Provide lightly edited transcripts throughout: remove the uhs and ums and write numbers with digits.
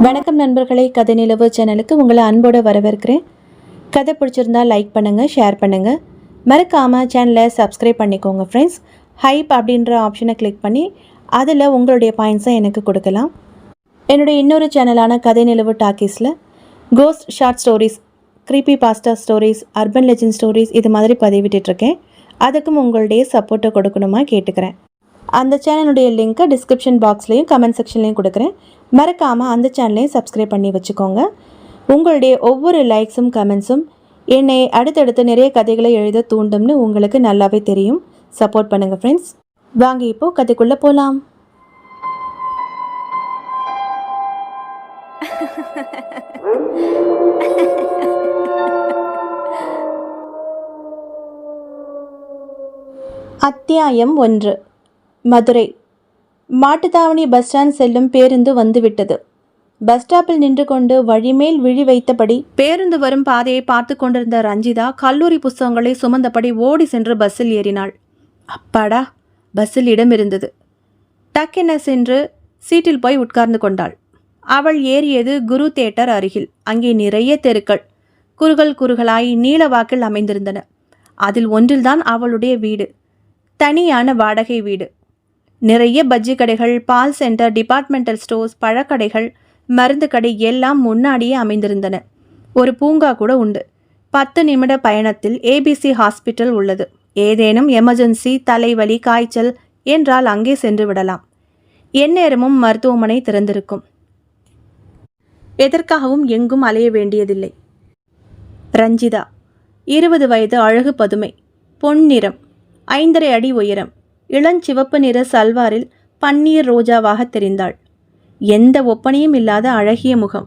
வணக்கம் நண்பர்களே, கதை நிலவு சேனலுக்கு உங்களை அன்போடு வரவேற்கிறேன். கதை பிடிச்சிருந்தா லைக் பண்ணுங்கள், ஷேர் பண்ணுங்கள். மறக்காமல் சேனலை சப்ஸ்கிரைப் பண்ணிக்கோங்க ஃப்ரெண்ட்ஸ். ஹைப் அப்படின்ற ஆப்ஷனை கிளிக் பண்ணி அதில் உங்களுடைய பாயிண்ட்ஸை எனக்கு கொடுக்கலாம். என்னுடைய இன்னொரு சேனலான கதை நிலவு டாக்கீஸில் கோஸ்ட் ஷார்ட் ஸ்டோரிஸ், க்ரீப்பி பாஸ்டா ஸ்டோரிஸ், அர்பன் லெஜெண்ட் ஸ்டோரிஸ் இது மாதிரி பதிவிட்டுருக்கேன். அதுக்கும் உங்களுடைய சப்போர்ட்டை கொடுக்கணுமா கேட்டுக்கிறேன். அந்த சேனலுடைய லிங்க்கை டிஸ்கிரிப்ஷன் பாக்ஸ்லேயும் கமெண்ட் செக்ஷன்லேயும் கொடுக்குறேன். மறக்காமல் அந்த சேனலையும் சப்ஸ்கிரைப் பண்ணி வச்சுக்கோங்க. உங்களுடைய ஒவ்வொரு லைக்ஸும் கமெண்ட்ஸும் என்னை அடுத்தடுத்து நிறைய கதைகளை எழுத தூண்டும்னு உங்களுக்கு நல்லாவே தெரியும். சப்போர்ட் பண்ணுங்கள் ஃப்ரெண்ட்ஸ். வாங்க இப்போது கதைக்குள்ளே போகலாம். அத்தியாயம் 1. மதுரை. மாட்டுத்தாவணி பஸ் ஸ்டாண்ட் செல்லும் பேருந்து வந்துவிட்டது. பஸ் ஸ்டாப்பில் நின்று கொண்டு வழிமேல் விழி வைத்தபடி பேருந்து வரும் பாதையை பார்த்து கொண்டிருந்த ரஞ்சிதா கல்லூரி புஸ்தகங்களை சுமந்தபடி ஓடி சென்று பஸ்ஸில் ஏறினாள். அப்பாடா, பஸ்ஸில் இடம் இருந்தது. டக்கென சென்று சீட்டில் போய் உட்கார்ந்து கொண்டாள். அவள் ஏறியது குரு தியேட்டர் அருகில். அங்கே நிறைய தெருக்கள் குறுகல் குறுகலாய் நீளவாக்கில் அமைந்திருந்தன. அதில் ஒன்றில்தான் அவளுடைய வீடு. தனியான வாடகை வீடு. நிறைய பஜ்ஜி கடைகள், பால் சென்டர், டிபார்ட்மெண்டல் ஸ்டோர்ஸ், பழக்கடைகள், மருந்து கடை எல்லாம் முன்னாடியே அமைந்திருந்தன. ஒரு பூங்கா கூட உண்டு. 10 நிமிட பயணத்தில் ஏபிசி ஹாஸ்பிட்டல் உள்ளது. ஏதேனும் எமர்ஜென்சி, தலைவலி, காய்ச்சல் என்றால் அங்கே சென்று விடலாம். எந்நேரமும் மருத்துவமனை திறந்திருக்கும். எதற்காகவும் எங்கும் அலைய வேண்டியதில்லை. ரஞ்சிதா 20 வயது, அழகு பதுமை, பொன்னிறம், 5.5 அடி உயரம், இளஞ்சிவப்பு நிற சல்வாரில் பன்னீர் ரோஜாவாக தெரிந்தாள். எந்த ஒப்பனையும் இல்லாத அழகிய முகம்.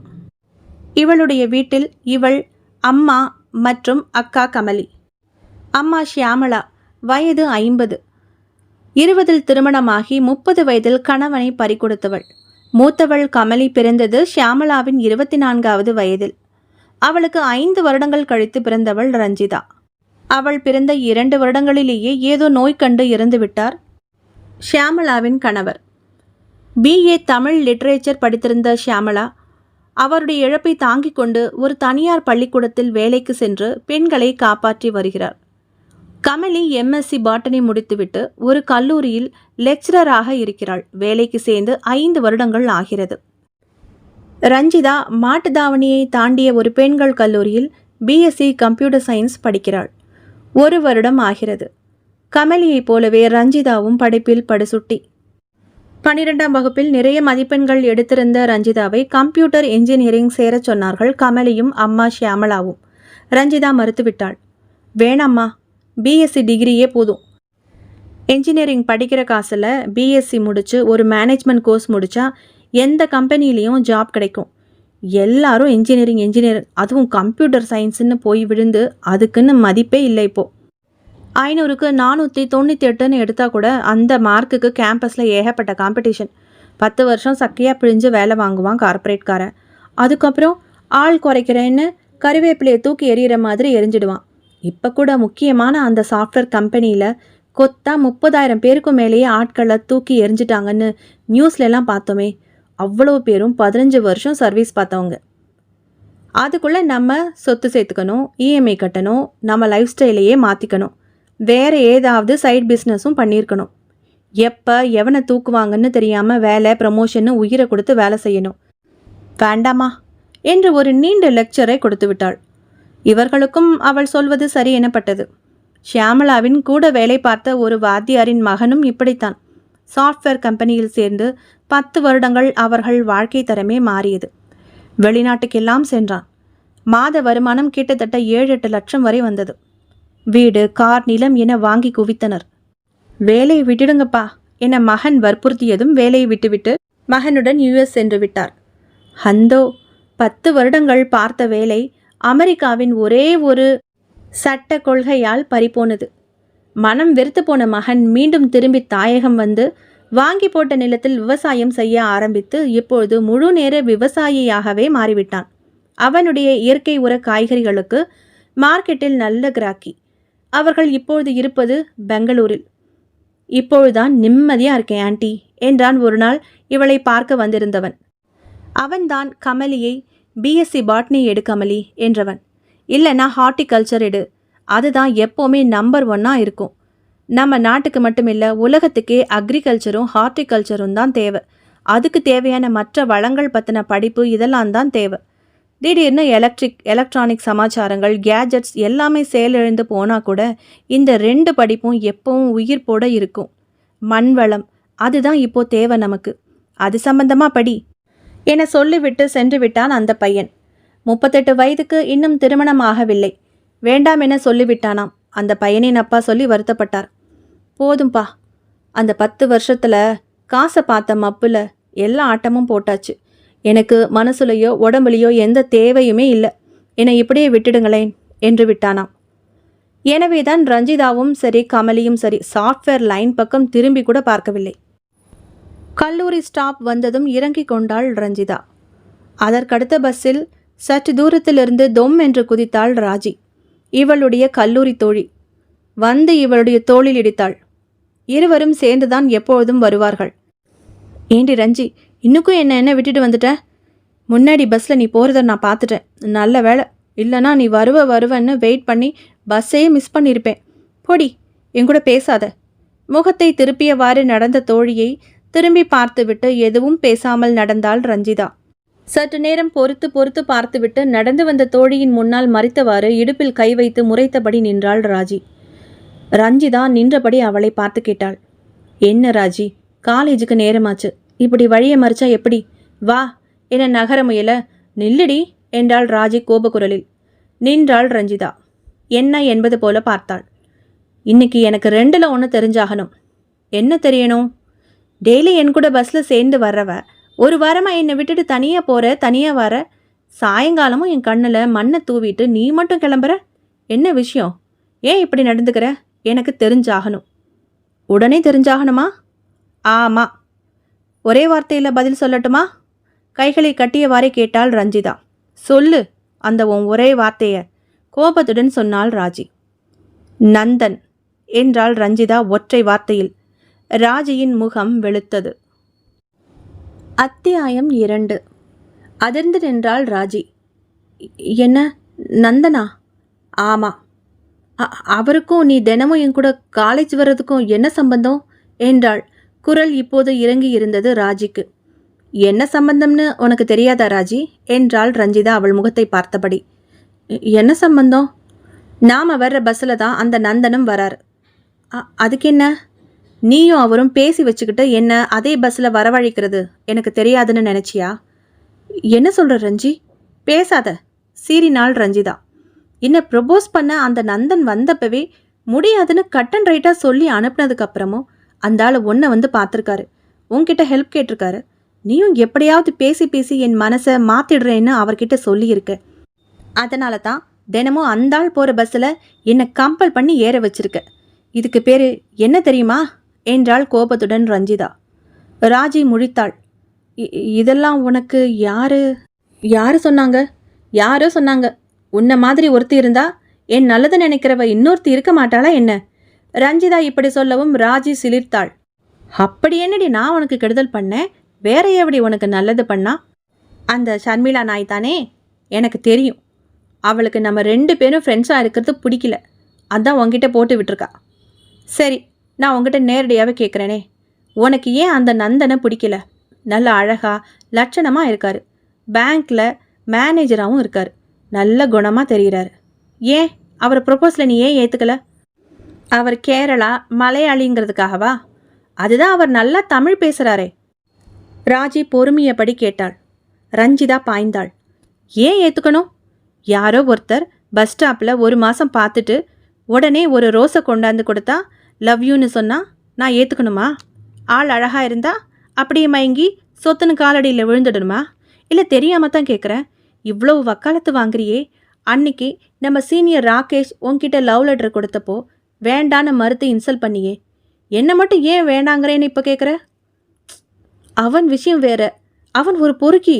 இவளுடைய வீட்டில் இவள் அம்மா மற்றும் அக்கா கமலி. அம்மா ஷியாமளா, வயது 50. 20 திருமணமாகி 30 வயதில் கணவனை பறிகொடுத்தவள். மூத்தவள் கமலி பிறந்தது ஷியாமளாவின் 24வது வயதில். அவளுக்கு 5 வருடங்கள் கழித்து பிறந்தவள் ரஞ்சிதா. அவள் பிறந்த 2 வருடங்களிலேயே ஏதோ நோய் கண்டு இறந்துவிட்டார் ஷியாமளாவின் கணவர். BA தமிழ் லிட்ரேச்சர் படித்திருந்த ஷியாமளா அவருடைய இழப்பை தாங்கிக் கொண்டு ஒரு தனியார் பள்ளிக்கூடத்தில் வேலைக்கு சென்று பெண்களை காப்பாற்றி வருகிறார். கமலி MSc பாட்டனி முடித்துவிட்டு ஒரு கல்லூரியில் லெக்சரராக இருக்கிறாள். வேலைக்கு சேர்ந்து 5 வருடங்கள் ஆகிறது. ரஞ்சிதா மாட்டுத்தாவணியை தாண்டிய ஒரு பெண்கள் கல்லூரியில் BSc கம்ப்யூட்டர் சயின்ஸ் படிக்கிறாள். 1 வருடம் ஆகிறது. கமலியைப் போலவே ரஞ்சிதாவும் படிப்பில் படுசுட்டி. 12ஆம் வகுப்பில் நிறைய மதிப்பெண்கள் எடுத்திருந்த ரஞ்சிதாவை கம்ப்யூட்டர் இன்ஜினியரிங் சேரச் சொன்னார்கள் கமலியும் அம்மா ஷியாமளாவும். ரஞ்சிதா மறுத்துவிட்டாள். வேணாம்மா, BSc டிகிரியே போதும். இன்ஜினியரிங் படிக்கிற காசில் BSc முடித்து ஒரு மேனேஜ்மெண்ட் கோர்ஸ் முடித்தா எந்த கம்பெனிலையும் ஜாப் கிடைக்கும். எல்லாரும் இன்ஜினியர், அதுவும் கம்ப்யூட்டர் சயின்ஸுன்னு போய் விழுந்து அதுக்குன்னு மதிப்பே இல்லை. இப்போது 500க்கு 498ன்னு எடுத்தால் கூட அந்த மார்க்குக்கு கேம்பஸில் ஏகப்பட்ட காம்படிஷன். 10 வருஷம் சக்கையாக பிழிஞ்சு வேலை வாங்குவான் கார்ப்பரேட்காரன். அதுக்கப்புறம் ஆள் குறைக்கிறேன்னு கருவேப்பிலையை தூக்கி எறிகிற மாதிரி எரிஞ்சிடுவான். இப்போ கூட முக்கியமான அந்த சாஃப்ட்வேர் கம்பெனியில் கொத்தா 30,000 பேருக்கும் மேலேயே ஆட்களை தூக்கி எரிஞ்சிட்டாங்கன்னு நியூஸ்லலாம் பார்த்தோமே. அவ்வளோ பேரும் 15 வருஷம் சர்வீஸ் பார்த்தவங்க. அதுக்குள்ளே நம்ம சொத்து சேர்த்துக்கணும், EMI கட்டணும், நம்ம லைஃப் ஸ்டைலையே மாற்றிக்கணும், வேறு ஏதாவது சைட் பிஸ்னஸும் பண்ணியிருக்கணும். எப்போ எவனை தூக்குவாங்கன்னு தெரியாமல் வேலை, ப்ரமோஷன்னு உயிரை கொடுத்து வேலை செய்யணும். வேண்டாமா என்று ஒரு நீண்ட லெக்சரை கொடுத்து விட்டாள். இவர்களுக்கும் அவள் சொல்வது சரி எனப்பட்டது. ஷியாமளாவின் கூட வேலை பார்த்த ஒரு வாத்தியாரின் மகனும் இப்படித்தான். சாஃப்ட்வேர் கம்பெனியில் சேர்ந்து 10 வருடங்கள் அவர்கள் வாழ்க்கை தரமே மாறியது. வெளிநாட்டுக்கெல்லாம் சென்றான். மாத வருமானம் கிட்டத்தட்ட 7-8 லட்சம் வரை வந்தது. வீடு, கார், நிலம் என வாங்கி குவித்தனர். வேலையை விட்டுடுங்கப்பா என மகன் வற்புறுத்தியதும் வேலையை விட்டுவிட்டு மகனுடன் US சென்று விட்டார். ஹந்தோ 10 வருடங்கள் பார்த்த வேலை அமெரிக்காவின் ஒரே ஒரு சட்ட கொள்கையால் பறிபோனது. மனம் வெறுத்து போன மகன் மீண்டும் திரும்பி தாயகம் வந்து வாங்கி போட்ட நிலத்தில் விவசாயம் செய்ய ஆரம்பித்து இப்பொழுது முழு நேர விவசாயியாகவே மாறிவிட்டான். அவனுடைய இயற்கை உர காய்கறிகளுக்கு மார்க்கெட்டில் நல்ல கிராக்கி. அவர்கள் இப்பொழுது இருப்பது பெங்களூரில். இப்பொழுதுதான் நிம்மதியாக இருக்கேன் ஆண்டி என்றான் ஒரு நாள் இவளை பார்க்க வந்திருந்தவன். அவன்தான் கமலியை பிஎஸ்சி பாட்னி எடு கமலி என்றவன். இல்லைன்னா ஹார்டிகல்ச்சர் எடு, அதுதான் எப்போவுமே நம்பர் 1 இருக்கும். நம்ம நாட்டுக்கு மட்டும் இல்லை, உலகத்துக்கே அக்ரிகல்ச்சரும் ஹார்டிகல்ச்சரும் தான் தேவை. அதுக்கு தேவையான மற்ற வளங்கள் பற்றின படிப்பு இதெல்லாம் தான் தேவை. திடீர்னு எலக்ட்ரானிக் சமாச்சாரங்கள், கேஜெட்ஸ் எல்லாமே செயலிழந்து போனால் கூட இந்த 2 படிப்பும் எப்பவும் உயிர் போட இருக்கும். மண் வளம் அதுதான் இப்போ தேவை நமக்கு. அது சம்பந்தமாக படி என சொல்லிவிட்டு சென்று விட்டான் அந்த பையன். 38 வயதுக்கு இன்னும் திருமணம் ஆகவில்லை. வேண்டாம் என சொல்லிவிட்டானாம். அந்த பையனின் அப்பா சொல்லி வருத்தப்பட்டார். போதும்பா, அந்த 10 வருஷத்தில் காசை பார்த்த மப்புல எல்லா ஆட்டமும் போட்டாச்சு. எனக்கு மனசுலையோ உடம்புலையோ எந்த தேவையுமே இல்லை, என்னை இப்படியே விட்டுடுங்களேன் என்று விட்டானாம். எனவேதான் ரஞ்சிதாவும் சரி கமலியும் சரி சாஃப்ட்வேர் லைன் பக்கம் திரும்பி கூட பார்க்கவில்லை. கல்லூரி ஸ்டாப் வந்ததும் இறங்கி கொண்டாள் ரஞ்சிதா. அதற்கடுத்த பஸ்ஸில் சற்று தூரத்திலிருந்து தொம் என்று குதித்தாள் ராஜி, இவளுடைய கல்லூரி தோழி. வந்து இவளுடைய தோளில் இடித்தாள். இருவரும் சேர்ந்துதான் எப்பொழுதும் வருவார்கள். ஏண்டி ரஞ்சி, இன்னுக்கும் என்ன விட்டுட்டு வந்துட்ட? முன்னாடி பஸ்ஸில் நீ போகிறத நான் பார்த்துட்டேன். நல்ல வேலை, இல்லைனா நீ வருவன்னு வெயிட் பண்ணி பஸ்ஸையே மிஸ் பண்ணியிருப்பேன். போடி, என் கூட பேசாத. முகத்தை திருப்பியவாறு நடந்த தோழியை திரும்பி பார்த்துவிட்டு எதுவும் பேசாமல் நடந்தாள் ரஞ்சிதா. சற்று நேரம் பொறுத்து பார்த்துவிட்டு நடந்து வந்த தோழியின் முன்னால் மறித்தவாறு இடுப்பில் கை வைத்து முறைத்தபடி நின்றாள் ராஜி. ரஞ்சிதா நின்றபடி அவளை பார்த்து கேட்டாள். என்ன ராஜி, காலேஜுக்கு நேரமாச்சு, இப்படி வழியை மறிச்சா எப்படி? வா என நகர முயல. நில்லுடி என்றாள் ராஜி கோபக்குரலில். நின்றாள் ரஞ்சிதா. என்ன என்பது போல பார்த்தாள். இன்னைக்கு எனக்கு 2ல் 1 தெரிஞ்சாகணும். என்ன தெரியணும்? டெய்லி என் கூட பஸ்ஸில் சேர்ந்து வர்றவ, ஒரு வாரமாக என்னை விட்டுட்டு தனியாக போகிற, தனியாக வர, சாயங்காலமும் என் கண்ணில் மண்ணை தூவிட்டு நீ மட்டும் கிளம்புற. என்ன விஷயம்? ஏன் இப்படி நடந்துக்கிற? எனக்கு தெரிஞ்சாகணும். உடனே தெரிஞ்சாகணுமா? ஆமாம். ஒரே வார்த்தையில் பதில் சொல்லட்டுமா? கைகளை கட்டியவாறே கேட்டாள் ரஞ்சிதா. சொல்லு அந்த உன் ஒரே வார்த்தையை, கோபத்துடன் சொன்னாள் ராஜி. நந்தன் என்றாள் ரஞ்சிதா ஒற்றை வார்த்தையில். ராஜியின் முகம் வெளுத்தது. அத்தியாயம் 2. அதிர்ந்து நின்றாள் ராஜி. என்ன, நந்தனா? ஆமாம். அவருக்கும் நீ தினமும் என் கூட காலேஜ் வர்றதுக்கும் என்ன சம்பந்தம் என்றாள். குரல் இப்போது இறங்கி இருந்தது ராஜிக்கு. என்ன சம்பந்தம்னு உனக்கு தெரியாதா ராஜி என்றாள் ரஞ்சிதா அவள் முகத்தை பார்த்தபடி. என்ன சம்பந்தம்? நாம் வர்ற பஸ்ஸில் தான் அந்த நந்தனும் வராரு. அதுக்கு என்ன? நீயும் அவரும் பேசி வச்சுக்கிட்டு என்ன அதே பஸ்ஸில் வரவழைக்கிறது எனக்கு தெரியாதுன்னு நினச்சியா? என்ன சொல்கிற ரஞ்சி? பேசாத, சீறினாள் ரஞ்சிதா. என்ன ப்ரொபோஸ் பண்ண அந்த நந்தன் வந்தப்பவே முடியாதுன்னு கட் அண்ட் ரைட்டாக சொல்லி அனுப்புனதுக்கப்புறமும் அந்த ஆள் ஒன்றை வந்து பார்த்துருக்காரு, உன்கிட்ட ஹெல்ப் கேட்டிருக்காரு. நீயும் எப்படியாவது பேசி என் மனசை மாற்றிடுறேன்னு அவர்கிட்ட சொல்லியிருக்க. அதனால தான் தினமும் அந்த ஆள் போகிற பஸ்ஸில் என்னை கம்பல் பண்ணி ஏற வச்சிருக்க. இதுக்கு பேர் என்ன தெரியுமா என்றாள் கோபத்துடன் ரஞ்சிதா. ராஜி முழித்தாள். இதெல்லாம் உனக்கு யாரு சொன்னாங்க? யாரோ சொன்னாங்க. உன்னை மாதிரி ஒருத்தி இருந்தா என் நல்லது நினைக்கிறவ இன்னொருத்தி இருக்க மாட்டாளா என்ன? ரஞ்சிதா இப்படி சொல்லவும் ராஜி சிலிர்த்தாள். அப்படி என்னடி நான் உனக்கு கெடுதல் பண்ணேன்? வேற எப்படி உனக்கு நல்லது பண்ணா? அந்த ஷர்மிளா நாய் தானே, எனக்கு தெரியும். அவளுக்கு நம்ம 2 பேரும் ஃப்ரெண்ட்ஸாக இருக்கிறது பிடிக்கல, அதான் உங்ககிட்ட போட்டு விட்டுருக்கா. சரி, நான் உங்ககிட்ட நேரடியாகவே கேட்குறேனே, உனக்கு ஏன் அந்த நந்தனை பிடிக்கல? நல்ல அழகா லட்சணமாக இருக்கார், பேங்க்கில் மேனேஜராகவும் இருக்கார், நல்ல குணமாக தெரிகிறாரு. ஏன் அவரை ப்ரொப்போஸில் நீ ஏன் ஏற்றுக்கல? அவர் கேரளா மலையாளிங்கிறதுக்காகவா? அதுதான் அவர் நல்லா தமிழ் பேசுகிறாரே. ராஜி பொறுமையபடி கேட்டாள். ரஞ்சிதா பாய்ந்தாள். ஏன் ஏற்றுக்கணும்? யாரோ ஒருத்தர் பஸ் ஸ்டாப்பில் 1 மாதம் பார்த்துட்டு உடனே ஒரு ரோஸை கொண்டாந்து கொடுத்தா லவ் யூன்னு சொன்னால் நான் ஏற்றுக்கணுமா? ஆள் அழகாக இருந்தால் அப்படியே மயங்கி சொத்துன்னு காலடியில் விழுந்துடணுமா? இல்லை தெரியாமல் தான் கேட்குறேன். இவ்வளோ வக்காலத்து வாங்குறியே, அன்னைக்கு நம்ம சீனியர் ராகேஷ் உன்கிட்ட லவ் லெட்டர் கொடுத்தப்போ வேண்டான்னு மறுத்து இன்சல்ட் பண்ணியே, என்னை மட்டும் ஏன் வேண்டாங்கிறேன்னு இப்போ கேட்குற? அவன் விஷயம் வேற. அவன் ஒரு பொறுக்கி,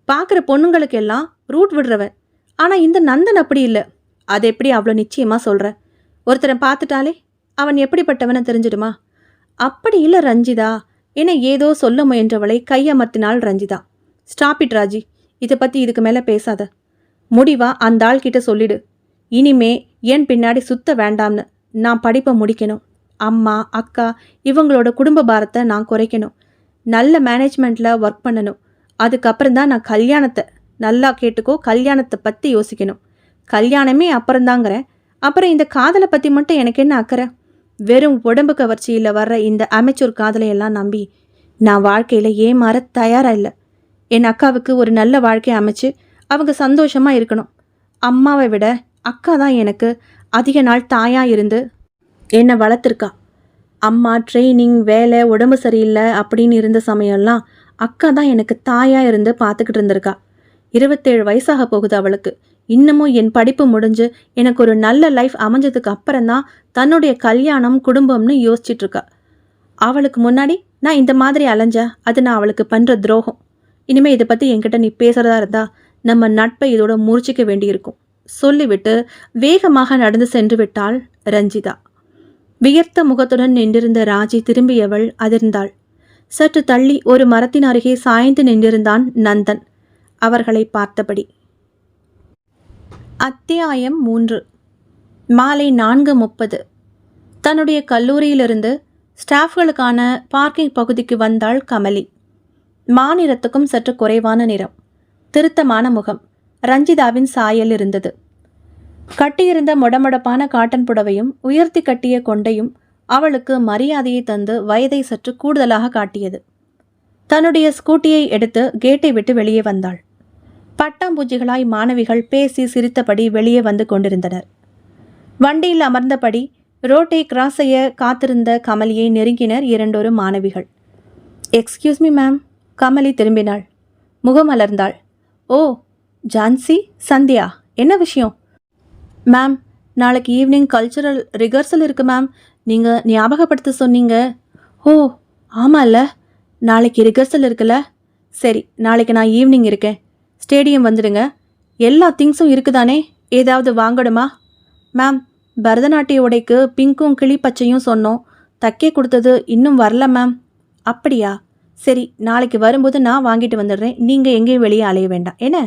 பார்க்குற பொண்ணுங்களுக்கெல்லாம் ரூட் விடுறவன். ஆனால் இந்த நந்தன் அப்படி இல்லை. அது எப்படி அவ்வளோ நிச்சயமாக சொல்கிற? ஒருத்தரை பார்த்துட்டாலே அவன் எப்படிப்பட்டவனை தெரிஞ்சிடுமா? அப்படி இல்லை ரஞ்சிதா என ஏதோ சொல்ல முயன்றவளை கையமர்த்தினாள் ரஞ்சிதா. ஸ்டாப் இட் ராஜி, இதை பற்றி இதுக்கு மேலே பேசாத. முடிவா அந்த ஆள் கிட்ட சொல்லிடு. இனிமே என் பின்னாடி சுத்த வேண்டாம்னு. நான் படிப்பை முடிக்கணும். அம்மா அக்கா இவங்களோட குடும்ப பாரத்தை நான் குறைக்கணும். நல்ல மேனேஜ்மெண்ட்டில் ஒர்க் பண்ணணும். அதுக்கப்புறம் தான் நான் கல்யாணத்தை, நல்லா கேட்டுக்கோ, கல்யாணத்தை பற்றி யோசிக்கணும். கல்யாணமே அப்புறம்தாங்கிறேன். அப்புறம் இந்த காதலை பற்றி மட்டும் எனக்கு என்ன அக்கறை? வெறும் உடம்பு கவர்ச்சியில் வர்ற இந்த அமெச்சூர் காதலையெல்லாம் நம்பி நான் வாழ்க்கையில் ஏமாற தயாராக இல்லை. என் அக்காவுக்கு ஒரு நல்ல வாழ்க்கையை அமைச்சு அவங்க சந்தோஷமாக இருக்கணும். அம்மாவை விட அக்கா தான் எனக்கு அதிக நாள் தாயாக இருந்து என்னை வளர்த்துருக்கா. அம்மா ட்ரைனிங், வேலை, உடம்பு சரியில்லை அப்படின்னு இருந்த சமயம்லாம் அக்கா தான் எனக்கு தாயாக இருந்து பார்த்துக்கிட்டு இருந்திருக்கா. 27 வயசாக போகுது அவளுக்கு. இன்னமும் என் படிப்பு முடிஞ்சு எனக்கு ஒரு நல்ல லைஃப் அமைஞ்சதுக்கு அப்புறம்தான் தன்னுடைய கல்யாணம் குடும்பம்னு யோசிச்சுட்ருக்கா. அவளுக்கு முன்னாடி நான் இந்த மாதிரி அலைஞ்சா அது நான் அவளுக்கு பண்ணுற துரோகம். இனிமேல் இதை பற்றி என்கிட்ட நீ பேசுகிறதா இருந்தா நம்ம நட்பை இதோட முறிச்சிக்க வேண்டியிருக்கும் சொல்லிவிட்டு வேகமாக நடந்து சென்று விட்டாள் ரஞ்சிதா. வியர்த்த முகத்துடன் நின்றிருந்த ராஜி திரும்பியவள் அதிர்ந்தாள். சற்று தள்ளி ஒரு மரத்தின் அருகே சாய்ந்து நின்றிருந்தான் நந்தன் அவர்களை பார்த்தபடி. அத்தியாயம் 3. மாலை 4:30. தன்னுடைய கல்லூரியிலிருந்து ஸ்டாஃப்களுக்கான பார்க்கிங் பகுதிக்கு வந்தாள் கமலி. மாநிறத்துக்கும் சற்று குறைவான நிறம், திருத்தமான முகம், ரஞ்சிதாவின் சாயல் இருந்தது. கட்டியிருந்த மொடமொடப்பான காட்டன் புடவையும் உயர்த்தி கட்டிய கொண்டையும் அவளுக்கு மரியாதையை தந்து வயதை சற்று கூடுதலாக காட்டியது. தன்னுடைய ஸ்கூட்டியை எடுத்து கேட்டை விட்டு வெளியே வந்தாள். பட்டாம்பூச்சிகளாய் மாணவிகள் பேசி சிரித்தபடி வெளியே வந்து கொண்டிருந்தனர். வண்டியில் அமர்ந்தபடி ரோட்டை கிராஸ் செய்ய காத்திருந்த கமலியை நெருங்கினர் 2 மாணவிகள். Excuse me ma'am. கமலி திரும்பினாள். முகம் அலர்ந்தாள். ஓ ஜான்சி, சந்தியா, என்ன விஷயம்? மேம், நாளைக்கு ஈவினிங் கல்ச்சுரல் ரிகர்சல் இருக்கு மேம். நீங்கள் ஞாபகப்படுத்த சொன்னீங்க. ஓ ஆமாம்ல, நாளைக்கு ரிகர்சல் இருக்குல்ல. சரி, நாளைக்கு நான் ஈவினிங் இருக்கேன். ஸ்டேடியம் வந்துடுங்க. எல்லா திங்ஸும் இருக்குதானே? ஏதாவது வாங்கணுமா? மேம், பரதநாட்டிய உடைக்கு பிங்க்கும் கிளி பச்சையும் சொன்னோம். தைக்க கொடுத்தது இன்னும் வரல மேம். அப்படியா? சரி, நாளைக்கு வரும்போது நான் வாங்கிட்டு வந்துடுறேன். நீங்கள் எங்கேயும் வெளியே அலைய வேண்டாம் என்ன?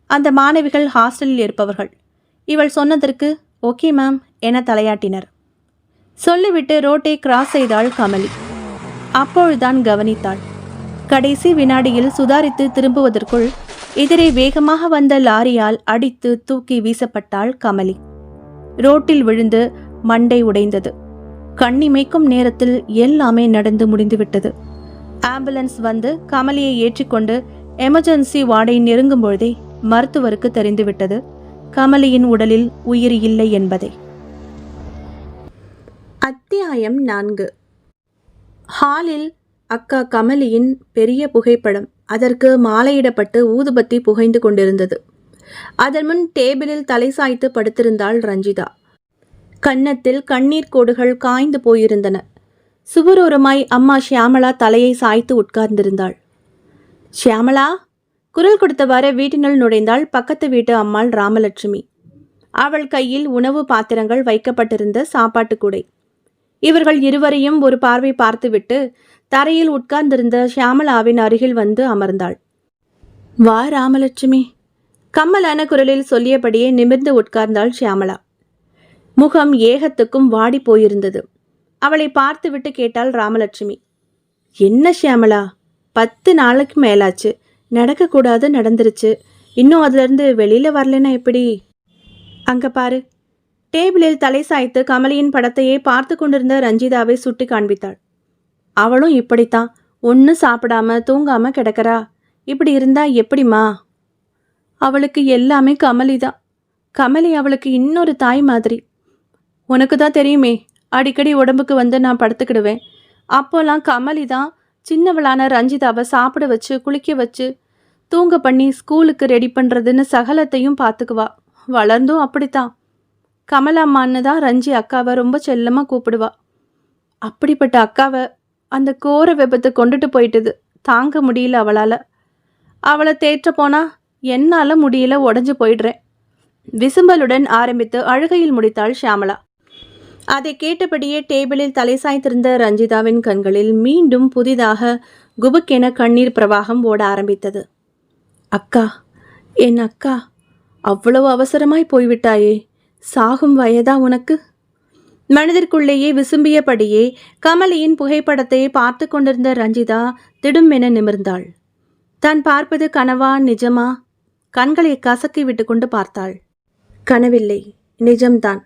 அந்த மாணவிகள் ஹாஸ்டலில் இருப்பவர்கள். இவள் சொன்னதற்கு ஓகே மேம் என தலையாட்டினர். சொல்லிவிட்டு ரோட்டை கிராஸ் செய்தாள் கமலி. அப்பொழுதுதான் கவனித்தாள். கடைசி வினாடியில் சுதாரித்து திரும்புவதற்குள் எதிரே வேகமாக வந்த லாரியால் அடித்து தூக்கி வீசப்பட்டாள் கமலி. ரோட்டில் விழுந்து மண்டை உடைந்தது. கண்ணிமைக்கும் நேரத்தில் எல்லாமே நடந்து முடிந்துவிட்டது. ஆம்புலன்ஸ் வந்து கமலியை ஏற்றிக்கொண்டு எமர்ஜென்சி வார்டை நெருங்கும் பொழுதே மருத்துவருக்கு தெரிந்துவிட்டது கமலியின் உடலில் உயிர் இல்லை என்பதை. அத்தியாயம் 4. ஹாலில் அக்கா கமலியின் பெரிய புகைப்படம் அதற்கு மாலையிடப்பட்டு ஊதுபத்தி புகைந்து கொண்டிருந்தது. அதன் முன் டேபிளில் தலை சாய்த்து படுத்திருந்தாள் ரஞ்சிதா. கன்னத்தில் கண்ணீர் கோடுகள் காய்ந்து போயிருந்தன. சுவரோரமாய் அம்மா ஷியாமளா தலையை சாய்த்து உட்கார்ந்திருந்தாள். ஷியாமளா, குரல் கொடுத்தவாறு வீட்டினுள் நுழைந்தாள் பக்கத்து வீட்டு அம்மாள் ராமலட்சுமி. அவள் கையில் உணவு பாத்திரங்கள் வைக்கப்பட்டிருந்த சாப்பாட்டு கூடை. இவர்கள் இருவரையும் ஒரு பார்வை பார்த்துவிட்டு தரையில் உட்கார்ந்திருந்த ஷியாமளாவின் அருகில் வந்து அமர்ந்தாள். வா ராமலட்சுமி, கம்மலான குரலில் சொல்லியபடியே நிமிர்ந்து உட்கார்ந்தாள் ஷியாமளா. முகம் ஏகத்துக்கும் வாடி போயிருந்தது. அவளை பார்த்துவிட்டு கேட்டாள் ராமலட்சுமி. என்ன ஷியாமளா, 10 நாளைக்கு மேலாச்சு. நடக்கக்கூடாது நடந்துருச்சு. இன்னும் அதுலேருந்து வெளியில் வரலன்னா எப்படி? அங்கே பாரு. டேபிளில் தலை சாய்த்து கமலியின் படத்தையே பார்த்து கொண்டிருந்த ரஞ்சிதாவை சுட்டி காண்பித்தாள். அவளும் இப்படித்தான், ஒன்றும் சாப்பிடாம தூங்காம கிடக்கிறா. இப்படி இருந்தா எப்படிமா? அவளுக்கு எல்லாமே கமலி தான். கமலி அவளுக்கு இன்னொரு தாய் மாதிரி. உனக்கு தான் தெரியுமே, அடிக்கடி உடம்புக்கு வந்து நான் படுத்துக்கிடுவேன். அப்போல்லாம் கமலி தான் சின்னவளான ரஞ்சிதாவை சாப்பிட வச்சு குளிக்க வச்சு தூங்க பண்ணி ஸ்கூலுக்கு ரெடி பண்ணுறதுன்னு சகலத்தையும் பார்த்துக்குவா. வளர்ந்தும் அப்படித்தான். கமலம்மான்னு தான் ரஞ்சி அக்காவை ரொம்ப செல்லமாக கூப்பிடுவா. அப்படிப்பட்ட அக்காவை அந்த கோர விபத்து கொண்டுட்டு போயிட்டுது. தாங்க முடியல அவளால். அவளை தேற்ற போனால் என்னால் முடியல, உடஞ்சி போயிடுறேன். விசும்பலுடன் ஆரம்பித்து அழுகையில் முடித்தாள் ஷியாமளா. அதை கேட்டபடியே டேபிளில் தலை சாய்த்திருந்த ரஞ்சிதாவின் கண்களில் மீண்டும் புதிதாக குபுக்கென கண்ணீர் பிரவாகம் ஓட ஆரம்பித்தது. அக்கா, என் அக்கா, அவ்வளவு அவசரமாய் போய்விட்டாயே, சாகும் வயதா உனக்கு? மனதிற்குள்ளேயே விசும்பியபடியே கமலியின் புகைப்படத்தை பார்த்து கொண்டிருந்த ரஞ்சிதா திடுமென நிமிர்ந்தாள். தான் பார்ப்பது கனவா நிஜமா? கண்களை கசக்கி விட்டு கொண்டு பார்த்தாள். கனவில்லை, நிஜம்தான்.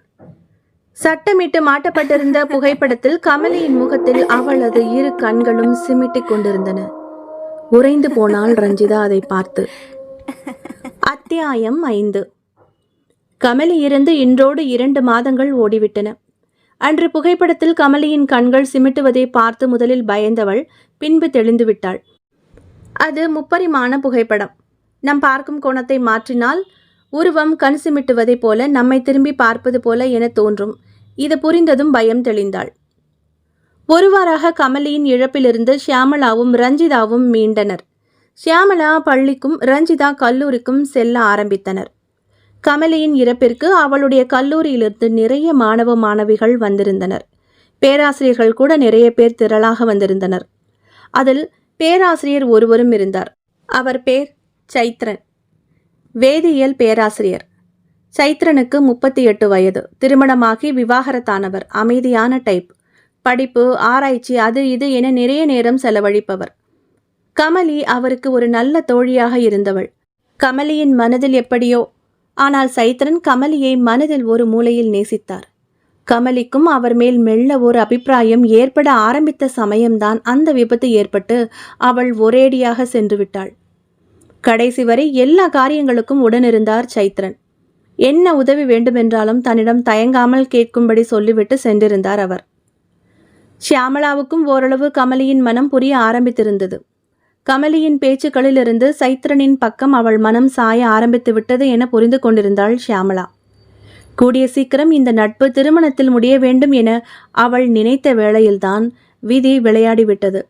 சட்டமிட்டு மாட்டப்பட்டிருந்த புகைப்படத்தில் கமலியின் முகத்தில் அவளது இரு கண்களும் சிமிட்டிக் கொண்டிருந்தன. உறைந்து போனாள் ரஞ்சிதா அதை பார்த்து. அத்தியாயம் 5. கமலி இருந்து இன்றோடு 2 மாதங்கள் ஓடிவிட்டன. அன்று புகைப்படத்தில் கமலியின் கண்கள் சிமிட்டுவதை பார்த்து முதலில் பயந்தவள் பின்பு தெளிந்து விட்டாள். அது முப்பரிமாண புகைப்படம். நாம் பார்க்கும் கோணத்தை மாற்றினால் உருவம் கண் சிமிட்டுவதைப் போல நம்மை திரும்பி பார்ப்பது போல என தோன்றும். இது புரிந்ததும் பயம் தெளிந்தாள். ஒருவாறாக கமலியின் இழப்பிலிருந்து ஷியாமளாவும் ரஞ்சிதாவும் மீண்டனர். ஷியாமளா பள்ளிக்கும் ரஞ்சிதா கல்லூரிக்கும் செல்ல ஆரம்பித்தனர். கமலியின் இறப்பிற்கு அவளுடைய கல்லூரியிலிருந்து நிறைய மாணவ மாணவிகள் வந்திருந்தனர். பேராசிரியர்கள் கூட நிறைய பேர் திரளாக வந்திருந்தனர். அதில் பேராசிரியர் ஒருவரும் இருந்தார். அவர் பேர் சைத்ரன், வேதியியல் பேராசிரியர். சைத்ரனுக்கு 38 வயது. திருமணமாகி விவாகரத்தானவர். அமைதியான டைப். படிப்பு, ஆராய்ச்சி, அது இது என நிறைய நேரம் செலவழிப்பவர். கமலி அவருக்கு ஒரு நல்ல தோழியாக இருந்தவள். கமலியின் மனதில் எப்படியோ, ஆனால் சைத்ரன் கமலியை மனதில் ஒரு மூலையில் நேசித்தார். கமலிக்கும் அவர் மேல் மெல்ல ஒரு அபிப்பிராயம் ஏற்பட ஆரம்பித்த சமயம்தான் அந்த விபத்து ஏற்பட்டு அவள் ஒரேடியாக சென்று விட்டாள். கடைசி வரை எல்லா காரியங்களுக்கும் உடனிருந்தார் சைத்ரன். என்ன உதவி வேண்டுமென்றாலும் தன்னிடம் தயங்காமல் கேட்கும்படி சொல்லிவிட்டு சென்றிருந்தார் அவர். ஷியாமளாவுக்கும் ஓரளவு கமலியின் மனம் புரிய ஆரம்பித்திருந்தது. கமலியின் பேச்சுக்களிலிருந்து சைத்ரனின் பக்கம் அவள் மனம் சாய ஆரம்பித்து விட்டது என புரிந்து கொண்டிருந்தாள் ஷியாமளா. கூடிய சீக்கிரம் இந்த நட்பு திருமணத்தில் முடிய வேண்டும் என அவள் நினைத்த வேளையில்தான் விதி விளையாடிவிட்டது.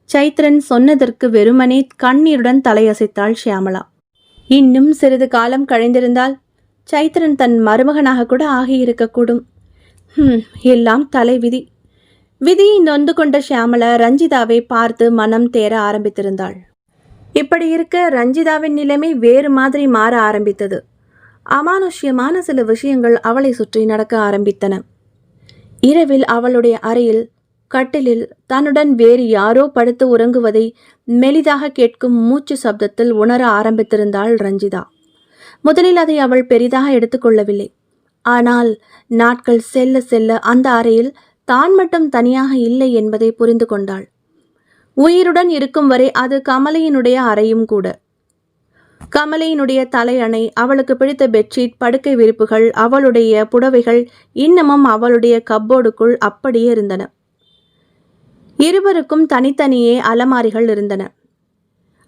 சைத்ரன் சொன்னதற்கு வெறுமனே கண்ணீருடன் தலையசைத்தாள் ஷியாமளா. இன்னும் சிறிது காலம் கழிந்திருந்தால் சைத்ரன் தன் மருமகனாக கூட ஆகியிருக்கக்கூடும். எல்லாம் தலைவிதி. விதியை நொந்து கொண்ட ஷியாமளா ரஞ்சிதாவை பார்த்து மனம் தேர ஆரம்பித்திருந்தாள். இப்படி இருக்க ரஞ்சிதாவின் நிலைமை வேறு மாதிரி மாற ஆரம்பித்தது. அமானுஷ்யமான சில விஷயங்கள் அவளை சுற்றி நடக்க ஆரம்பித்தன. இரவில் அவளுடைய அறையில் கட்டிலில் தன்னுடன் வேறு யாரோ படுத்து உறங்குவதை மெலிதாக கேட்கும் மூச்சு சப்தத்தில் உணர ஆரம்பித்திருந்தாள் ரஞ்சிதா. முதலில் அதை அவள் பெரிதாக எடுத்துக்கொள்ளவில்லை. ஆனால் நாட்கள் செல்ல செல்ல அந்த அறையில் தான் மட்டும் தனியாக இல்லை என்பதை புரிந்து கொண்டாள். உயிருடன் இருக்கும் வரை அது கமலியினுடைய அறையும் கூட. கமலியினுடைய தலையணை, அவளுக்கு பிடித்த பெட்ஷீட், படுக்கை விரிப்புகள், அவளுடைய புடவைகள் இன்னமும் அவளுடைய கப்போர்டுக்குள் அப்படியே இருந்தன. இருவருக்கும் தனித்தனியே அலமாரிகள் இருந்தன.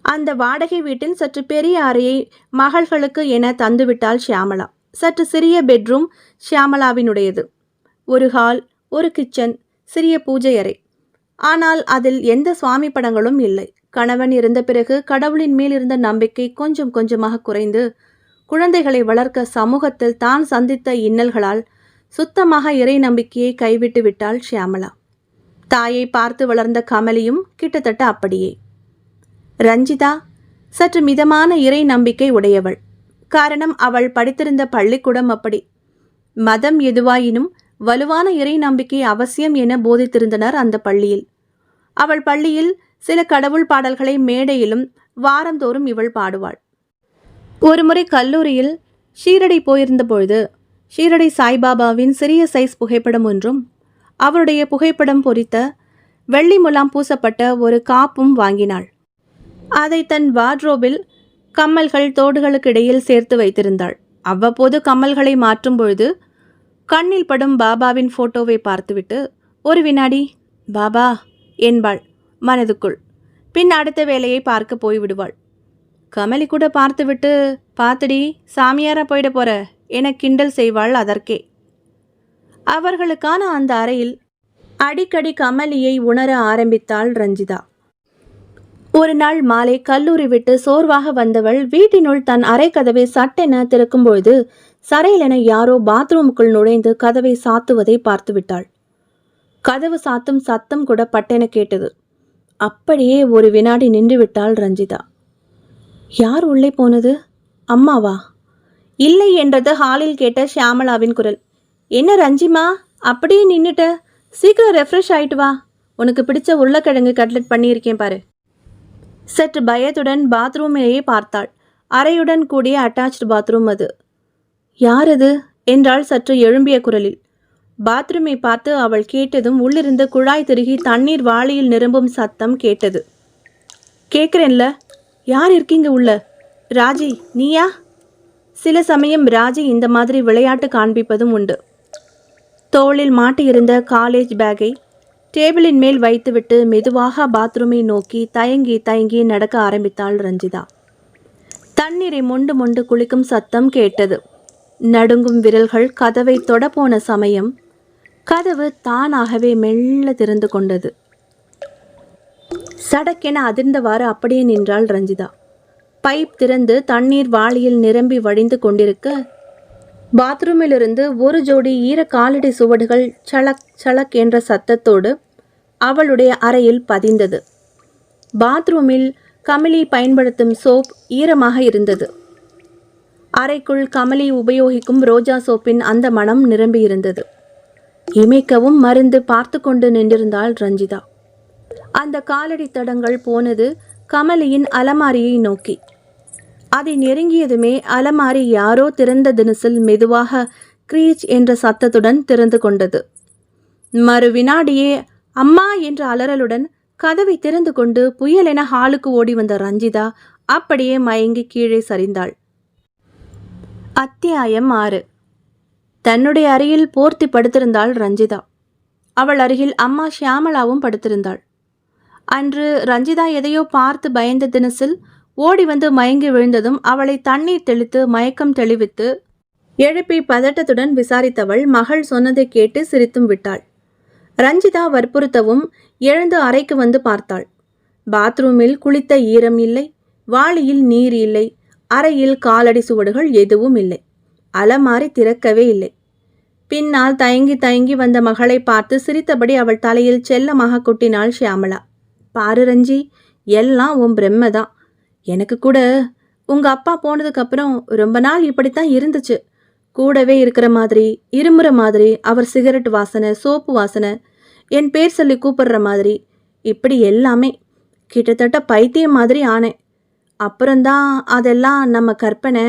அந்த வாடகை வீட்டில் சற்று பெரிய அறையை மகள்களுக்கு என தந்துவிட்டாள் ஷியாமளா. சற்று சிறிய பெட்ரூம் ஷியாமளாவினுடையது. ஒரு ஹால், ஒரு கிச்சன், சிறிய பூஜை அறை. ஆனால் அதில் எந்த சுவாமி படங்களும் இல்லை. கணவன் இருந்த பிறகு கடவுளின் மேல் இருந்த நம்பிக்கை கொஞ்சம் கொஞ்சமாக குறைந்து குழந்தைகளை வளர்க்க சமூகத்தில் தான் சந்தித்த இன்னல்களால் சுத்தமாக இறை நம்பிக்கையை கைவிட்டு விட்டாள் ஷியாமளா. தாயை பார்த்து வளர்ந்த கமலியும் கிட்டத்தட்ட அப்படியே. ரஞ்சிதா சற்று மிதமான இறை நம்பிக்கை உடையவள். காரணம், அவள் படித்திருந்த பள்ளிக்கூடம் அப்படி. மதம் எதுவாயினும் வலுவான இறை நம்பிக்கை அவசியம் என போதித்திருந்தனர் அந்த பள்ளியில். அவள் பள்ளியில் சில கடவுள் பாடல்களை மேடையிலும் வாரந்தோறும் இவள் பாடுவாள். ஒருமுறை கல்லூரியில் ஷீரடி போயிருந்த பொழுது ஷீரடி சாய்பாபாவின் சிறிய சைஸ் புகைப்படம் ஒன்றும் அவருடைய புகைப்படம் பொறித்த வெள்ளி முலாம் பூசப்பட்ட ஒரு காப்பும் வாங்கினாள். அதை தன் வார்ட்ரோபில் கம்மல்கள், தோடுகளுக்கு இடையில் சேர்த்து வைத்திருந்தாள். அவ்வப்போது கம்மல்களை மாற்றும் பொழுது கண்ணில் படும் பாபாவின் போட்டோவை பார்த்துவிட்டு ஒரு வினாடி பாபா என்பாள் மனதுக்குள். பின் அடுத்த வேலையை பார்க்க போய்விடுவாள். கமலி கூட பார்த்துவிட்டு, பார்த்துடி சாமியாரா போயிட போற என கிண்டல் செய்வாள். அதற்கே அவர்களுக்கான அந்த அறையில் அடிக்கடி கமலியை உணர ஆரம்பித்தாள் ரஞ்சிதா. ஒரு நாள் மாலை கல்லூரி விட்டு சோர்வாக வந்தவள் வீட்டினுள் தன் அறை கதவை சட்டென திறக்கும்பொழுது சரையலென யாரோ பாத்ரூமுக்குள் நுழைந்து கதவை சாத்துவதை பார்த்து விட்டாள். கதவு சாத்தும் சத்தம் கூட பட்டென கேட்டது. அப்படியே ஒரு வினாடி நின்று விட்டாள் ரஞ்சிதா. யார் உள்ளே போனது? அம்மாவா? இல்லை என்றது ஹாலில் கேட்ட ஷியாமளாவின் குரல். என்ன ரஞ்சிமா, அப்படியே நின்றுட்ட? சீக்கிரம் ரெஃப்ரெஷ் ஆயிட்டு வா. உனக்கு பிடிச்ச உருளைக்கிழங்கு கட்லெட் பண்ணியிருக்கேன் பாரு. சற்று பயத்துடன் பாத்ரூமையே பார்த்தாள். அறையுடன் கூடிய அட்டாச்டு பாத்ரூம் அது. யார் அது என்றாள் சற்று எழும்பிய குரலில். பாத்ரூமை பார்த்து அவள் கேட்டதும் உள்ளிருந்து குழாய் திருகி தண்ணீர் வாளியில் நிரம்பும் சத்தம் கேட்டது. கேட்குறேன்ல, யார் இருக்கீங்க உள்ள? ராஜி, நீயா? சில சமயம் ராஜி இந்த மாதிரி விளையாட்டு காண்பிப்பதும் உண்டு. தோளில் மாட்டியிருந்த காலேஜ் பேக்கை டேபிளின் மேல் வைத்துவிட்டு மெதுவாக பாத்ரூமை நோக்கி தயங்கி தயங்கி நடக்க ஆரம்பித்தாள் ரஞ்சிதா. தண்ணீரை மொண்டு மொண்டு குளிக்கும் சத்தம் கேட்டது. நடுங்கும் விரல்கள் கதவை தொடப்போன சமயம் கதவு தானாகவே மெல்ல திறந்து கொண்டது. சடக்கென அதிர்ந்தவாறு அப்படியே நின்றாள் ரஞ்சிதா. பைப் திறந்து தண்ணீர் வாளியில் நிரம்பி வழிந்து கொண்டிருக்க பாத்ரூமிலிருந்து ஒரு ஜோடி ஈர காலடி சுவடுகள் சளக் சளக் என்ற சத்தத்தோடு அவளுடைய அறையில் பதிந்தது. பாத்ரூமில் கமலி பயன்படுத்தும் சோப் ஈரமாக இருந்தது. அறைக்குள் கமலி உபயோகிக்கும் ரோஜா சோப்பின் அந்த மனம் நிரம்பியிருந்தது. இமைக்கவும் மருந்து பார்த்து கொண்டு நின்றிருந்தாள் ரஞ்சிதா. அந்த காலடி தடங்கள் போனது கமலியின் அலமாரியை நோக்கி. அதை நெருங்கியதுமே அலமாரி யாரோ திறந்த தினசில் மெதுவாக கிரீச் என்ற சத்தத்துடன் திறந்து கொண்டது. மறு வினாடியே அம்மா என்ற அலறலுடன் கதவை திறந்து கொண்டு புயலென ஹாலுக்கு ஓடி வந்த ரஞ்சிதா அப்படியே மயங்கி கீழே சரிந்தாள். அத்தியாயம் 6. தன்னுடைய அறையில் போர்த்தி படுத்திருந்தாள் ரஞ்சிதா. அவள் அருகில் அம்மா ஷியாமளாவும் படுத்திருந்தாள். அன்று ரஞ்சிதா எதையோ பார்த்து பயந்த தினசில் ஓடி வந்து மயங்கி விழுந்ததும் அவளை தண்ணீர் தெளித்து மயக்கம் தெளிவித்து எழுப்பி பதட்டத்துடன் விசாரித்தவள் மகள் சொன்னதை கேட்டு சிரித்தும் விட்டாள். ரஞ்சிதா வற்புறுத்தவும் எழுந்து அறைக்கு வந்து பார்த்தாள். பாத்ரூமில் குளித்த ஈரம் இல்லை, வாளியில் நீர் இல்லை, அறையில் காலடி சுவடுகள் எதுவும் இல்லை. அலமாரி திறக்கவே இல்லை. பின்னால் தயங்கி தயங்கி வந்த மகளை பார்த்து சிரித்தபடி அவள் தலையில் செல்லமாக கொட்டினாள் ஷியாமளா. பாரு ரஞ்சி, எல்லாம் உன் பிரம்மதான். எனக்கு கூட உங்கள் அப்பா போனதுக்கப்புறம் ரொம்ப நாள் இப்படித்தான் இருந்துச்சு. கூடவே இருக்கிற மாதிரி, இருமுறை மாதிரி, அவர் சிகரெட் வாசனை, சோப்பு வாசனை, என் பேர் சொல்லி கூப்பிடுற மாதிரி, இப்படி எல்லாமே கிட்டத்தட்ட பைத்தியம் மாதிரி ஆனேன். அப்புறம்தான் அதெல்லாம் நம்ம கற்பனை,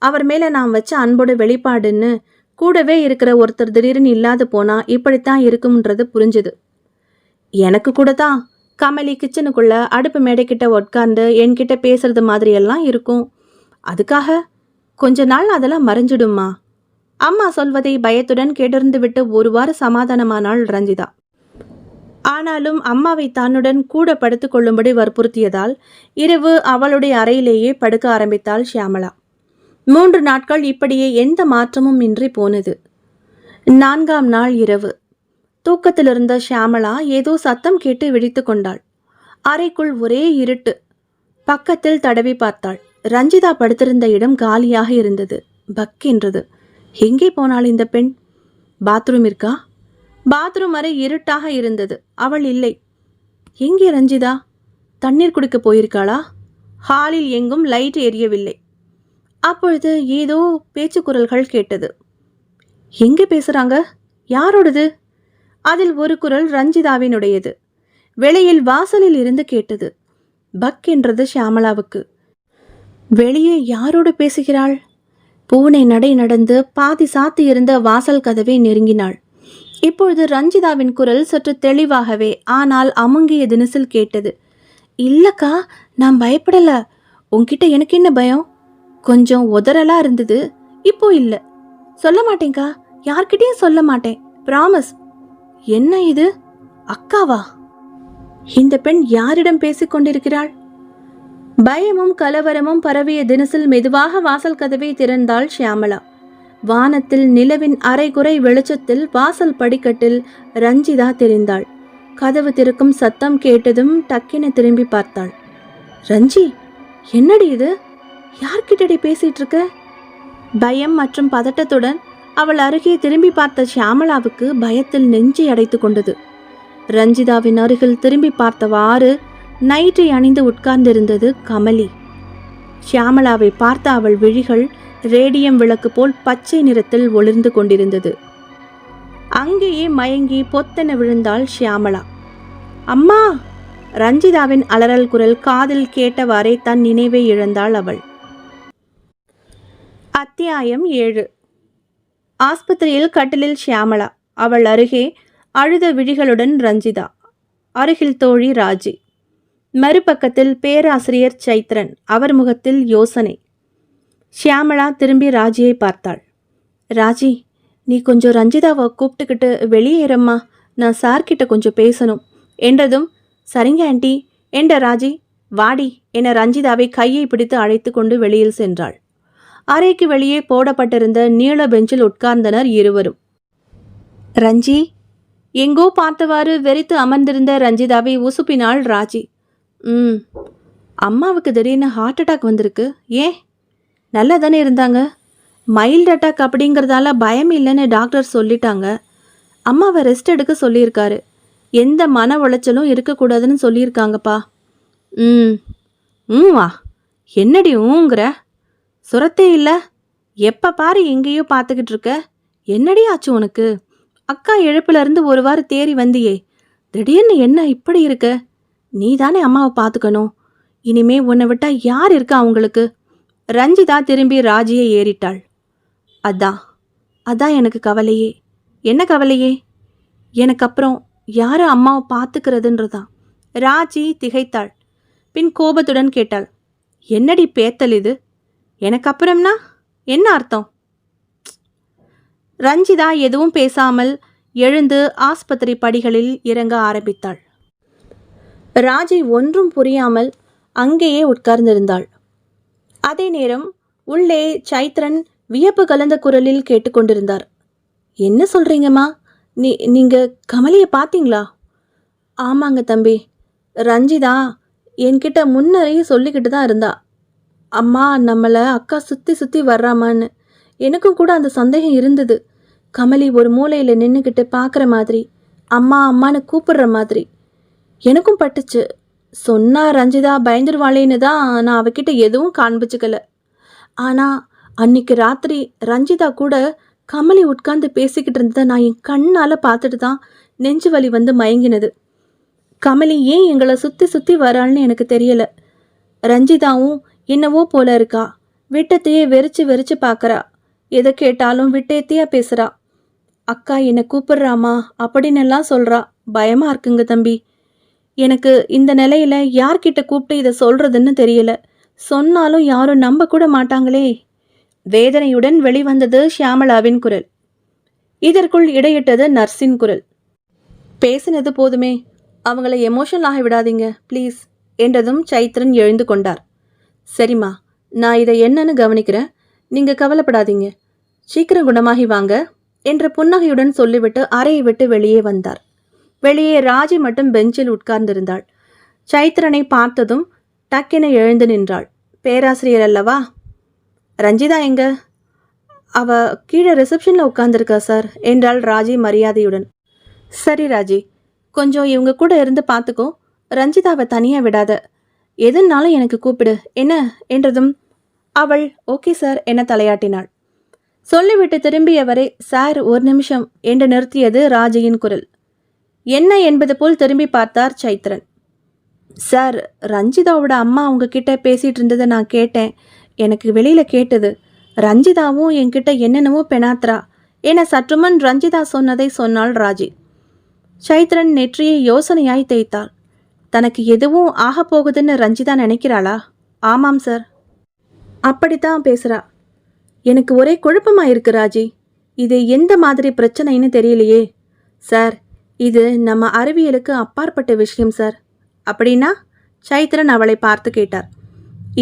அவர் மேலே நான் வச்ச அன்போட வெளிப்பாடுன்னு கூடவே இருக்கிற ஒருத்தர் திடீர்னு இல்லாத போனால் இப்படித்தான் இருக்கும்ன்றது புரிஞ்சுது. எனக்கு கூட தான் கமலி கிச்சனுக்குள்ள அடுப்பு மேடைக்கிட்ட உட்கார்ந்து என்கிட்ட பேசுறது மாதிரியெல்லாம் இருக்கும். அதுக்காக கொஞ்ச நாள் அதெல்லாம் மறைஞ்சிடுமா? அம்மா சொல்வதை பயத்துடன் கேட்டிருந்து விட்டு ஒரு வாரம் சமாதானமானாள் ரஞ்சிதா. ஆனாலும் அம்மாவை தன்னுடன் கூட படுத்து கொள்ளும்படி வற்புறுத்தியதால் இரவு அவளுடைய அறையிலேயே படுக்க ஆரம்பித்தாள் ஷியாமளா. 3 நாட்கள் இப்படியே எந்த மாற்றமும் இன்றி போனது. 4ஆம் நாள் இரவு தூக்கத்திலிருந்த ஷியாமளா ஏதோ சத்தம் கேட்டு விழித்து கொண்டாள். அறைக்குள் ஒரே இருட்டு. பக்கத்தில் தடவி பார்த்தாள். ரஞ்சிதா படுத்திருந்த இடம் காலியாக இருந்தது. பக்கென்றது. எங்கே போனாள் இந்த பெண்? பாத்ரூம் இருக்கா? பாத்ரூம் அறை இருட்டாக இருந்தது. அவள் இல்லை. எங்கே ரஞ்சிதா? தண்ணீர் குடிக்க போயிருக்காளா? ஹாலில் எங்கும் லைட் எரியவில்லை. அப்பொழுது ஏதோ பேச்சு குரல்கள் கேட்டது. எங்கே பேசுறாங்க? யாரோடது? அதில் ஒரு குரல் ரஞ்சிதாவினுடையது. வெளியில் வாசலில் இருந்து கேட்டது. பக் என்றது ஷியாமளாவுக்கு. வெளியே யாரோடு பேசுகிறாள்? பூனை நடை நடந்து பாதி சாத்தி இருந்த வாசல் கதவை நெருங்கினாள். இப்பொழுது ரஞ்சிதாவின் குரல் சற்று தெளிவாகவே ஆனால் அமுங்கிய தினசில் கேட்டது. இல்லக்கா, நான் பயப்படல. உன்கிட்ட எனக்கு என்ன பயம்? கொஞ்சம் உதறலா இருந்தது. இப்போ இல்லை. சொல்ல மாட்டேங்க்கா, யார்கிட்டையும் சொல்ல மாட்டேன், ப்ராமிஸ். என்ன இது? அக்காவா? இந்த பெண் யாரிடம் பேசிக் கொண்டிருக்கிறாள்? பயமும் கலவரமும் பரவிய தினசில் மெதுவாக வாசல் கதவை திறந்தாள் ஷியாமளா. வானத்தில் நிலவின் அரைகுறை வெளிச்சத்தில் வாசல் படிக்கட்டில் ரஞ்சிதா தெரிந்தாள். கதவு திறக்கும் சத்தம் கேட்டதும் டக்கென திரும்பி பார்த்தாள். ரஞ்சி, என்னடி இது? யார்கிட்டடி பேசிட்டு இருக்க? பயம் மற்றும் பதட்டத்துடன் அவள் அருகே திரும்பி பார்த்த ஷியாமளாவுக்கு பயத்தில் நெஞ்சை அடைத்து கொண்டது. ரஞ்சிதாவின் அருகில் திரும்பி பார்த்தவாறு நைட்டை அணிந்து உட்கார்ந்திருந்தது கமலி. ஷியாமளாவை பார்த்த அவள் விழிகள் ரேடியம் விளக்கு போல் பச்சை நிறத்தில் ஒளிர்ந்து கொண்டிருந்தது. அங்கேயே மயங்கி பொத்தென விழுந்தாள் ஷியாமளா. அம்மா! ரஞ்சிதாவின் அலறல் குரல் காதில் கேட்டவாறே தன் நினைவை இழந்தாள் அவள். அத்தியாயம் 7. ஆஸ்பத்திரியில் கட்டிலில் ஷியாமளா, அவள் அருகே அழுத விழிகளுடன் ரஞ்சிதா, அருகில் தோழி ராஜி, மறுபக்கத்தில் பேராசிரியர் சைத்ரன், அவர் முகத்தில் யோசனை. ஷியாமளா திரும்பி ராஜியை பார்த்தாள். ராஜி, நீ கொஞ்சம் ரஞ்சிதாவை கூப்பிட்டுக்கிட்டு வெளியேறம்மா, நான் சார்கிட்ட கொஞ்சம் பேசணும் என்றதும், சரிங்க ஆண்டி என்ற ராஜி வாடி என ரஞ்சிதாவை கையை பிடித்து அழைத்து கொண்டு வெளியில் சென்றாள். அறைக்கு வெளியே போடப்பட்டிருந்த நீள பெஞ்சில் உட்கார்ந்தனர் இருவரும். ரஞ்சி! எங்கோ பார்த்தவாறு வெறித்து அமர்ந்திருந்த ரஞ்சிதாவை உசுப்பினாள் ராஜி. அம்மாவுக்கு திடீர்னு ஹார்ட் அட்டாக் வந்திருக்கு. ஏன்? நல்லா தானே இருந்தாங்க. மைல்டு அட்டாக் அப்படிங்கிறதால பயம் இல்லைன்னு டாக்டர் சொல்லிட்டாங்க. அம்மாவை ரெஸ்ட் எடுக்க சொல்லியிருக்காரு. எந்த மன உளைச்சலும் இருக்கக்கூடாதுன்னு சொல்லியிருக்காங்கப்பா. வா, என்னடி ஊங்குற? சுரத்தே இல்லை. எப்போ பாரு எங்கேயோ பார்த்துக்கிட்டு இருக்க. என்னடி ஆச்சு உனக்கு? அக்கா இழப்புலேருந்து ஒரு வாரம் தேறி வந்தியே, திடீர்னு என்ன இப்படி இருக்க? நீ தானே அம்மாவை பார்த்துக்கணும். இனிமே உன்னை விட்டா யார் இருக்கா அவங்களுக்கு? ரஞ்சிதா திரும்பி ராஜியை ஏறிட்டாள். அதான் எனக்கு கவலையே. என்ன கவலையே? எனக்கு அப்புறம் யாரை அம்மாவை பார்த்துக்கிறதுன்றதான். ராஜி திகைத்தாள். பின் கோபத்துடன் கேட்டாள், என்னடி பேத்தல் இது? எனக்கு அப்புறம்னா என்ன அர்த்தம்? ரஞ்சிதா எதுவும் பேசாமல் எழுந்து ஆஸ்பத்திரி படிகளில் இறங்க ஆரம்பித்தாள். ராஜி ஒன்றும் புரியாமல் அங்கேயே உட்கார்ந்திருந்தாள். அதே நேரம் உள்ளே சைத்ரன் வியப்பு கலந்த குரலில் கேட்டுக்கொண்டிருந்தார். என்ன சொல்றீங்கம்மா? நீங்க கமலியை பார்த்தீங்களா? ஆமாங்க தம்பி. ரஞ்சிதா என்கிட்ட முன்னரையே சொல்லிக்கிட்டு தான் இருந்தா, அம்மா நம்மளை அக்கா சுற்றி சுற்றி வர்றாமான்னு. எனக்கும் கூட அந்த சந்தேகம் இருந்தது. கமலி ஒரு மூலையில் நின்றுக்கிட்டு பார்க்குற மாதிரி, அம்மா அம்மான்னு கூப்பிடுற மாதிரி எனக்கும் பட்டுச்சு. சொன்னா ரஞ்சிதா பயந்துருவாளேன்னு தான் நான் அவகிட்ட எதுவும் காண்பிச்சுக்கல. ஆனால் அன்னைக்கு ராத்திரி ரஞ்சிதா கூட கமலி உட்கார்ந்து பேசிக்கிட்டு இருந்ததை நான் என் கண்ணால் பார்த்துட்டு தான் நெஞ்சு வலி வந்து மயங்கினது. கமலி ஏன் எங்களை சுற்றி சுற்றி வராள்னு எனக்கு தெரியலை. ரஞ்சிதாவும் என்னவோ போல இருக்கா. விட்டத்தையே வெறிச்சு வெறிச்சு பார்க்குறா. எதை கேட்டாலும் விட்டேத்தியா பேசுகிறா. அக்கா என்னை கூப்பிடுறாமா அப்படின்னு எல்லாம் சொல்கிறா. பயமாக இருக்குங்க தம்பி. எனக்கு இந்த நிலையில் யார்கிட்ட கூப்பிட்டு இதை சொல்கிறதுன்னு தெரியல. சொன்னாலும் யாரும் நம்ப கூட மாட்டாங்களே. வேதனையுடன் வெளிவந்தது ஷியாமளாவின் குரல். இதற்குள் இடையிட்டது நர்ஸின் குரல். பேசினது போதுமே, அவங்கள எமோஷனல் ஆகி விடாதீங்க ப்ளீஸ் என்றதும் சைத்ரன் எழுந்து கொண்டார். சரிம்மா, நான் இதை என்னன்னு கவனிக்கிறேன். நீங்கள் கவலைப்படாதீங்க. சீக்கிரம் குணமாகி வாங்க என்ற புன்னகையுடன் சொல்லிவிட்டு அறையை விட்டு வெளியே வந்தார். வெளியே ராஜி மட்டும் பெஞ்சில் உட்கார்ந்திருந்தாள். சைத்ரனை பார்த்ததும் டக்கென எழுந்து நின்றாள். பேராசிரியர் அல்லவா? ரஞ்சிதா எங்க? அவ கீழே ரிசப்ஷனில் உட்கார்ந்துருக்கா சார் என்றாள் ராஜி மரியாதையுடன். சரி ராஜி, கொஞ்சம் இவங்க கூட இருந்து பார்த்துக்கோ. ரஞ்சிதாவை தனியாக விடாத. எதுனாலும் எனக்கு கூப்பிடு என்ன என்றதும் அவள் ஓகே சார் என தலையாட்டினாள். சொல்லிவிட்டு திரும்பியவரை சார் ஒரு நிமிஷம் என்று நிறுத்தியது ராஜியின் குரல். என்ன என்பது போல் திரும்பி பார்த்தார் சைத்ரன். சார், ரஞ்சிதாவோட அம்மா உங்ககிட்ட பேசிகிட்டு இருந்ததை நான் கேட்டேன். எனக்கு வெளியில் கேட்டது. ரஞ்சிதாவும் என்கிட்ட என்னென்னவோ பெணாத்ரா என சற்றுமுன் ரஞ்சிதா சொன்னதை சொன்னாள் ராஜி. சைத்ரன் நெற்றியை யோசனையாய் தேய்த்தாள். தனக்கு எதுவும் ஆகப்போகுதுன்னு ரஞ்சிதா நினைக்கிறாளா? ஆமாம் சார். அப்படித்தான் பேசுகிறா. எனக்கு ஒரே குழப்பமாக இருக்கு ராஜி. இது எந்த மாதிரி பிரச்சனைன்னு தெரியலையே. சார், இது நம்ம அறிவியலுக்கு அப்பாற்பட்ட விஷயம் சார். அப்படின்னா? சைத்ரன் அவளை பார்த்து கேட்டார்.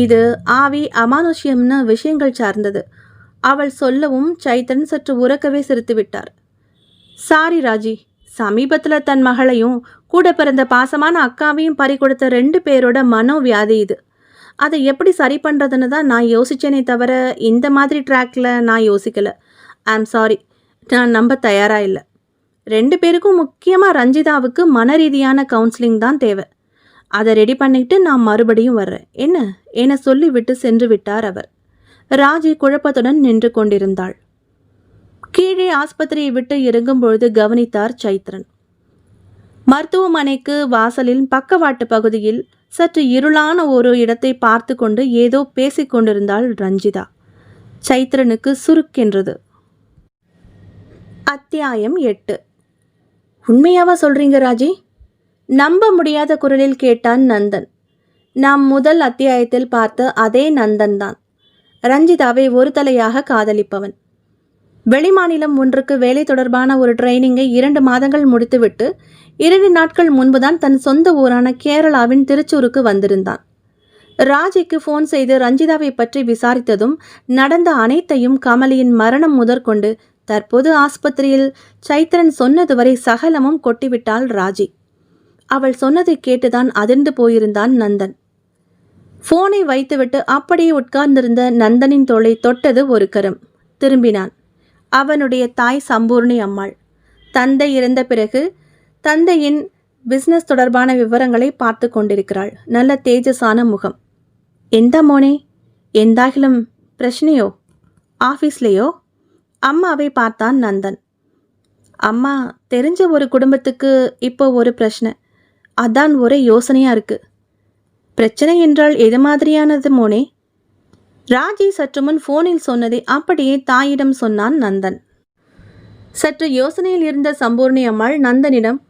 இது ஆவி அமானுஷ்யம்னு விஷயங்கள் சார்ந்தது. அவள் சொல்லவும் சைத்ரன் சற்று உறக்கவே சிரித்து விட்டார். சாரி ராஜி, சமீபத்தில் தன் மகளையும் கூட பிறந்த பாசமான அக்காவையும் பறி கொடுத்த 2 பேரோட மனோவியாதி இது. அதை எப்படி சரி பண்ணுறதுன்னு தான் நான் யோசித்தேனே தவிர இந்த மாதிரி ட்ராக்கில் நான் யோசிக்கலை. ஐம் சாரி, நான் நம்ப தயாராக இல்லை. 2 பேருக்கும் முக்கியமாக ரஞ்சிதாவுக்கு மன ரீதியான கவுன்சிலிங் தான் தேவை. அதை ரெடி பண்ணிட்டு நான் மறுபடியும் வர்றேன் என்ன என சொல்லிவிட்டு சென்று விட்டார் அவர். ராஜி குழப்பத்துடன் நின்று கொண்டிருந்தாள். கீழே ஆஸ்பத்திரியை விட்டு இறங்கும் பொழுது கவனித்தார் சைத்ரன். மருத்துவமனைக்கு வாசலில் பக்கவாட்டு பகுதியில் சற்று இருளான ஒரு இடத்தை பார்த்து கொண்டு ஏதோ பேசிக் கொண்டிருந்தாள் ரஞ்சிதா. சைத்ரனுக்கு சுருக்கென்றது. அத்தியாயம் 8. உண்மையாவா சொல்றீங்க ராஜி? நம்ப முடியாத குரலில் கேட்டான் நந்தன். நாம் முதல் அத்தியாயத்தில் பார்த்த அதே நந்தன் தான். ரஞ்சிதாவை ஒரு தலையாக காதலிப்பவன். வெளிமாநிலம் ஒன்றுக்கு வேலை தொடர்பான ஒரு ட்ரைனிங்கை 2 மாதங்கள் முடித்துவிட்டு 2 நாட்கள் முன்புதான் தன் சொந்த ஊரான கேரளாவின் திருச்சூருக்கு வந்திருந்தான். ராஜிக்கு ஃபோன் செய்து ரஞ்சிதாவை பற்றி விசாரித்ததும் நடந்த அனைத்தையும், கமலியின் மரணம் முதற்கொண்டு தற்போது ஆஸ்பத்திரியில் சைத்ரன் சொன்னது வரை சகலமும் கொட்டிவிட்டாள் ராஜி. அவள் சொன்னதை கேட்டுதான் அதிர்ந்து போயிருந்தான் நந்தன். ஃபோனை வைத்துவிட்டு அப்படியே உட்கார்ந்திருந்த நந்தனின் தோளை தொட்டது ஒரு கரம். திரும்பினான். அவனுடைய தாய் சம்பூர்ணி அம்மாள். தந்தை இறந்த பிறகு தந்தையின் பிஸ்னஸ் தொடர்பான விவரங்களை பார்த்து கொண்டிருக்கிறாள். நல்ல தேஜஸான முகம். எந்த மோனே, எந்தாகிலும் பிரச்சனையோ ஆஃபீஸ்லேயோ? அம்மாவை பார்த்தான் நந்தன். அம்மா, தெரிஞ்ச ஒரு குடும்பத்துக்கு இப்போ ஒரு பிரச்சனை, அதான் ஒரே யோசனையாக இருக்கு. பிரச்சனை என்றால் எது மாதிரியானது மோனே? ராஜி சற்று முன் ஃபோனில் சொன்னதை அப்படியே தாயிடம் சொன்னான் நந்தன். சற்று யோசனையில் இருந்த சம்பூர்ணி அம்மாள் நந்தனிடம்,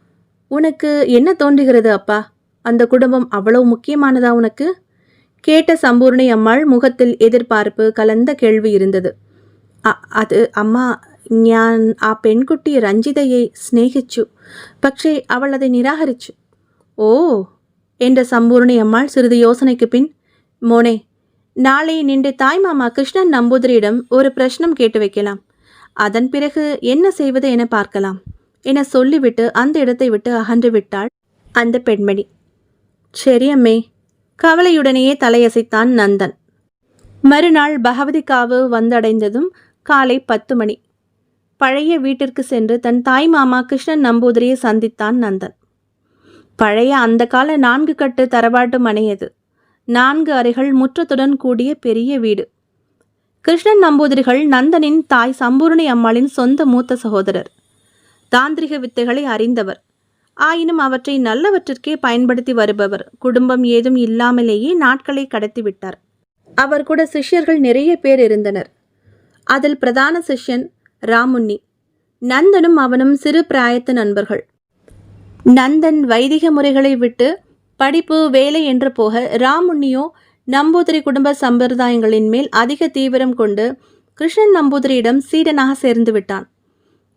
உனக்கு என்ன தோன்றுகிறது அப்பா? அந்த குடும்பம் அவ்வளவு முக்கியமானதா உனக்கு? கேட்ட சம்பூர்ணி அம்மாள் முகத்தில் எதிர்பார்ப்பு கலந்த கேள்வி இருந்தது. அது அம்மா, ഞാൻ ആ പെൺകുട്ടി രഞ്ജിതയെ സ്നേഹിച്ചു. പക്ഷേ അവൾ அதை நிராகரிച്ചു. ஓ என்ற சம்பூர்ணி அம்மாள் சிறிது யோசனைக்கு பின், மோனே, நாளை நின்று தாய்மாமா கிருஷ்ணன் நம்பூதிரியிடம் ஒரு பிரശ്னம் கேட்டு வைக்கலாம். அதன் பிறகு என்ன செய்வது என பார்க்கலாம் என சொல்லிவிட்டு அந்த இடத்தை விட்டு அகன்று விட்டாள் அந்த பெண்மணி. சரி அம்மே, கவலையுடனேயே தலையசைத்தான் நந்தன். மறுநாள் பகவதிக்காவு வந்தடைந்ததும் காலை 10 மணி. பழைய வீட்டிற்கு சென்று தன் தாய்மாமா கிருஷ்ணன் நம்பூதிரியை சந்தித்தான் நந்தன். பழைய அந்த கால 4 கட்டு தரவாட்டு மனையது. 4 அறைகள், முற்றத்துடன் கூடிய பெரிய வீடு. கிருஷ்ணன் நம்பூதிரிகள் நந்தனின் தாய் சம்பூர்ணி அம்மாளின் சொந்த மூத்த சகோதரர். தாந்திரிக வித்தைகளை அறிந்தவர். ஆயினும் அவற்றை நல்லவற்றிற்கே பயன்படுத்தி வருபவர். குடும்பம் ஏதும் இல்லாமலேயே நாட்களை கடத்திவிட்டார். அவர் கூட சிஷ்யர்கள் நிறைய பேர் இருந்தனர். அதில் பிரதான சிஷ்யன் ராமுன்னி. நந்தனும் அவனும் சிறு பிராயத்து நண்பர்கள். நந்தன் வைதிக முறைகளை விட்டு படிப்பு வேலை என்று போக, ராமுன்னியோ நம்பூதிரி குடும்ப சம்பிரதாயங்களின் மேல் அதிக தீவிரம் கொண்டு கிருஷ்ணன் நம்பூதிரியிடம் சீடனாக சேர்ந்து விட்டான்.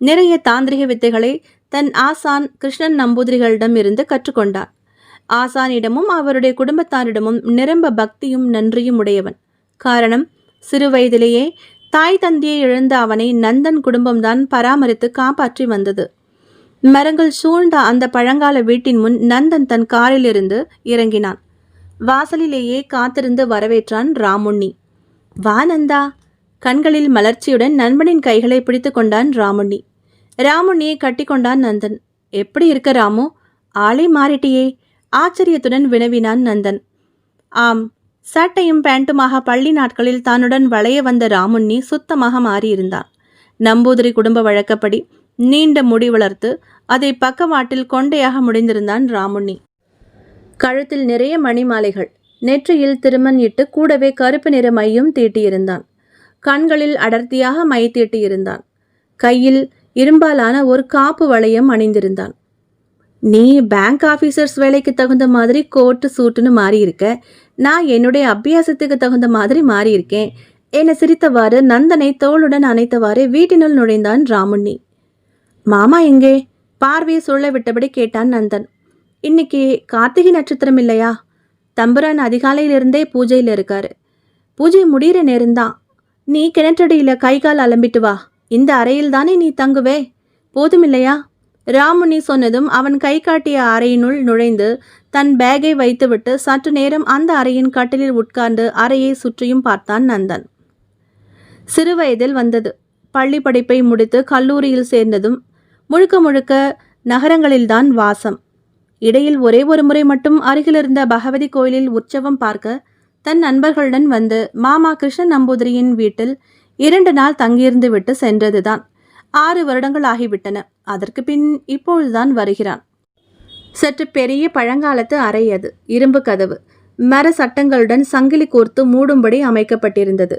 நிறைய தாந்திரிக வித்தைகளை தன் ஆசான் கிருஷ்ணன் நம்பூதிரிகளிடம் இருந்து கற்றுக்கொண்டான். ஆசானிடமும் அவருடைய குடும்பத்தாரிடமும் நிரம்ப பக்தியும் நன்றியும் உடையவன். காரணம், சிறு வயதிலேயே தாய் தந்தையை இழந்த அவனை நந்தன் குடும்பம்தான் பராமரித்து காப்பாற்றி வந்தது. மரங்கள் சூழ்ந்த அந்த பழங்கால வீட்டின் முன் நந்தன் தன் காரிலிருந்து இறங்கினான். வாசலிலேயே காத்திருந்து வரவேற்றான் ராமுன்னி. வா நந்தா. கண்களில் மலர்ச்சியுடன் நண்பனின் கைகளை பிடித்து கொண்டான் ராமுன்னி. ராமுன்னியை கட்டி கொண்டான் நந்தன். எப்படி இருக்க ராமு? ஆளே மாறிட்டியே? ஆச்சரியத்துடன் வினவினான் நந்தன். ஆம், சட்டையும் பேண்ட்டுமாக பள்ளி நாட்களில் தானுடன் வளைய வந்த ராமுன்னி சுத்தமாக மாறியிருந்தான். நம்பூதிரி குடும்ப வழக்கப்படி நீண்ட முடி வளர்த்து அதை பக்கவாட்டில் கொண்டையாக முடிந்திருந்தான் ராமுன்னி. கழுத்தில் நிறைய மணிமாலைகள், நெற்றியில் திருமண் இட்டு கூடவே கருப்பு நிற மையும் தீட்டியிருந்தான். கண்களில் அடர்த்தியாக மை தீட்டியிருந்தான். கையில் இரும்பாலான ஒரு காப்பு வளையம் அணிந்திருந்தான். நீ பேங்க் ஆஃபீஸர்ஸ் வேலைக்கு தகுந்த மாதிரி கோட்டு சூட்டுன்னு மாறி இருக்க, நான் என்னுடைய அபியாசத்துக்கு தகுந்த மாதிரி மாறி இருக்கேன் என சிரித்தவாறு நந்தனை தோளுடன் அணைத்தவாறு வீட்டினுள் நுழைந்தான் ராமுன்னி. மாமா எங்கே? பார்வையை சொல்ல விட்டபடி கேட்டான் நந்தன். இன்னைக்கு கார்த்திகை நட்சத்திரம் இல்லையா? தம்புரான் அதிகாலையிலிருந்தே பூஜையில் இருக்காரு. பூஜை முடிகிற நேரம்தான். நீ கிணற்றடியில் கை கால் அலம்பிட்டு வா. இந்த அறையில் தானே நீ தங்குவே, போதுமில்லையா? ராமுன்னி சொன்னதும் அவன் கை காட்டிய அறையினுள் நுழைந்து தன் பேக்கை வைத்துவிட்டு சற்று நேரம் அந்த அறையின் கட்டிலில் உட்கார்ந்து அறையை சுற்றியும் பார்த்தான் நந்தன். சிறுவயதில் வந்தது. பள்ளி படிப்பை முடித்து கல்லூரியில் சேர்ந்ததும் முழுக்க முழுக்க நகரங்களில்தான் வாசம். இடையில் ஒரே ஒரு முறை மட்டும் அருகிலிருந்த பகவதி கோயிலில் உற்சவம் பார்க்க தன் நண்பர்களுடன் வந்து மாமா கிருஷ்ணன் நம்பூதிரியின் வீட்டில் 2 நாள் தங்கியிருந்து விட்டு சென்றதுதான். 6 வருடங்கள் ஆகிவிட்டன. அதற்கு பின் இப்பொழுதுதான் வருகிறான். சற்று பெரிய பழங்காலத்து அறை அது. இரும்பு கதவு, மர சட்டங்களுடன் சங்கிலி கோர்த்து மூடும்படி அமைக்கப்பட்டிருந்தது.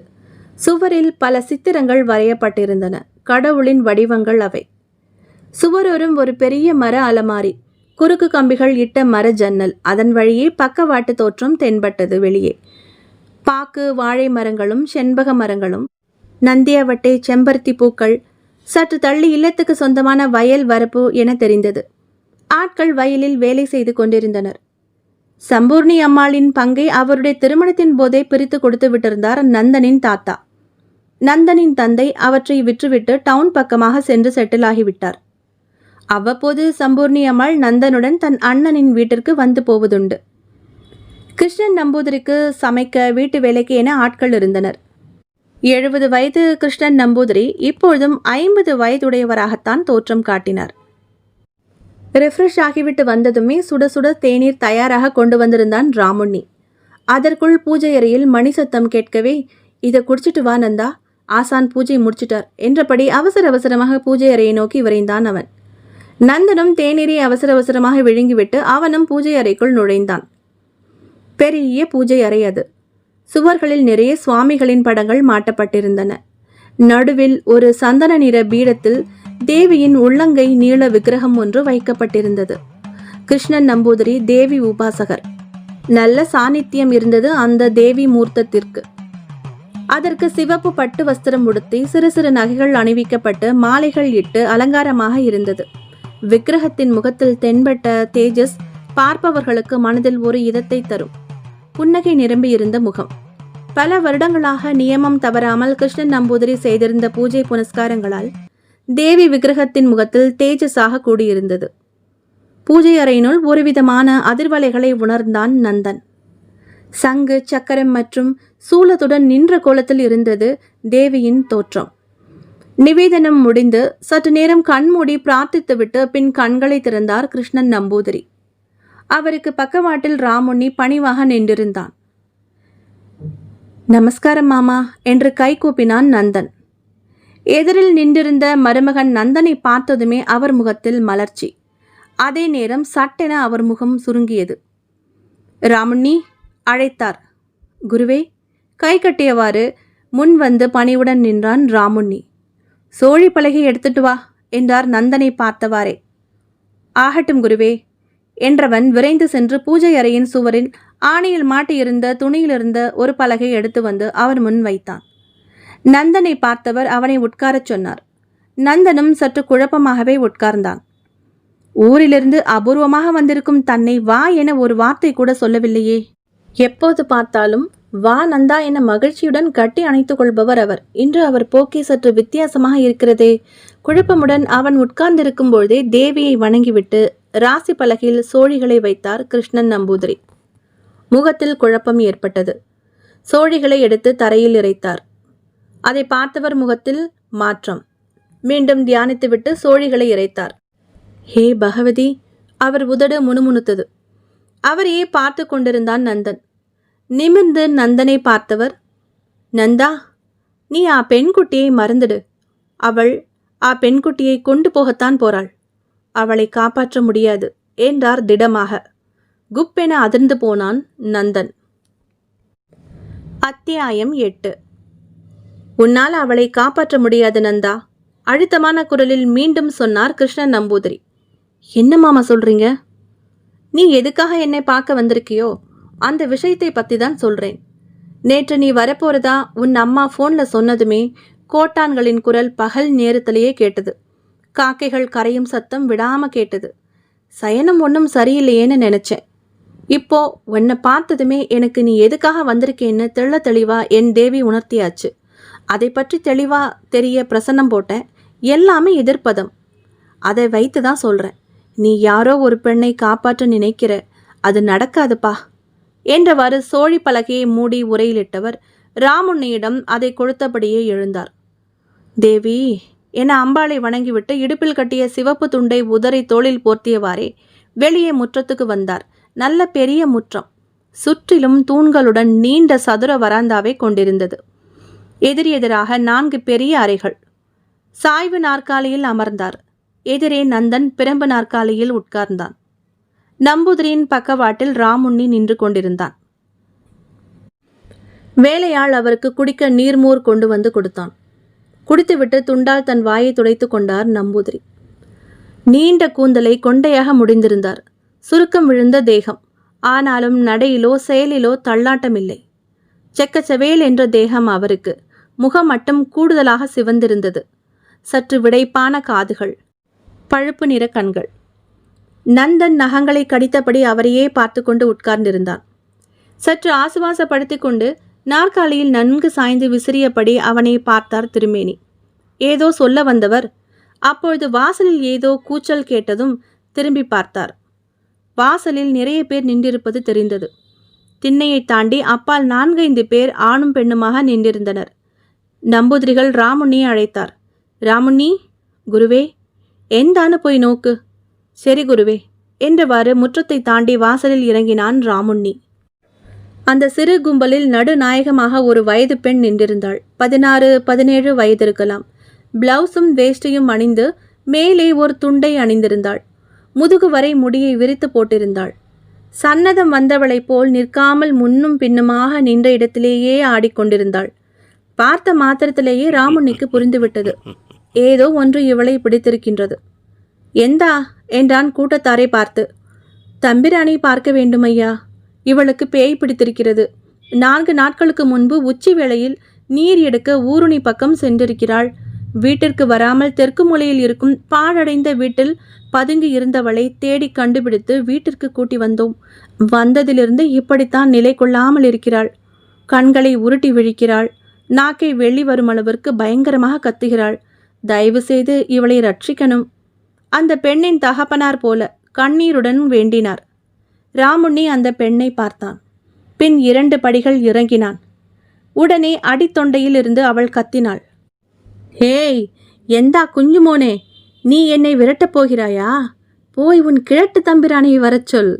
சுவரில் பல சித்திரங்கள் வரையப்பட்டிருந்தன. கடவுளின் வடிவங்கள் அவை. சுவரோரும் ஒரு பெரிய மர அலமாரி, குறுக்கு கம்பிகள் இட்ட மர ஜன்னல், அதன் வழியே பக்கவாட்டு தோற்றம் தென்பட்டது. வெளியே பாக்கு, வாழை மரங்களும் செண்பக மரங்களும், நந்தியாவட்டை, செம்பருத்தி பூக்கள். சற்று தள்ளி இல்லத்துக்கு சொந்தமான வயல் வரப்பு என தெரிந்தது. ஆட்கள் வயலில் வேலை செய்து கொண்டிருந்தனர். சம்பூர்ணி அம்மாளின் பங்கை அவருடைய திருமணத்தின் போதே பிரித்து கொடுத்து விட்டிருந்தார் நந்தனின் தாத்தா. நந்தனின் தந்தை அவற்றை விற்றுவிட்டு டவுன் பக்கமாக சென்று செட்டில் ஆகிவிட்டார். அவ்வப்போது சம்பூர்ணி அம்மாள் நந்தனுடன் தன் அண்ணனின் வீட்டிற்கு வந்து போவதுண்டு. கிருஷ்ணன் நம்பூதிரிக்கு சமைக்க, வீட்டு வேலைக்கு என ஆட்கள் இருந்தனர். 70 வயது கிருஷ்ணன் நம்பூதிரி இப்பொழுதும் 50 வயதுடையவராகத்தான் தோற்றம் காட்டினார். ரெஃப்ரெஷ் ஆகிவிட்டு வந்ததுமே சுட சுட தேநீர் தயாராக கொண்டு வந்திருந்தான் ராமுண்ணி. அதற்குள் பூஜை அறையில் மணி சத்தம் கேட்கவே, இதை குடிச்சிட்டு வா நந்தா, ஆசான் பூஜை முடிச்சிட்டார் என்றபடி அவசர அவசரமாக பூஜை அறையை நோக்கி விரைந்தான் அவன். நந்தனும் தேநீரை அவசர அவசரமாக விழுங்கிவிட்டு அவனும் பூஜை அறைக்குள் நுழைந்தான். பெரிய பூஜை அறை அது. சுவர்களில் நிறைய சுவாமிகளின் படங்கள் மாட்டப்பட்டிருந்தன. நடுவில் ஒரு சந்தன நிற பீடத்தில் தேவியின் உள்ளங்கை நீள விக்கிரகம் ஒன்று வைக்கப்பட்டிருந்தது. கிருஷ்ணன் நம்பூதிரி தேவி உபாசகர். நல்ல சாநித்தியம் இருந்தது அந்த தேவி மூர்த்தத்திற்கு. அதற்கு சிவப்பு பட்டு வஸ்திரம் உடுத்தி சிறு சிறு நகைகள் அணிவிக்கப்பட்டு மாலைகள் இட்டு அலங்காரமாக இருந்தது. விக்கிரகத்தின் முகத்தில் தென்பட்ட தேஜஸ் பார்ப்பவர்களுக்கு மனதில் ஒரு இதத்தை தரும். புன்னகை நிரம்பியிருந்த முகம். பல வருடங்களாக நியமம் தவறாமல் கிருஷ்ணன் நம்பூதிரி செய்திருந்த பூஜை புனஸ்காரங்களால் தேவி விக்கிரகத்தின் முகத்தில் தேஜஸாக கூடியிருந்தது. பூஜை அறையினுள் ஒருவிதமான அதிர்வலைகளை உணர்ந்தான் நந்தன். சங்கு, சக்கரம் மற்றும் சூலத்துடன் நின்ற கோலத்தில் இருந்தது தேவியின் தோற்றம். நிவேதனம் முடிந்து சற்று நேரம் கண்மூடி பிரார்த்தித்துவிட்டு பின் கண்களை திறந்தார் கிருஷ்ணன் நம்பூதிரி. அவருக்கு பக்கவாட்டில் ராமுண்ணி பணிவாக நின்றிருந்தான். நமஸ்காரம் மாமா என்று கை கூப்பினான் நந்தன். எதிரில் நின்றிருந்த மருமகன் நந்தனை பார்த்ததுமே அவர் முகத்தில் மலர்ச்சி. அதே நேரம் சட்டென அவர் முகம் சுருங்கியது. ராமுண்ணி அழைத்தார். குருவே, கை கட்டியவாறு முன் வந்து பணிவுடன் நின்றான் ராமுண்ணி. சோழி பலகை எடுத்துட்டு வா என்றார் நந்தனை பார்த்தவாறே. ஆகட்டும் குருவே என்றவன் விரைந்து சென்று பூஜை அறையின் சுவரில் ஆணியில் மாட்டியிருந்த துணியிலிருந்த ஒரு பலகை எடுத்து வந்து அவர் முன் வைத்தான். நந்தனை பார்த்தவர் அவனை உட்காரச் சொன்னார். நந்தனும் சற்று குழப்பமாகவே உட்கார்ந்தான். ஊரிலிருந்து அபூர்வமாக வந்திருக்கும் தன்னை வா என ஒரு வார்த்தை கூட சொல்லவில்லையே. எப்போது பார்த்தாலும் வா நந்தா என மகிழ்ச்சியுடன் கட்டி அணைத்துக் கொள்பவர் அவர். இன்று அவர் போக்கே சற்று வித்தியாசமாக இருக்கிறதே. குழப்பமுடன் அவன் உட்கார்ந்திருக்கும் பொழுதே தேவியை வணங்கிவிட்டு ராசி பலகையில் சோழிகளை வைத்தார் கிருஷ்ணன் நம்பூதிரி. முகத்தில் குழப்பம் ஏற்பட்டது. சோழிகளை எடுத்து தரையில் இறைத்தார். அதை பார்த்தவர் முகத்தில் மாற்றம். மீண்டும் தியானித்துவிட்டு சோழிகளை இறைத்தார். ஹே பகவதி, அவர் உதடு முணுமுணுத்தது. அவரையே பார்த்து கொண்டிருந்தான் நந்தன். நிமிர்ந்து நந்தனை பார்த்தவர், நந்தா, நீ ஆ பெண்குட்டியை மறந்துடு. அவள் ஆ பெண்குட்டியை கொண்டு போகத்தான் போறாள். அவளை காப்பாற்ற முடியாது என்றார் திடமாக. குப்பென அதிர்ந்து போனான் நந்தன். அத்தியாயம் 8. உன்னால் அவளை காப்பாற்ற முடியாது நந்தா, அழுத்தமான குரலில் மீண்டும் சொன்னார் கிருஷ்ணன் நம்பூதிரி. என்ன மாமா சொல்றீங்க? நீ எதுக்காக என்னை பார்க்க வந்திருக்கியோ அந்த விஷயத்தை பற்றி தான் சொல்றேன். நேற்று நீ வரப்போறதா உன் அம்மா ஃபோன்ல சொன்னதுமே கோட்டான்களின் குரல் பகல் நேரத்திலேயே கேட்டது. காக்கைகள் கரையும் சத்தம் விடாம கேட்டது. சயனம் ஒன்றும் சரியில்லையேன்னு நினைச்சேன். இப்போ உன்னை பார்த்ததுமே எனக்கு நீ எதுக்காக வந்திருக்கேன்னு தெள்ள தெளிவா என் தேவி உணர்த்தியாச்சு. அதை பற்றி தெளிவா தெரிய பிரசன்னம் போட்டேன். எல்லாமே எதிர்ப்பதம். அதை வைத்து தான் சொல்றேன். நீ யாரோ ஒரு பெண்ணை காப்பாற்ற நினைக்கிற, அது நடக்காதுப்பா என்றவாறு சோழி பலகையை மூடி உரையிலிட்டவர் ராமுண்ணியிடம் அதை கொடுத்தபடியே எழுந்தார். தேவி என அம்பாளை வணங்கிவிட்டு இடுப்பில் கட்டிய சிவப்பு துண்டை உதரை தோளில் போர்த்தியவாறே வெளியே முற்றத்துக்கு வந்தார். நல்ல பெரிய முற்றம். சுற்றிலும் தூண்களுடன் நீண்ட சதுர வராந்தாவை கொண்டிருந்தது. எதிரெதிராக 4 பெரிய அறைகள். சாய்வு நாற்காலியில் அமர்ந்தார். எதிரே நந்தன் பிரம்பு நாற்காலியில் உட்கார்ந்தான். நம்பூதிரியின் பக்கவாட்டில் ராமுண்ணி நின்று கொண்டிருந்தான். வேலையாள் அவருக்கு குடிக்க நீர்மோர் கொண்டு வந்து கொடுத்தான். குடித்துவிட்டு துண்டால் தன் வாயை துடைத்து கொண்டார் நம்பூதிரி. நீண்ட கூந்தலை கொண்டையாக முடிந்திருந்தார். சுருக்கம் விழுந்த தேகம். ஆனாலும் நடையிலோ செயலிலோ தள்ளாட்டமில்லை. செக்கச்சவேல் என்ற தேகம் அவருக்கு. முகம் மட்டும் கூடுதலாக சிவந்திருந்தது. சற்று விடைப்பான காதுகள், பழுப்பு நிற கண்கள். நந்தன் நகங்களை கடித்தபடி அவரையே பார்த்து கொண்டு உட்கார்ந்திருந்தான். சற்று ஆசுவாசப்படுத்தி கொண்டு நாற்காலியில் நன்கு சாய்ந்து விசிறியபடி அவனை பார்த்தார் திருமேனி. ஏதோ சொல்ல வந்தவர் அப்பொழுது வாசலில் ஏதோ கூச்சல் கேட்டதும் திரும்பி பார்த்தார். வாசலில் நிறைய பேர் நின்றிருப்பது தெரிந்தது. திண்ணையை தாண்டி அப்பால் 4-5 பேர் ஆணும் பெண்ணுமாக நின்றிருந்தனர். நம்பூதிரிகள் ராமுண்ணியை அழைத்தார். ராமுண்ணி, குருவே, எந்தானு போய் நோக்கு. சரி குருவே என்றவாறு முற்றத்தை தாண்டி வாசலில் இறங்கினான் ராமுண்ணி. அந்த சிறு கும்பலில் நடுநாயகமாக ஒரு வயது பெண் நின்றிருந்தாள். 16-17 வயது இருக்கலாம். பிளவுஸும் வேஷ்டியும் அணிந்து மேலே ஒரு துண்டை அணிந்திருந்தாள். முதுகு வரை முடியை விரித்து போட்டிருந்தாள். சன்னதம் வந்தவளைப் போல் நிற்காமல் முன்னும் பின்னுமாக நின்ற இடத்திலேயே ஆடிக்கொண்டிருந்தாள். பார்த்த மாத்திரத்திலேயே ராமுண்ணிக்கு புரிந்துவிட்டது. ஏதோ ஒன்று இவளை பிடித்திருக்கின்றது. எந்தா என்றான் கூட்டத்தாரை பார்த்து. தம்பிரானை பார்க்க வேண்டுமையா, இவளுக்கு பேய் பிடித்திருக்கிறது. 4 நாட்களுக்கு முன்பு உச்சி வேளையில் நீர் எடுக்க ஊருணி பக்கம் சென்றிருக்கிறாள். வீட்டிற்கு வராமல் தெற்கு மூலையில் இருக்கும் பாழடைந்த வீட்டில் பதுங்கி இருந்தவளை தேடி கண்டுபிடித்து வீட்டிற்கு கூட்டி வந்தோம். வந்ததிலிருந்து இப்படித்தான் நிலை கொள்ளாமல் இருக்கிறாள். கண்களை உருட்டி விழிக்கிறாள். நாக்கை வெளி வரும் அளவிற்கு பயங்கரமாக கத்துகிறாள். தயவு செய்து இவளை ரட்சிக்கணும். அந்த பெண்ணின் தகப்பனார் போல கண்ணீருடன் வேண்டினார். ராமுண்ணி அந்த பெண்ணை பார்த்தான். பின் 2 படிகள் இறங்கினான். உடனே அடித்தொண்டையில் இருந்து அவள் கத்தினாள். ஹேய், எந்தா குஞ்சுமோனே, நீ என்னை விரட்டப் போகிறாயா? போய் உன் கிழட்டு தம்பிரானை வரச் சொல்.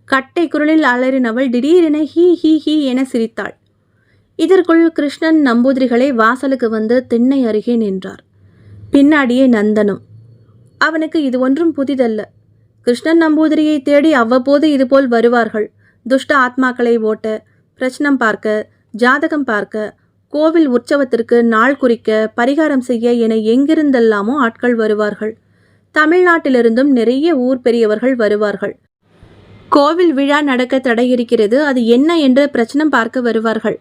கட்டை குரலில் அலறினவள் திடீரென ஹீ ஹீ ஹீ என சிரித்தாள். இதற்குள் கிருஷ்ணன் நம்பூதிரிகளை வாசலுக்கு வந்து திண்ணை அருகே நின்றார். பின்னாடியே நந்தனும். அவனுக்கு இது ஒன்றும் புதிதல்ல. கிருஷ்ணன் நம்பூதிரியை தேடி அவ்வப்போது இதுபோல் வருவார்கள். துஷ்ட ஆத்மாக்களை ஓட்ட, பிரச்சனம் பார்க்க, ஜாதகம் பார்க்க, கோவில் உற்சவத்திற்கு நாள் குறிக்க, பரிகாரம் செய்ய என எங்கிருந்தெல்லாமோ ஆட்கள் வருவார்கள். தமிழ்நாட்டிலிருந்தும் நிறைய ஊர் பெரியவர்கள் வருவார்கள். கோவில் விழா நடக்க தடை இருக்கிறது, அது என்ன என்று பிரச்சனம் பார்க்க வருவார்கள்.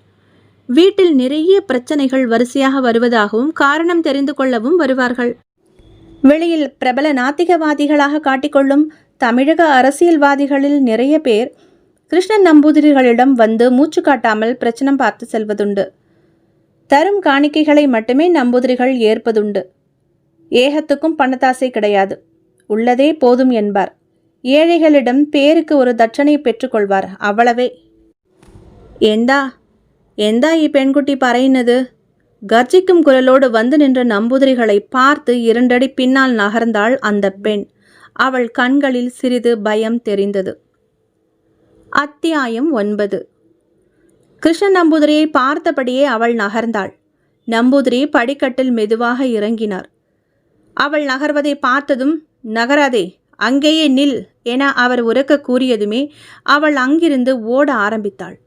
வீட்டில் நிறைய பிரச்சனைகள் வரிசையாக வருவதாகவும் காரணம் தெரிந்து கொள்ளவும் வருவார்கள். வெளியில் பிரபல நாத்திகவாதிகளாக காட்டிக்கொள்ளும் தமிழக அரசியல்வாதிகளில் நிறைய பேர் கிருஷ்ணன் நம்பூதிரிகளிடம் வந்து மூச்சு காட்டாமல் பிரச்சனம் பார்த்து செல்வதுண்டு. தரும் காணிக்கைகளை மட்டுமே நம்பூதிரிகள் ஏற்பதுண்டு. ஏகத்துக்கும் பணத்தாசை கிடையாது. உள்ளதே போதும் என்பார். ஏழைகளிடம் பேருக்கு ஒரு தட்சணை பெற்றுக்கொள்வார், அவ்வளவே. எந்தா எந்தா பெண்குட்டி பறையினது? கர்ஜிக்கும் குரலோடு வந்து நின்ற நம்பூதிரிகளை பார்த்து 2 அடி பின்னால் நகர்ந்தாள் அந்த பெண். அவள் கண்களில் சிறிது பயம் தெரிந்தது. அத்தியாயம் 9. கிருஷ்ணன் நம்பூதிரியை பார்த்தபடியே அவள் நகர்ந்தாள். நம்பூதிரி படிக்கட்டில் மெதுவாக இறங்கினார். அவள் நகர்வதை பார்த்ததும், நகராதே, அங்கேயே நில் என அவர் உரக்க கூறியதுமே அவள் அங்கிருந்து ஓட ஆரம்பித்தாள்.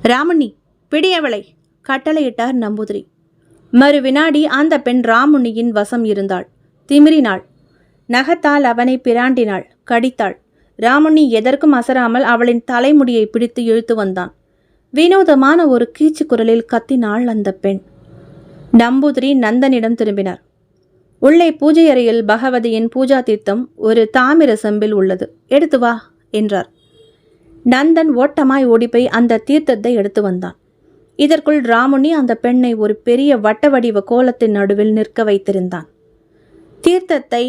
ராமுண்ணி, பிடியவளை கட்டளையிட்டார் நம்பூதிரி. மறு வினாடி அந்த பெண் ராமுண்ணியின் வசம் இருந்தாள். திமிரினாள். நகத்தால் அவனை பிராண்டினாள், கடித்தாள். ராமுண்ணி எதற்கும் அசராமல் அவளின் தலைமுடியை பிடித்து இழுத்து வந்தான். வினோதமான ஒரு கீச்சு குரலில் கத்தினாள் அந்த பெண். நம்பூதிரி நந்தனிடம் திரும்பினார். உள்ளே பூஜை அறையில் பகவதியின் பூஜா தீர்த்தம் ஒரு தாமிர செம்பில் உள்ளது, எடுத்து வா என்றார். நந்தன் ஓட்டமாய் ஓடிப்போய் அந்த தீர்த்தத்தை எடுத்து வந்தான். இதற்குள் ராமுண்ணி அந்த பெண்ணை ஒரு பெரிய வட்ட வடிவ கோலத்தின் நடுவில் நிற்க வைத்திருந்தான். தீர்த்தத்தை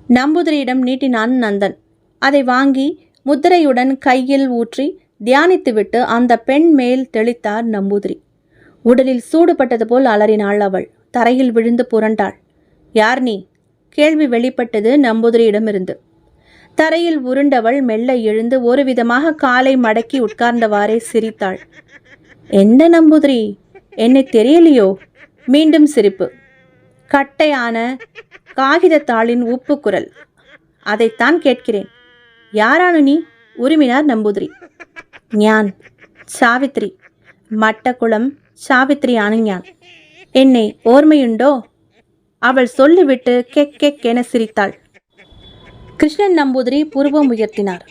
நம்பூதிரியிடம் நீட்டினான் நந்தன். அதை வாங்கி முத்திரையுடன் கையில் ஊற்றி தியானித்துவிட்டு அந்த பெண் மேல் தெளித்தார் நம்பூதிரி. உடலில் சூடுபட்டது போல் அலறினாள் அவள். தரையில் விழுந்து புரண்டாள். யார் நீ? கேள்வி வெளிப்பட்டது நம்பூதிரியிடமிருந்து. தரையில் உருண்டவள் மெல்ல எழுந்து ஒரு விதமாக காலை மடக்கி உட்கார்ந்தவாறே சிரித்தாள். என்ன நம்பூதிரி, என்னை தெரியலையோ? மீண்டும் சிரிப்பு. கட்டையான காகிதத்தாளின் உப்பு குரல். அதைத்தான் கேட்கிறேன். யாரானு நீ? உருமினார் நம்பூதிரி. ஞான் சாவித்திரி, மட்டக்குளம் சாவித்திரியான ஞான். என்னை ஓர்மையுண்டோ? அவள் சொல்லிவிட்டு கெக் கெக் என சிரித்தாள். கிருஷ்ணன் நம்பூதிரி புருவம் உயர்த்தினார்.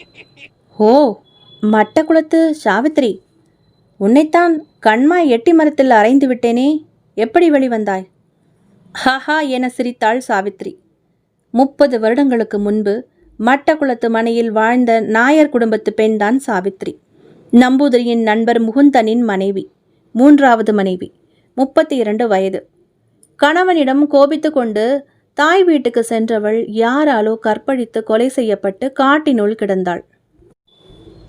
ஓ, மட்டக்குளத்து சாவித்திரி, உன்னைத்தான் கண்மாய் எட்டி மரத்தில் அரைந்து விட்டேனே, எப்படி வெளிவந்தாய்? ஹஹா என சிரித்தாள் சாவித்திரி. 30 வருடங்களுக்கு முன்பு மட்டக்குளத்து மனையில் வாழ்ந்த நாயர் குடும்பத்து பெண்தான் சாவித்திரி. நம்பூதிரியின் நண்பர் முகுந்தனின் மனைவி, 3வது மனைவி, 32 வயது. கணவனிடம் கோபித்து கொண்டு தாய் வீட்டுக்கு சென்றவள் யாராலோ கற்பழித்து கொலை செய்யப்பட்டு காட்டினுள் கிடந்தாள்.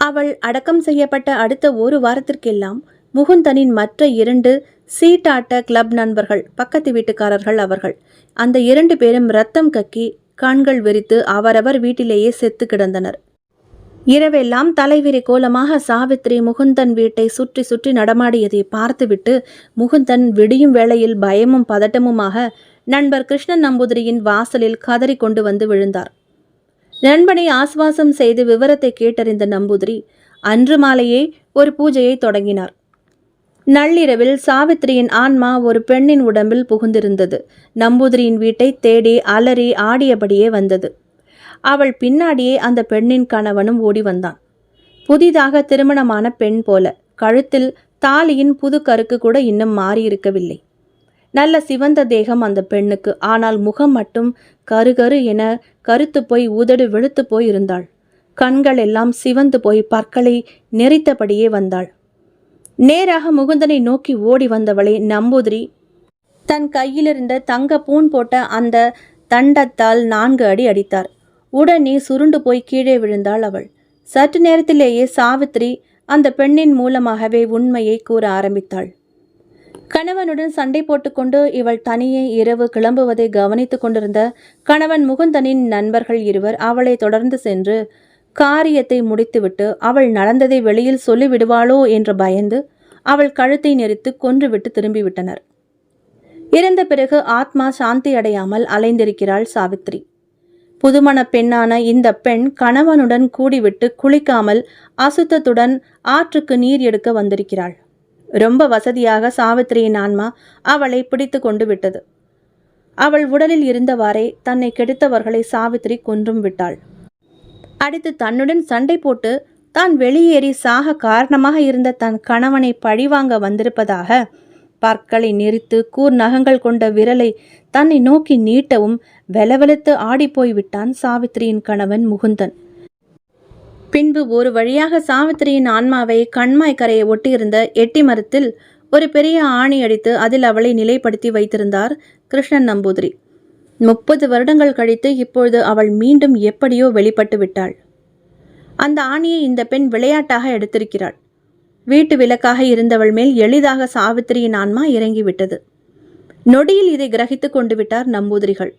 அவள் அடக்கம் செய்யப்பட்ட அடுத்த ஒரு வாரத்திற்கெல்லாம் முகுந்தனின் மற்ற 2 சீட்டாட்ட கிளப் நண்பர்கள், பக்கத்து வீட்டுக்காரர்கள் அவர்கள், அந்த 2 பேரும் ரத்தம் கக்கி கண்கள் வெறித்து அவரவர் வீட்டிலேயே செத்து கிடந்தனர். இரவெல்லாம் தலைவிரி கோலமாக சாவித்திரி முகுந்தன் வீட்டை சுற்றி சுற்றி நடமாடியதை பார்த்துவிட்டு முகுந்தன் விடியும் வேளையில் பயமும் பதட்டமுமாக நண்பர் கிருஷ்ணன் நம்பூதிரியின் வாசலில் கதறி கொண்டு வந்து விழுந்தார். நண்பனை ஆசுவாசம் செய்து விவரத்தை கேட்டறிந்த நம்பூதிரி அன்று மாலையே ஒரு பூஜையை தொடங்கினார். நள்ளிரவில் சாவித்திரியின் ஆன்மா ஒரு பெண்ணின் உடம்பில் புகுந்திருந்தது. நம்பூதிரியின் வீட்டை தேடி அலறி ஆடியபடியே வந்தது. அவள் பின்னாடியே அந்த பெண்ணின் கணவனும் ஓடி வந்தான். புதிதாக திருமணமான பெண் போல. கழுத்தில் தாலியின் புது கருக்கு கூட இன்னும் மாறியிருக்கவில்லை. நல்ல சிவந்த தேகம் அந்த பெண்ணுக்கு. ஆனால் முகம் மட்டும் கருகரு என கருத்து போய் உதடு வெளுத்து போய் இருந்தாள். கண்கள் எல்லாம் சிவந்து போய் பற்களை நெறித்தபடியே வந்தாள். நேராக முகுந்தனை நோக்கி ஓடி வந்தவளை நம்பூதிரி தன் கையிலிருந்த தங்க பூன் போட்ட அந்த தண்டத்தால் 4 அடி அடித்தார். உடனே சுருண்டு போய் கீழே விழுந்தாள் அவள். சற்று நேரத்திலேயே சாவித்திரி அந்த பெண்ணின் மூலமாகவே உண்மையை கூற ஆரம்பித்தாள். கணவனுடன் சண்டை போட்டுக்கொண்டு இவள் தனியே இரவு கிளம்புவதை கவனித்து கொண்டிருந்த கணவன் முகுந்தனின் நண்பர்கள் 2 அவளை தொடர்ந்து சென்று காரியத்தை முடித்துவிட்டு அவள் நடந்ததை வெளியில் சொல்லிவிடுவாளோ என்று பயந்து அவள் கழுத்தை நெரித்து கொன்றுவிட்டு திரும்பிவிட்டனர். இறந்த பிறகு ஆத்மா சாந்தி அடையாமல் அலைந்திருக்கிறாள் சாவித்திரி. புதுமண பெண்ணான இந்த பெண் கணவனுடன் கூடிவிட்டு குளிக்காமல் அசுத்தத்துடன் ஆற்றுக்கு நீர் எடுக்க வந்திருக்கிறாள். ரொம்ப வசதியாக சாவித்திரியின் ஆன்மா அவளை பிடித்து கொண்டு விட்டது. அவள் உடலில் இருந்தவாறே தன்னை கெடுத்தவர்களை சாவித்திரி கொன்றும் விட்டாள். அடுத்து தன்னுடன் சண்டை போட்டு தான் வெளியேறி சாக காரணமாக இருந்த தன் கணவனை பழிவாங்க வந்திருப்பதாக பற்களை நெரித்து கூர் நகங்கள் கொண்ட விரலை தன்னை நோக்கி நீட்டவும் வெலவெலுத்து ஆடிப்போய் விட்டான் சாவித்திரியின் கணவன் முகுந்தன். பின்பு ஒரு வழியாக சாவித்திரியின் ஆன்மாவை கண்மாய் கரையை ஒட்டியிருந்த எட்டி மரத்தில் ஒரு பெரிய ஆணி அடித்து அதில் அவளை நிலைப்படுத்தி வைத்திருந்தார் கிருஷ்ணன் நம்பூதிரி. 30 வருடங்கள் கழித்து இப்பொழுது அவள் மீண்டும் எப்படியோ வெளிப்பட்டு விட்டாள். அந்த ஆணியை இந்த பெண் விளையாட்டாக எடுத்திருக்கிறாள். வீட்டு விளக்காக இருந்தவள் மேல் எளிதாக சாவித்திரியின் ஆன்மா இறங்கிவிட்டது. நொடியில் இதை கிரகித்து கொண்டு விட்டார் நம்பூதிரிகள்.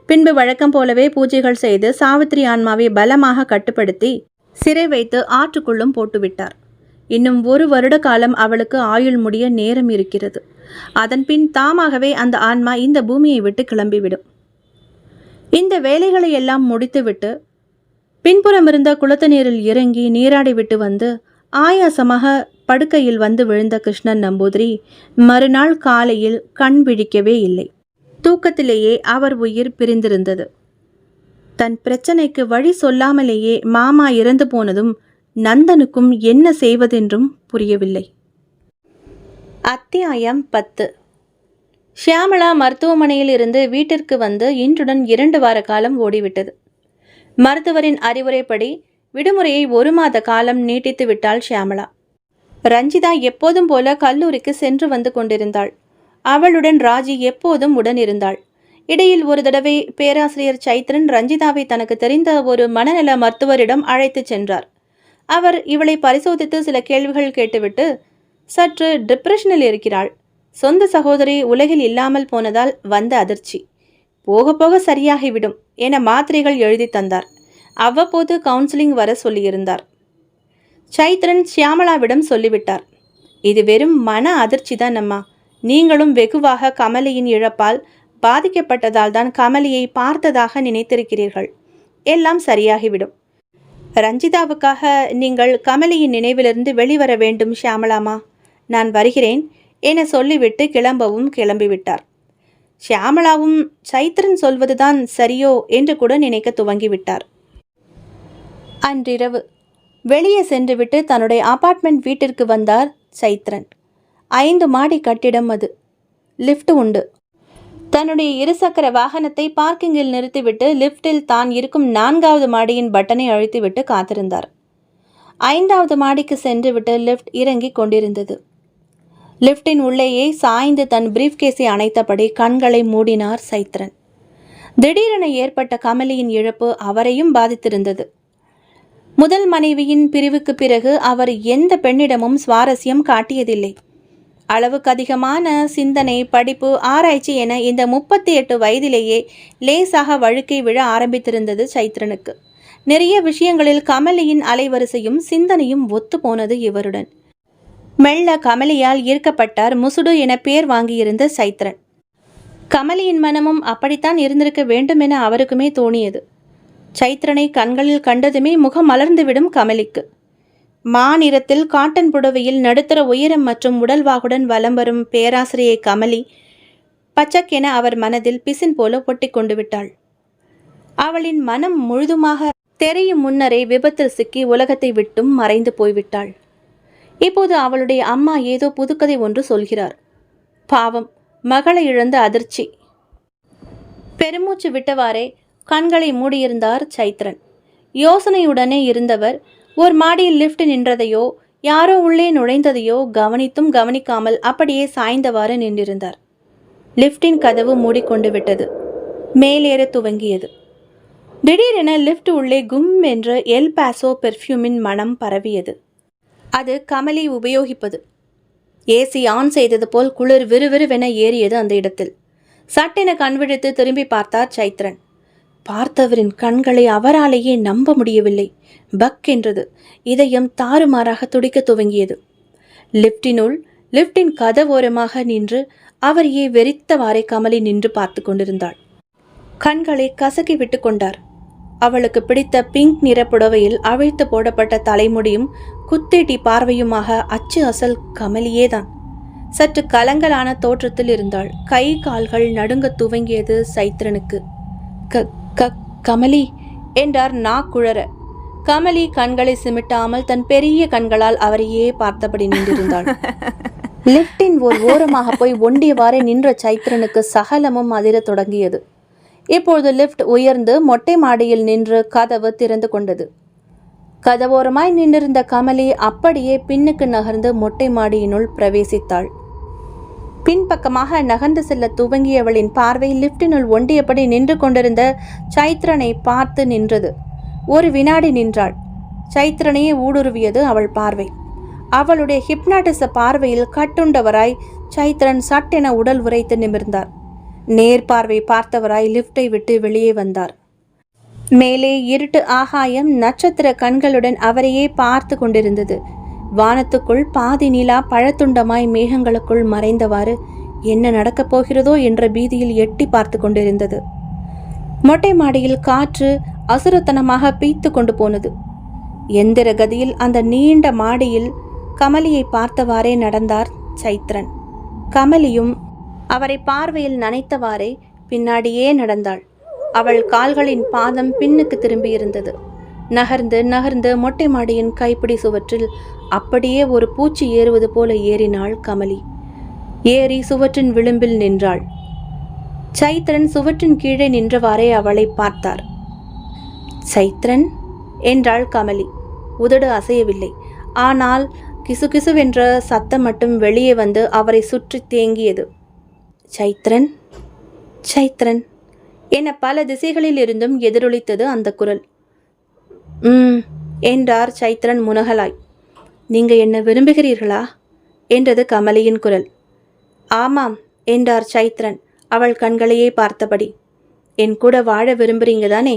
பின்பு வழக்கம் போலவே பூஜைகள் செய்து சாவித்திரி ஆன்மாவை பலமாக கட்டுப்படுத்தி சிறை வைத்து ஆற்றுக்குள்ளும் போட்டுவிட்டார். இன்னும் 1 வருட காலம் அவளுக்கு ஆயுள் முடிய நேரம் இருக்கிறது. அதன்பின் தாமாகவே அந்த ஆன்மா இந்த பூமியை விட்டு கிளம்பிவிடும். இந்த வேலைகளை எல்லாம் முடித்துவிட்டு பின்புறம் இருந்த குளத்து நீரில் இறங்கி நீராடி விட்டு வந்து ஆயாசமாக படுக்கையில் வந்து விழுந்த கிருஷ்ணன் நம்பூதிரி மறுநாள் காலையில் கண் விழிக்கவே இல்லை. தூக்கத்திலேயே அவர் உயிர் பிரிந்திருந்தது. தன் பிரச்சனைக்கு வழி சொல்லாமலேயே மாமா இறந்து போனதும் நந்தனுக்கும் என்ன செய்வதென்றும் புரியவில்லை. அத்தியாயம் 10. ஷியாமளா மருத்துவமனையில் இருந்து வீட்டிற்கு வந்து இன்றுடன் 2 வார காலம் ஓடிவிட்டது. மருத்துவரின் அறிவுரைப்படி விடுமுறையை 1 மாத காலம் நீட்டித்து விட்டாள் ஷியாமளா. ரஞ்சிதா எப்போதும் போல கல்லூரிக்கு சென்று வந்து கொண்டிருந்தாள். அவளுடன் ராஜி எப்போதும் உடன் இருந்தாள். இடையில் ஒரு தடவை பேராசிரியர் சைத்ரன் ரஞ்சிதாவை தனக்கு தெரிந்த ஒரு மனநல மருத்துவரிடம் அழைத்து சென்றார். அவர் இவளை பரிசோதித்து சில கேள்விகள் கேட்டுவிட்டு, சற்று டிப்ரெஷனில் இருக்கிறாள், சொந்த சகோதரி உலகில் இல்லாமல் போனதால் வந்த அதிர்ச்சி, போக போக சரியாகிவிடும் என மாத்திரைகள் எழுதி தந்தார். அவ்வப்போது கவுன்சிலிங் வர சொல்லியிருந்தார். சைத்ரன் ஷியாமளாவிடம் சொல்லிவிட்டார். இது வெறும் மன அதிர்ச்சி தான் அம்மா. நீங்களும் வெகுவாக கமலியின் இழப்பால் பாதிக்கப்பட்டதால் தான் கமலியை பார்த்ததாக நினைத்திருக்கிறீர்கள். எல்லாம் சரியாகிவிடும். ரஞ்சிதாவுக்காக நீங்கள் கமலியின் நினைவிலிருந்து வெளிவர வேண்டும் ஷியாமளாமா. நான் வருகிறேன் என சொல்லிவிட்டு கிளம்பவும் கிளம்பிவிட்டார். ஷியாமளாவும் சைத்ரன் சொல்வதுதான் சரியோ என்று கூட நினைக்க துவங்கிவிட்டார். அன்றிரவு வெளியே சென்றுவிட்டு தன்னுடைய அபார்ட்மெண்ட் வீட்டிற்கு வந்தார் சைத்ரன். 5 மாடி கட்டிடம் அது. லிஃப்ட் உண்டு. தன்னுடைய இருசக்கர வாகனத்தை பார்க்கிங்கில் நிறுத்திவிட்டு லிஃப்டில் தான் இருக்கும் 4வது மாடியின் பட்டனை அழுத்திவிட்டு காத்திருந்தார். 5வது மாடிக்கு சென்றுவிட்டு லிஃப்ட் இறங்கி கொண்டிருந்தது. லிஃப்டின் உள்ளேயே சாய்ந்து தன் பிரீஃப்கேஸை அணைத்தபடி கண்களை மூடினார் சைத்ரன். திடீரென ஏற்பட்ட கமலியின் இழப்பு அவரையும் பாதித்திருந்தது. முதல் மனைவியின் பிரிவுக்கு பிறகு அவர் எந்த பெண்ணிடமும் சுவாரஸ்யம் காட்டியதில்லை. அளவுக்கு அதிகமான சிந்தனை, படிப்பு, ஆராய்ச்சி என இந்த 38 வயதிலேயே லேசாக வழுக்கை விழ ஆரம்பித்திருந்தது சைத்ரனுக்கு. நிறைய விஷயங்களில் கமலியின் அலைவரிசையும் சிந்தனையும் ஒத்து போனது இவருடன். மெல்ல கமலியால் ஈர்க்கப்பட்டார் முசுடு என பேர் வாங்கியிருந்த சைத்ரன். கமலியின் மனமும் அப்படித்தான் இருந்திருக்க வேண்டும் என அவருக்குமே தோணியது. சைத்ரனை கண்களில் கண்டதுமே முகம் மலர்ந்துவிடும் கமலிக்கு. மாநிறத்தில் காட்டன் புடவையில் நடுத்தர உயரம் மற்றும் உடல்வாகுடன் வலம் வரும் பேராசிரியை கமலி பச்சக்கென அவர் மனதில் பிசின் போல ஒட்டி கொண்டு விட்டாள். அவளின் மனம் முழுதுமாக தெரியும் முன்னரே விபத்தில் சிக்கி உலகத்தை விட்டும் மறைந்து போய்விட்டாள். இப்போது அவளுடைய அம்மா ஏதோ புதுக்கதை ஒன்று சொல்கிறார். பாவம், மகளை இழந்த அதிர்ச்சி. பெருமூச்சு விட்டவாறே கண்களை மூடியிருந்தார் சைத்ரன். யோசனையுடனே இருந்தவர் ஒரு மாடியில் லிஃப்ட் நின்றதையோ யாரோ உள்ளே நுழைந்ததையோ கவனித்தும் கவனிக்காமல் அப்படியே சாய்ந்தவாறு நின்றிருந்தார். லிஃப்டின் கதவு மூடிக்கொண்டு விட்டது. மேலேற துவங்கியது. திடீரென லிஃப்ட் உள்ளே கும் என்ற எல் பாசோ பெர்ஃப்யூமின் மனம் பரவியது. அது கமலி உபயோகிப்பது. ஏசி ஆன் செய்தது போல் குளிர் விறுவிறுவென ஏறியது அந்த இடத்தில். சட்டென கண்விழித்து திரும்பி பார்த்தார் சைத்ரன். பார்த்தவரின் கண்களை அவராலேயே நம்ப முடியவில்லை. பக் என்றது. இதயம் தாறுமாறாக துடிக்க துவங்கியது. லிஃப்டின் கதவோரமாக நின்று அவரையே வெறித்தவாறே கமலி நின்று பார்த்து கொண்டிருந்தாள். கண்களை கசக்கி விட்டு கொண்டார். அவளுக்கு பிடித்த பிங்க் நிற புடவையில் அவிழ்த்து போடப்பட்ட தலைமுடியும் குத்தேட்டி பார்வையுமாக அச்சு அசல் கமலியேதான். சற்று கலங்கலான தோற்றத்தில் இருந்தாள். கை கால்கள் நடுங்க துவங்கியது சைத்ரனுக்கு. கமலி என்றார் நாக்குழற. கமலி கண்களை சிமிட்டாமல் தன் பெரிய கண்களால் அவரையே பார்த்தபடி நின்றிருந்தாள். லிஃப்டின் ஒரு ஓரமாக போய் ஒண்டியவாறே நின்ற சைத்ரனுக்கு சகலமும் அதிர தொடங்கியது. இப்பொழுது லிஃப்ட் உயர்ந்து மொட்டை மாடியில் நின்று கதவு திறந்து கொண்டது. கதவோரமாய் நின்றிருந்த கமலி அப்படியே பின்னுக்கு நகர்ந்து மொட்டை மாடியினுள் பிரவேசித்தாள். பின்பக்கமாக நகர்ந்து செல்ல துவங்கியவளின் பார்வை லிஃப்டினுள் ஒண்டியபடி நின்று கொண்டிருந்த சைத்ரனை பார்த்து நின்றது. ஒரு வினாடி நின்றாள். சைத்ரனையே ஊடுருவியது அவள் பார்வை. அவளுடைய ஹிப்னாட்டிச பார்வையில் கட்டுண்டவராய் சைத்ரன் சட்டென உடல் உரைத்து நிமிர்ந்தார். நேர்பார்வை பார்த்தவராய் லிஃப்டை விட்டு வெளியே வந்தார். மேலே இருட்டு ஆகாயம் நட்சத்திர கண்களுடன் அவரையே பார்த்து கொண்டிருந்தது. வானத்துக்குள் பாதி நிலா பழத்துண்டமாய் மேகங்களுக்குள் மறைந்தவாறு என்ன நடக்கப் போகிறதோ என்ற பீதியில் எட்டி பார்த்து கொண்டிருந்தது. மொட்டை மாடியில் காற்று அசுரத்தனமாக பீய்த்து கொண்டு போனது. எந்திர கதியில் அந்த நீண்ட மாடியில் கமலியை பார்த்தவாறே நடந்தார் சைத்ரன். கமலியும் அவரை பார்வையில் நனைத்தவாறே பின்னாடியே நடந்தாள். அவள் கால்களின் பாதம் பின்னுக்கு திரும்பியிருந்தது. நகர்ந்து நகர்ந்து மொட்டை மாடியின் கைப்பிடி சுவற்றில் அப்படியே ஒரு பூச்சி ஏறுவது போல ஏறினாள் கமலி. ஏறி சுவற்றின் விளிம்பில் நின்றாள். சைத்ரன் சுவற்றின் கீழே நின்றவாறே அவளை பார்த்தார். சைத்ரன் என்றாள் கமலி. உதடு அசையவில்லை. ஆனால் கிசுகிசுவென்ற சத்தம் மட்டும் வெளியே வந்து அவரை சுற்றி தேங்கியது. சைத்ரன், சைத்ரன் என பல திசைகளில் இருந்தும் எதிரொலித்தது அந்த குரல். என்றார் சைத்ரன் முனகலாய். நீங்க என்ன விரும்புகிறீர்களா என்றது கமலியின் குரல். ஆமாம் என்றார் சைத்ரன் அவள் கண்களையே பார்த்தபடி. என் கூட வாழ விரும்புறீங்க தானே?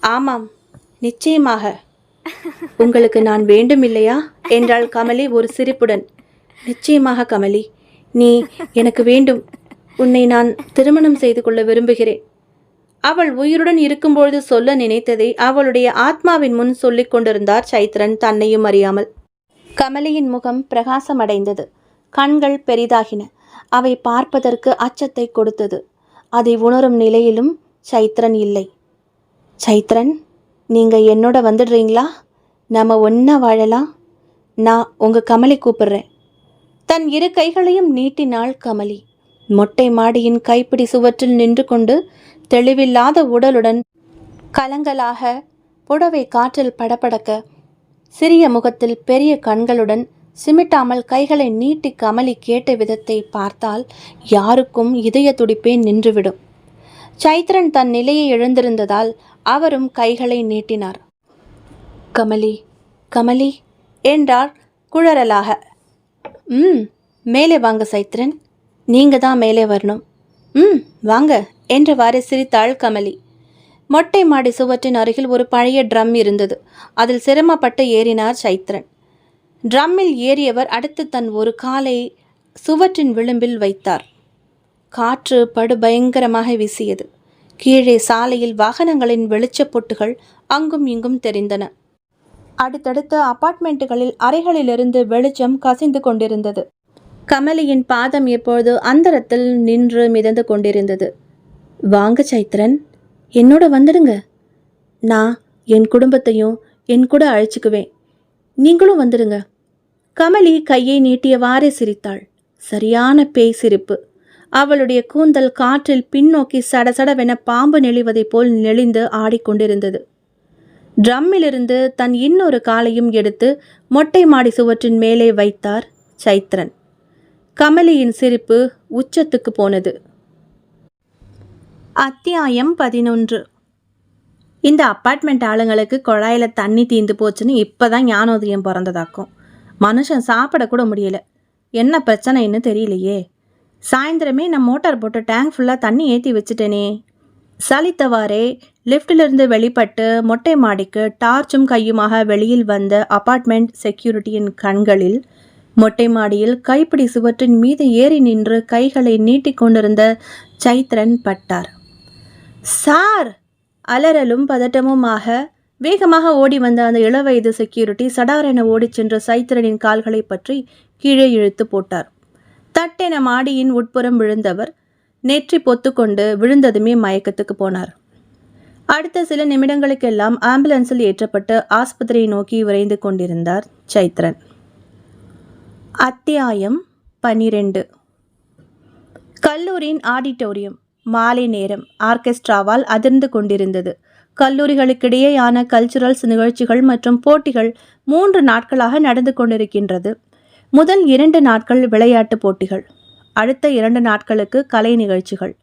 ஆமாம் நிச்சயமாக. உங்களுக்கு நான் வேண்டும் இல்லையா என்றாள் கமலி ஒரு சிரிப்புடன். நிச்சயமாக கமலி, நீ எனக்கு வேண்டும். உன்னை நான் திருமணம் செய்து கொள்ள விரும்புகிறேன். அவள் உயிருடன் இருக்கும்பொழுது சொல்ல நினைத்ததை அவளுடைய ஆத்மாவின் முன் சொல்லிக் கொண்டிருந்தார் சைத்ரன் தன்னையும் அறியாமல். கமலியின் முகம் பிரகாசமடைந்தது. கண்கள் பெரிதாகின. அவை பார்ப்பதற்கு அச்சத்தை கொடுத்தது. அதை உணரும் நிலையிலும் சைத்ரன் இல்லை. சைத்ரன், நீங்க என்னோட வந்துடுறீங்களா? நம்ம ஒன்றா வாழலாம். நான் உங்க கமலி கூப்பிடுறேன். தன் இரு கைகளையும் நீட்டினாள் கமலி. மொட்டை மாடியின் கைப்பிடி சுவற்றில் நின்று கொண்டு தெளிவில்லாத உடலுடன் கலங்கலாக புடவை காற்றில் படபடக்க சிறிய முகத்தில் பெரிய கண்களுடன் சிமிட்டாமல் கைகளை நீட்டி கமலி கேட்ட விதத்தை பார்த்தால் யாருக்கும் இதய துடிப்பே நின்றுவிடும். சைத்ரன் தன் நிலையை இழந்திருந்ததால் அவரும் கைகளை நீட்டினார். கமலி, கமலி என்றார் குழறலாக. மேலே வாங்க சைத்ரன், நீங்க தான் மேலே வரணும். வாங்க என்றவாறு சிரித்தாள் கமலி. மொட்டை மாடி சுவற்றின் அருகில் ஒரு பழைய ட்ரம் இருந்தது. அதில் சிரமப்பட்டு ஏறினார் சைத்ரன். ட்ரம்மில் ஏறியவர் அடுத்து தன் ஒரு காலை சுவற்றின் விளிம்பில் வைத்தார். காற்று படுபயங்கரமாக வீசியது. கீழே சாலையில் வாகனங்களின் வெளிச்சப்பொட்டுகள் அங்கும் இங்கும் தெரிந்தன. அடுத்தடுத்த அபார்ட்மெண்ட்டுகளில் அறைகளிலிருந்து வெளிச்சம் கசிந்து கொண்டிருந்தது. கமலியின் பாதம் எப்பொழுது அந்தரத்தில் நின்று மிதந்து கொண்டிருந்தது. வாங்க சைத்ரன், என்னோட வந்துடுங்க. நான் என் குடும்பத்தையும் என் கூட அழைச்சிக்குவேன். நீங்களும் வந்துடுங்க. கமலி கையை நீட்டியவாறே சிரித்தாள். சரியான பேய் சிரிப்பு. அவளுடைய கூந்தல் காற்றில் பின்னோக்கி சடசடவென பாம்பு நெளிவதைப் போல் நெளிந்து ஆடிக்கொண்டிருந்தது. ட்ரம்மிலிருந்து தன் இன்னொரு காலையும் எடுத்து மொட்டை மாடி சுவற்றின் மேலே வைத்தார் சைத்ரன். கமலியின் சிரிப்பு உச்சத்துக்கு போனது. அத்தியாயம் 11. இந்த அப்பார்ட்மெண்ட் ஆளுங்களுக்கு குழாயில் தண்ணி தீந்து போச்சுன்னு இப்போதான் ஞானோதயம் பிறந்ததாக்கும். மனுஷன் சாப்பிடக்கூட முடியல. என்ன பிரச்சனைன்னு தெரியலையே. சாயந்தரமே நான் மோட்டார் போட்டு டேங்க் ஃபுல்லாக தண்ணி ஏற்றி வச்சுட்டேனே. சலித்தவாறே லிஃப்டிலிருந்து வெளிப்பட்டு மொட்டை மாடிக்கு டார்ச்சும் கையுமாக வெளியில் வந்த அப்பார்ட்மெண்ட் செக்யூரிட்டியின் கண்களில் மொட்டை மாடியில் கைப்பிடி சுவற்றின் மீது ஏறி நின்று கைகளை நீட்டிக்கொண்டிருந்த சைத்ரன் பட்டார். சார்! அலறலும் பதட்டமுமாக வேகமாக ஓடி வந்த அந்த இளவயது செக்யூரிட்டி சடாரென ஓடிச் சென்ற சைத்ரனின் கால்களை பற்றி கீழே இழுத்து போட்டார். தட்டென மாடியின் உட்புறம் விழுந்தவர் நெற்றி பொத்துக்கொண்டு விழுந்ததுமே மயக்கத்துக்கு போனார். அடுத்த சில நிமிடங்களுக்கெல்லாம் ஆம்புலன்ஸில் ஏற்றப்பட்டு ஆஸ்பத்திரியை நோக்கி விரைந்து கொண்டிருந்தார் சைத்ரன். அத்தியாயம் 12. கல்லூரியின் ஆடிட்டோரியம் மாலை நேரம் ஆர்கெஸ்ட்ராவால் அதிர்ந்து கொண்டிருந்தது. கல்லூரிகளுக்கிடையேயான கல்ச்சுரல்ஸ் நிகழ்ச்சிகள் மற்றும் போட்டிகள் 3 நாட்களாக நடந்து கொண்டிருக்கின்றது. முதல் 2 நாட்கள் விளையாட்டு போட்டிகள், அடுத்த 2 நாட்களுக்கு கலை நிகழ்ச்சிகள்,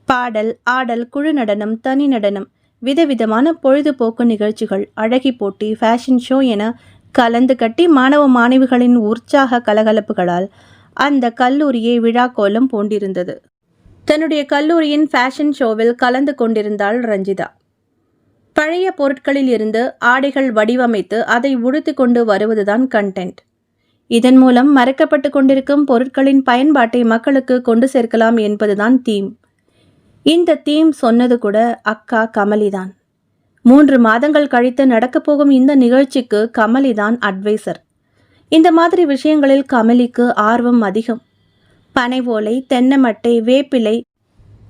பாடல், ஆடல், குழு நடனம், தனி நடனம், விதவிதமான பொழுதுபோக்கு நிகழ்ச்சிகள், அழகி போட்டி, ஃபேஷன் ஷோ என கலந்து கட்டி மாணவ மாணவிகளின் உற்சாக கலகலப்புகளால் அந்த கல்லூரியை விழாக்கோலம் பூண்டிருந்தது. தன்னுடைய கல்லூரியின் ஃபேஷன் ஷோவில் கலந்து கொண்டிருந்தாள் ரஞ்சிதா. பழைய பொருட்களில் இருந்து ஆடைகள் வடிவமைத்து அதை உடுத்து கொண்டு வருவதுதான் கண்டென்ட். இதன் மூலம் மறைக்கப்பட்டு கொண்டிருக்கும் பொருட்களின் பயன்பாட்டை மக்களுக்கு கொண்டு சேர்க்கலாம் என்பதுதான் தீம். இந்த தீம் சொன்னது கூட அக்கா கமலிதான். 3 மாதங்கள் கழித்து நடக்கப் போகும் இந்த நிகழ்ச்சிக்கு கமலிதான் அட்வைசர். இந்த மாதிரி விஷயங்களில் கமலிக்கு ஆர்வம் அதிகம். பனை ஓலை, தென்னமட்டை, வேப்பிலை,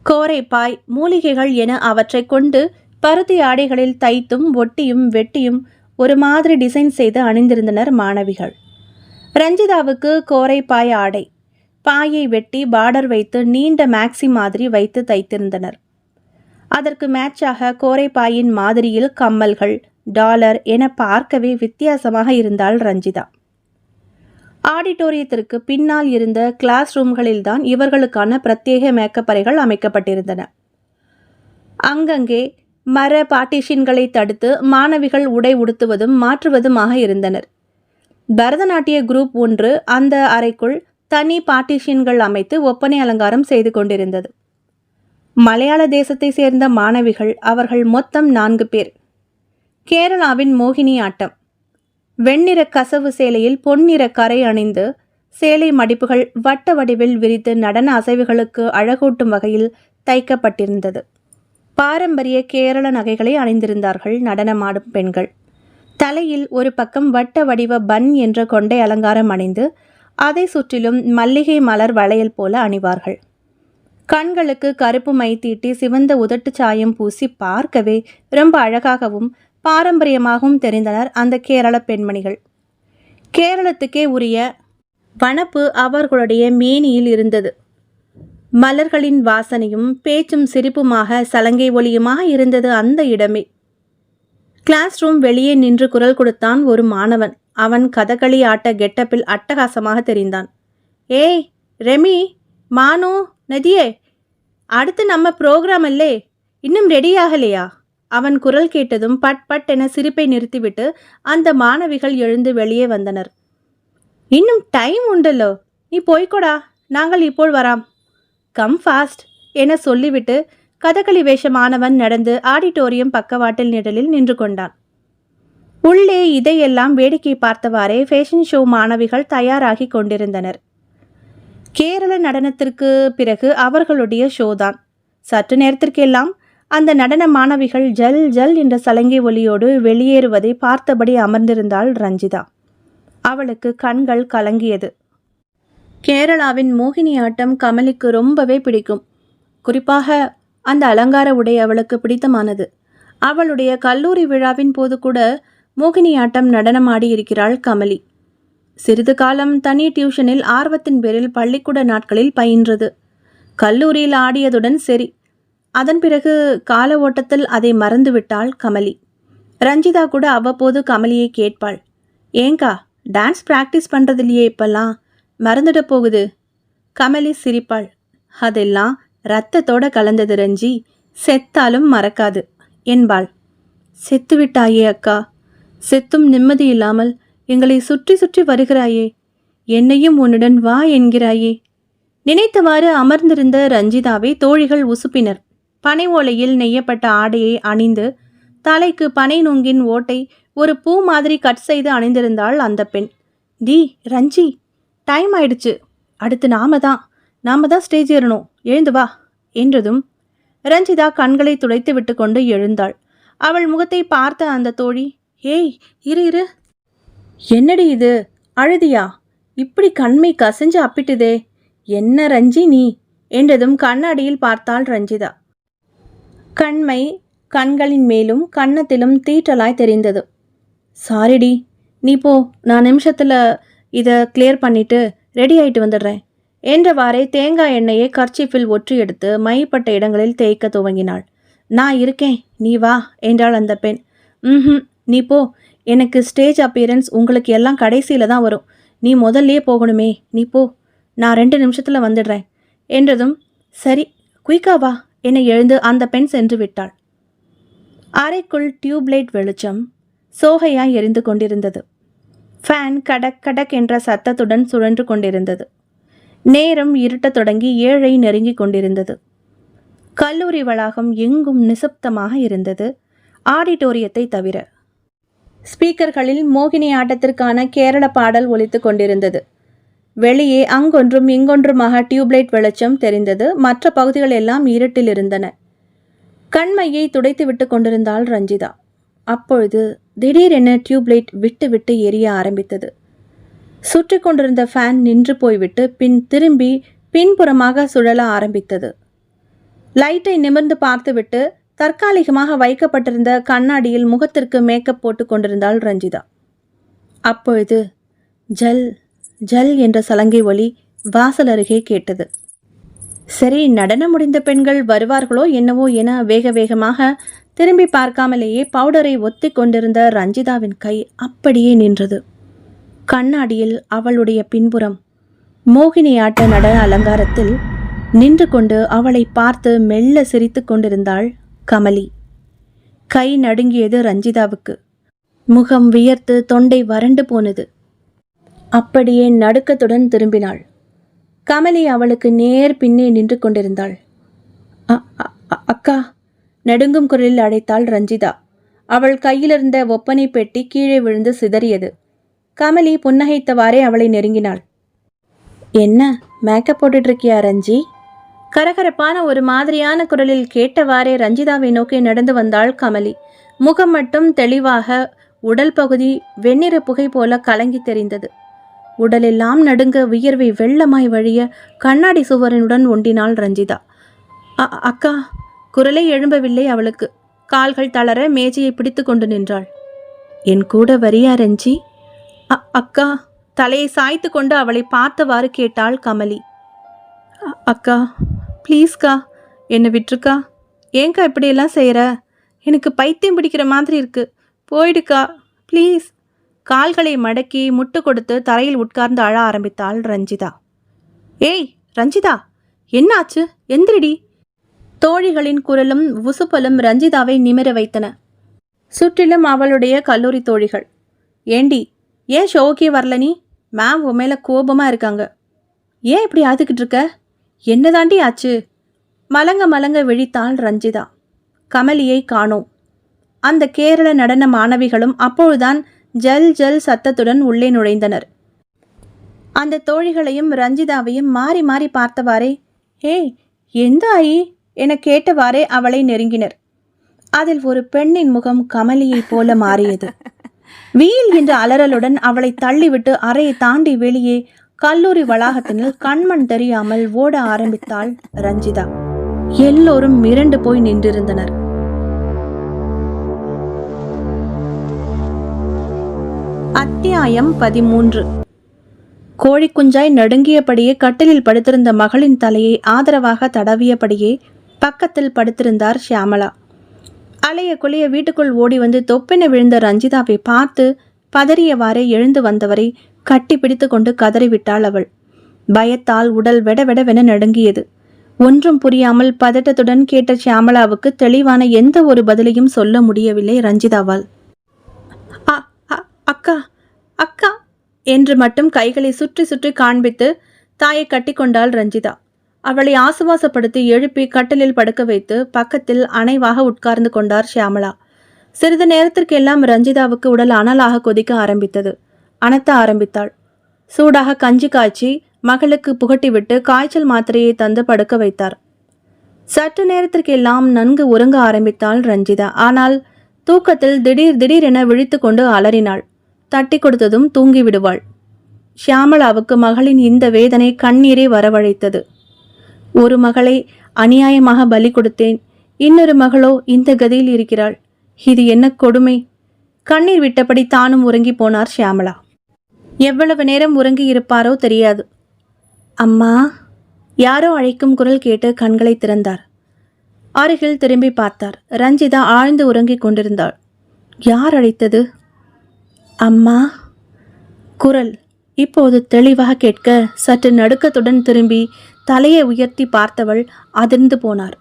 கோரைப்பாய், மூலிகைகள் என அவற்றை கொண்டு பருத்தி ஆடைகளில் தைத்தும் ஒட்டியும் வெட்டியும் ஒரு மாதிரி டிசைன் செய்து அணிந்திருந்தனர் மாணவிகள். ரஞ்சிதாவுக்கு கோரைப்பாய் ஆடை. பாயை வெட்டி பார்டர் வைத்து நீண்ட மேக்ஸி மாதிரி வைத்து தைத்திருந்தனர். அதற்கு மேட்சாக கோரைப்பாயின் மாதிரியில் கம்மல்கள், டாலர் என பார்க்கவே வித்தியாசமாக இருந்தாள் ரஞ்சிதா. ஆடிட்டோரியத்திற்கு பின்னால் இருந்த கிளாஸ் ரூம்களில்தான் இவர்களுக்கான பிரத்யேக மேக்கப் அறைகள் அமைக்கப்பட்டிருந்தன. அங்கங்கே மர பார்ட்டிஷன்களை தடுத்து மாணவிகள் உடை உடுத்துவதும் மாற்றுவதுமாக இருந்தனர். பரதநாட்டிய குரூப் ஒன்று அந்த அறைக்குள் தனி பார்ட்டிஷன்கள் அமைத்து ஒப்பனை அலங்காரம் செய்து கொண்டிருந்தது. மலையாள தேசத்தை சேர்ந்த மாணவிகள், அவர்கள் மொத்தம் 4 பேர். கேரளாவின் மோகினி ஆட்டம். வெண்ணிற கசவு சேலையில் பொன்னிற கரை அணிந்து சேலை மடிப்புகள் வட்ட வடிவில் விரித்து நடன அசைவுகளுக்கு அழகூட்டும் வகையில் தைக்கப்பட்டிருந்தது. பாரம்பரிய கேரள நகைகளை அணிந்திருந்தார்கள் நடனமாடும் பெண்கள். தலையில் ஒரு பக்கம் வட்ட வடிவ பன் என்ற கொண்டை அலங்காரம் அணிந்து அதை சுற்றிலும் மல்லிகை மலர் வளையல் போல அணிவார்கள். கண்களுக்கு கருப்பு மை தீட்டி சிவந்த உதட்டு சாயம் பூசி பார்க்கவே ரொம்ப அழகாகவும் பாரம்பரியமாகவும் தெரிந்தனர் அந்த கேரள பெண்மணிகள். கேரளத்துக்கே உரிய வனப்பு அவர்களுடைய மேனியில் இருந்தது. மலர்களின் வாசனையும் பேச்சும் சிரிப்புமாக சலங்கை ஒலியுமாக இருந்தது அந்த இடமே. கிளாஸ் ரூம் வெளியே நின்று குரல் கொடுத்தான் ஒரு மாணவன். அவன் கதகளி ஆட்ட கெட்டப்பில் அட்டகாசமாக தெரிந்தான். ஏய் ரெமி, மானு, நதியே, அடுத்து நம்ம ப்ரோக்ராம் அல்லே, இன்னும் ரெடியாகலையா? அவன் குரல் கேட்டதும் பட் பட் என சிரிப்பை நிறுத்திவிட்டு அந்த மாணவிகள் எழுந்து வெளியே வந்தனர். இன்னும் டைம் உண்டல்லோ, நீ போய்கொடா, நாங்கள் இப்போ வராம். கம் ஃபாஸ்ட் என சொல்லிவிட்டு கதகளி வேஷமானவன் நடந்து ஆடிட்டோரியம் பக்கவாட்டில் நிழலில் நின்று கொண்டான். உள்ளே இதையெல்லாம் வேடிக்கை பார்த்தவாறே ஃபேஷன் ஷோ மாணவிகள் தயாராகி கொண்டிருந்தனர். கேரள நடனத்திற்கு பிறகு அவர்களுடைய ஷோதான். சற்று நேரத்திற்கெல்லாம் அந்த நடன மாணவிகள் ஜல் ஜல் என்ற சலங்கை ஒலியோடு வெளியேறுவதை பார்த்தபடி அமர்ந்திருந்தாள் ரஞ்சிதா. அவளுக்கு கண்கள் கலங்கியது. கேரளாவின் மோகினி ஆட்டம் கமலிக்கு ரொம்பவே பிடிக்கும். குறிப்பாக அந்த அலங்கார உடை அவளுக்கு பிடித்தமானது. அவளுடைய கல்லூரி விழாவின் போது கூட மோகினி ஆட்டம் நடனமாடி இருக்கிறாள் கமலி. சிறிது காலம் தனி டியூஷனில் ஆர்வத்தின் பேரில் பள்ளிக்கூட நாட்களில் பயின்றது. கல்லூரியில் ஆடியதுடன் சரி. அதன் பிறகு கால ஓட்டத்தில் அதை மறந்துவிட்டாள் கமலி. ரஞ்சிதா கூட அவ்வப்போது கமலியை கேட்பாள், ஏங்கா டான்ஸ் ப்ராக்டிஸ் பண்ணுறதில்லையே, இப்பெல்லாம் மறந்துட போகுது. கமலி சிரிப்பாள், அதெல்லாம் இரத்தத்தோட கலந்தது ரஞ்சி, செத்தாலும் மறக்காது என்பாள். செத்துவிட்டாயே அக்கா, செத்தும் நிம்மதி இல்லாமல் எங்களை சுற்றி சுற்றி வருகிறாயே, என்னையும் உன்னுடன் வா என்கிறாயே. நினைத்தவாறு அமர்ந்திருந்த ரஞ்சிதாவை தோழிகள் உசுப்பினர். பனை ஓலையில் நெய்யப்பட்ட ஆடையை அணிந்து தலைக்கு பனை நுங்கின் ஓட்டை ஒரு பூ மாதிரி கட் செய்து அணிந்திருந்தாள் அந்த பெண். டி ரஞ்சி, டைம் ஆயிடுச்சு, அடுத்து நாம தான் ஸ்டேஜ் ஏறணும், எழுந்து வா என்றதும் ரஞ்சிதா கண்களை துடைத்து விட்டு கொண்டு எழுந்தாள். அவள் முகத்தை பார்த்த அந்த தோழி, ஏய் இரு, என்னடி இது, அழுதியா? இப்படி கண்மை கசஞ்சு அப்பிட்டுதே, என்ன ரஞ்சி நீ என்றதும் கண்ணாடியில் பார்த்தாள் ரஞ்சிதா. கண்மை கண்களின் மேலும் கன்னத்திலும் தீட்டலாய் தெரிந்தது. சாரிடி, நீ போ, நான் நிமிஷத்தில் இதை கிளியர் பண்ணிட்டு ரெடி ஆயிட்டு வந்துடுறேன் என்றவாறே தேங்காய் எண்ணெயை கர்ச்சீஃபில் ஒற்றி எடுத்து மைப்பட்ட இடங்களில் தேய்க்க துவங்கினாள். நான் இருக்கேன், நீ வா என்றாள் அந்த பெண். நீ போ, எனக்கு ஸ்டேஜ் அப்பியரன்ஸ் உங்களுக்கு எல்லாம் கடைசியில் தான் வரும், நீ முதல்லையே போகணுமே, நீ போ, நான் 2 நிமிஷத்தில் வந்துடுறேன் என்றதும் சரி குயிக்கா வா என எழுந்து அந்த பெண் சென்று விட்டாள். அறைக்குள் டியூப்லைட் வெளிச்சம் சோகையாய் எரிந்து கொண்டிருந்தது. ஃபேன் கடக் கடக் என்ற சத்தத்துடன் சுழன்று கொண்டிருந்தது. நேரம் இருட்டத் தொடங்கி 7 நெருங்கி கொண்டிருந்தது. கல்லூரி வளாகம் எங்கும் நிசப்தமாக இருந்தது, ஆடிட்டோரியத்தை தவிர. ஸ்பீக்கர்களில் மோகினி ஆட்டத்திற்கான கேரள பாடல் ஒலித்து கொண்டிருந்தது. வெளியே அங்கொன்றும் இங்கொன்றுமாக டியூப்லைட் வெளிச்சம் தெரிந்தது. மற்ற பகுதிகள் எல்லாம் இருட்டில் இருந்தன. கண்மையை துடைத்து விட்டு கொண்டிருந்தாள் ரஞ்சிதா. அப்பொழுது திடீரென டியூப்லைட் விட்டு விட்டு எரிய ஆரம்பித்தது. சுற்றி கொண்டிருந்த ஃபேன் நின்று போய்விட்டு பின் திரும்பி பின்புறமாக சுழல ஆரம்பித்தது. லைட்டை நிமிர்ந்து பார்த்துவிட்டு தற்காலிகமாக வைக்கப்பட்டிருந்த கண்ணாடியில் முகத்திற்கு மேக்கப் போட்டு கொண்டிருந்தாள் ரஞ்சிதா. அப்பொழுது ஜல் ஜல் என்ற சலங்கை ஒலி வாசல் அருகே கேட்டது. சரி, நடனம் முடிந்த பெண்கள் வருவார்களோ என்னவோ என வேக வேகமாக திரும்பி பார்க்காமலேயே பவுடரை ஒத்தி கொண்டிருந்த ரஞ்சிதாவின் கை அப்படியே நின்றது. கண்ணாடியில் அவளுடைய பின்புறம் மோகினி ஆட்ட நடன அலங்காரத்தில் நின்று கொண்டு அவளை பார்த்து மெல்ல சிரித்து கொண்டிருந்தாள் கமலி. கை நடுங்கியது ரஞ்சிதாவுக்கு. முகம் வியர்த்து தொண்டை வறண்டு போனது. அப்படியே நடுக்கத்துடன் திரும்பினாள். கமலி அவளுக்கு நேர் பின்னே நின்று கொண்டிருந்தாள். அக்கா, நடுங்கும் குரலில் அழைத்தாள் ரஞ்சிதா. அவள் கையிலிருந்த ஒப்பனை பெட்டி கீழே விழுந்து சிதறியது. கமலி புன்னகைத்தவாறே அவளை நெருங்கினாள். என்ன மேக்கப் போட்டுட்டு இருக்கியா ரஞ்சி? கரகரப்பான ஒரு மாதிரியான குரலில் கேட்டவாறே ரஞ்சிதாவை நோக்கி நடந்து வந்தாள் கமலி. முகம் மட்டும் தெளிவாக, உடல் பகுதி வெண்ணிற புகை போல கலங்கி தெரிந்தது. உடலெல்லாம் நடுங்க வியர்வை வெள்ளமாய் வழிய கண்ணாடி சுவரனுடன் ஒண்டினாள் ரஞ்சிதா. அக்கா. குரலை எழும்பவில்லை அவளுக்கு. கால்கள் தளர மேஜையை பிடித்து கொண்டு நின்றாள். என் கூட வரியா ரஞ்சி? அக்கா. தலையை சாய்த்து கொண்டு அவளை பார்த்தவாறு கேட்டாள் கமலி. அக்கா ப்ளீஸ்க்கா, என்னை விட்டுருக்கா. ஏங்கா இப்படியெல்லாம் செய்கிற? எனக்கு பைத்தியம் பிடிக்கிற மாதிரி இருக்கு. போயிடுக்கா ப்ளீஸ். கால்களை மடக்கி முட்டு கொடுத்து தரையில் உட்கார்ந்து அழ ஆரம்பித்தாள் ரஞ்சிதா. ஏய் ரஞ்சிதா, என்னாச்சு? எந்திரிடி. தோழிகளின் குரலும் உசுப்பலும் ரஞ்சிதாவை நிமிர வைத்தன. சுற்றிலும் அவளுடைய கல்லூரி தோழிகள். ஏண்டி, ஏன் ஷோக்கே வரல நீ? மேம் உன் மேலே கோபமாக இருக்காங்க. ஏன் இப்படி ஆத்துக்கிட்டு இருக்க? என்னதாண்டி ஆச்சு? மலங்க மலங்க விழித்தாள் ரஞ்சிதா. கமலியை காணோம். அந்த கேரள நடன மாணவிகளும் அப்பொழுதுதான் ஜல் ஜல் சத்தத்துடன் உள்ளே நுழைந்தனர். அந்த தோழிகளையும் ரஞ்சிதாவையும் மாறி மாறி பார்த்தவாறே, ஏய் எந்த ஆயி என கேட்டவாறே அவளை நெருங்கினர். அதில் ஒரு பெண்ணின் முகம் கமலியைப் போல மாறியது. வீல் என்ற அலறலுடன் அவளை தள்ளிவிட்டு அறையை தாண்டி வெளியே கல்லூரி வளாகத்தினில் கண்மண் தெரியாமல் ஓட ஆரம்பித்தாள் ரஞ்சிதா. எல்லோரும் மிரண்டு போய் நின்றிருந்தனர். அத்தியாயம் 13. கோழிக்குஞ்சாய் நடுங்கியபடியே கட்டிலில் படுத்திருந்த மகளின் தலையை ஆதரவாக தடவியபடியே பக்கத்தில் படுத்திருந்தார் ஷியாமளா. அலைய குலைய வீட்டுக்குள் ஓடி வந்து தொப்பென விழுந்த ரஞ்சிதாவை பார்த்து பதறியவாறே எழுந்து வந்தவரை கட்டி பிடித்து கொண்டு கதறிவிட்டாள் அவள். பயத்தால் உடல் வெடவெடவென நடுங்கியது. ஒன்றும் புரியாமல் பதட்டத்துடன் கேட்ட ஷியாமளாவுக்கு தெளிவான எந்த ஒரு பதிலையும் சொல்ல முடியவில்லை ரஞ்சிதாவால். அக்கா அக்கா என்று மட்டும் கைகளை சுற்றி சுற்றி காண்பித்து தாயை கட்டி கொண்டாள் ரஞ்சிதா. அவளை ஆசுவாசப்படுத்தி எழுப்பி கட்டிலில் படுக்க வைத்து பக்கத்தில் அணைவாக உட்கார்ந்து கொண்டார் ஷியாமளா. சிறிது நேரத்திற்கெல்லாம் ரஞ்சிதாவுக்கு உடல் அனலாக கொதிக்க ஆரம்பித்தது. அனத்த ஆரம்பித்தாள். சூடாக கஞ்சி காய்ச்சி மகளுக்கு புகட்டிவிட்டு காய்ச்சல் மாத்திரையை தந்து படுக்க வைத்தார். சற்று நேரத்திற்கெல்லாம் நன்கு உறங்க ஆரம்பித்தாள் ரஞ்சிதா. ஆனால் தூக்கத்தில் திடீர் திடீரென விழித்து கொண்டு அலறினாள். தட்டி கொடுத்ததும் தூங்கி விடுவாள். ஷியாமளாவுக்கு மகளின் இந்த வேதனை கண்ணீரை வரவழைத்தது. ஒரு மகளை அநியாயமாக பலி கொடுத்தேன், இன்னொரு மகளோ இந்த கதியில் இருக்கிறாள். இது என்ன கொடுமை! கண்ணீர் விட்டபடி தானும் உறங்கி போனார் ஷியாமளா. எவ்வளவு நேரம் உறங்கி இருப்பாரோ தெரியாது. அம்மா, யாரோ அழைக்கும் குரல் கேட்டு கண்களை திறந்தார். அருகில் திரும்பி பார்த்தார். ரஞ்சிதா ஆழ்ந்து உறங்கிக் கொண்டிருந்தாள். யார் அழைத்தது? அம்மா. குரல் இப்போது தெளிவாக கேட்க சற்று நடுக்கத்துடன் திரும்பி தலையை உயர்த்தி பார்த்தவள் அதிர்ந்து போனார்.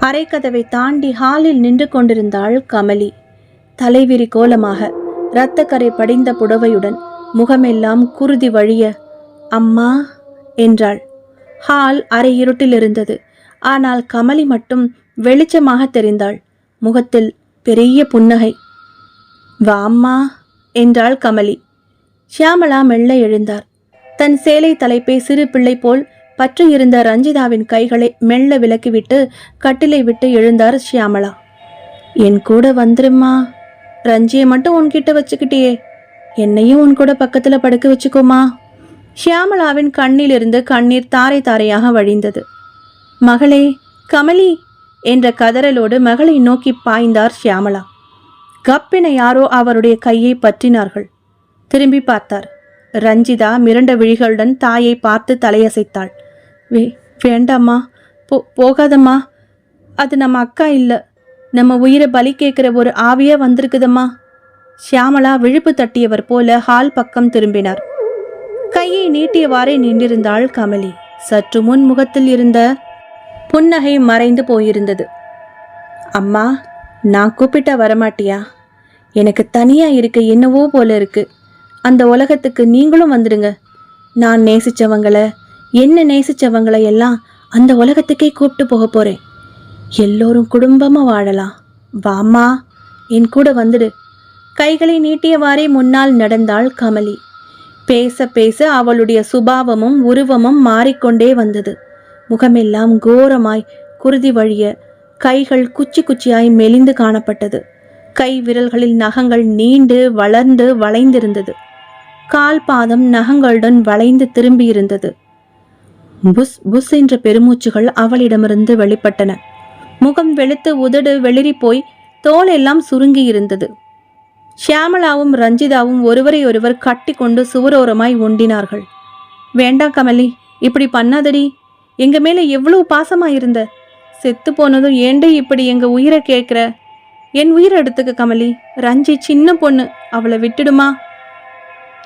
அரைக்கதவை தாண்டி ஹாலில் நின்று கொண்டிருந்தாள் கமலி. தலைவிரி கோலமாக இரத்தக்கரை படிந்த புடவையுடன் முகமெல்லாம் குருதி வழிய அம்மா என்றாள். ஹால் அரை இருட்டில் இருந்தது. ஆனால் கமலி மட்டும் வெளிச்சமாக தெரிந்தாள். முகத்தில் பெரிய புன்னகை. வாம்மா என்றாள் கமலி. ஷியாமளா மெல்ல எழுந்தார். தன் சேலை தலைப்பை சிறு பிள்ளை போல் பற்றியிருந்த ரஞ்சிதாவின் கைகளை மெல்ல விலக்கிவிட்டு கட்டிலை விட்டு எழுந்தார் ஷியாமளா. என் கூட வந்துருமா? ரஞ்சியை மட்டும் உன்கிட்ட வச்சுக்கிட்டியே, என்னையும் உன் கூட பக்கத்துல படுக்க வச்சுக்கோமா. ஷியாமளாவின் கண்ணிலிருந்து கண்ணீர் தாரை தாரையாக வழிந்தது. மகளே, கமலி என்ற கதறலோடு மகளை நோக்கி பாய்ந்தார் ஷியாமளா. கப்பென யாரோ அவருடைய கையை பற்றினார்கள். திரும்பி பார்த்தார். ரஞ்சிதா மிரண்ட விழிகளுடன் தாயை பார்த்து தலையசைத்தாள். வேண்டாம்மா, போகாதம்மா. அது நம்ம அக்கா இல்லை, நம்ம உயிரை பலி கேட்குற ஒரு ஆவியா வந்திருக்குதம்மா. ஷியாமளா விழிப்பு தட்டியவர் போல ஹால் பக்கம் திரும்பினார். கையை நீட்டியவாறே நின்றிருந்தாள் கமலி. சற்று முன் முகத்தில் இருந்த புன்னகை மறைந்து போயிருந்தது. அம்மா, நான் கூப்பிட்டா வரமாட்டியா? எனக்கு தனியா இருக்க என்னவோ போல இருக்கு. அந்த உலகத்துக்கு நீங்களும் வந்துடுங்க. நான் நேசிச்சவங்களை, என்ன நேசிச்சவங்களை எல்லாம் அந்த உலகத்துக்கே கூப்பிட்டு போக போறேன். எல்லோரும் குடும்பமா வாழலாம். வாம்மா என் கூட வந்துடு. கைகளை நீட்டியவாறே முன்னால் நடந்தாள் கமலி. பேச பேச அவளுடைய சுபாவமும் உருவமும் மாறிக்கொண்டே வந்தது. முகமெல்லாம் கோரமாய் குருதி வழிய, கைகள் குச்சி குச்சியாய் மெலிந்து காணப்பட்டது. கை விரல்களில் நகங்கள் நீண்டு வளர்ந்து வளைந்திருந்தது. கால் பாதம் நகங்களுடன் வளைந்து திரும்பியிருந்தது. புஸ் புஸ் என்ற பெருமூச்சுகள் அவளிடமிருந்து வெளிப்பட்டன. முகம் வெளுத்து உதடு வெளிரி போய் தோல் எல்லாம் சுருங்கி இருந்தது. ஷியாமளாவும் ரஞ்சிதாவும் ஒருவரை ஒருவர் கட்டி கொண்டு சுவரோரமாய் ஒண்டினார்கள். வேண்டாம் கமலி, இப்படி பண்ணாதடி. எங்க மேல எவ்வளவு பாசமாயிருந்த. செத்து போனதும் ஏண்டே இப்படி எங்க உயிரை கேட்குற? என் உயிரை எடுத்துக்க கமலி. ரஞ்சி சின்ன பொண்ணு, அவளை விட்டுடுமா?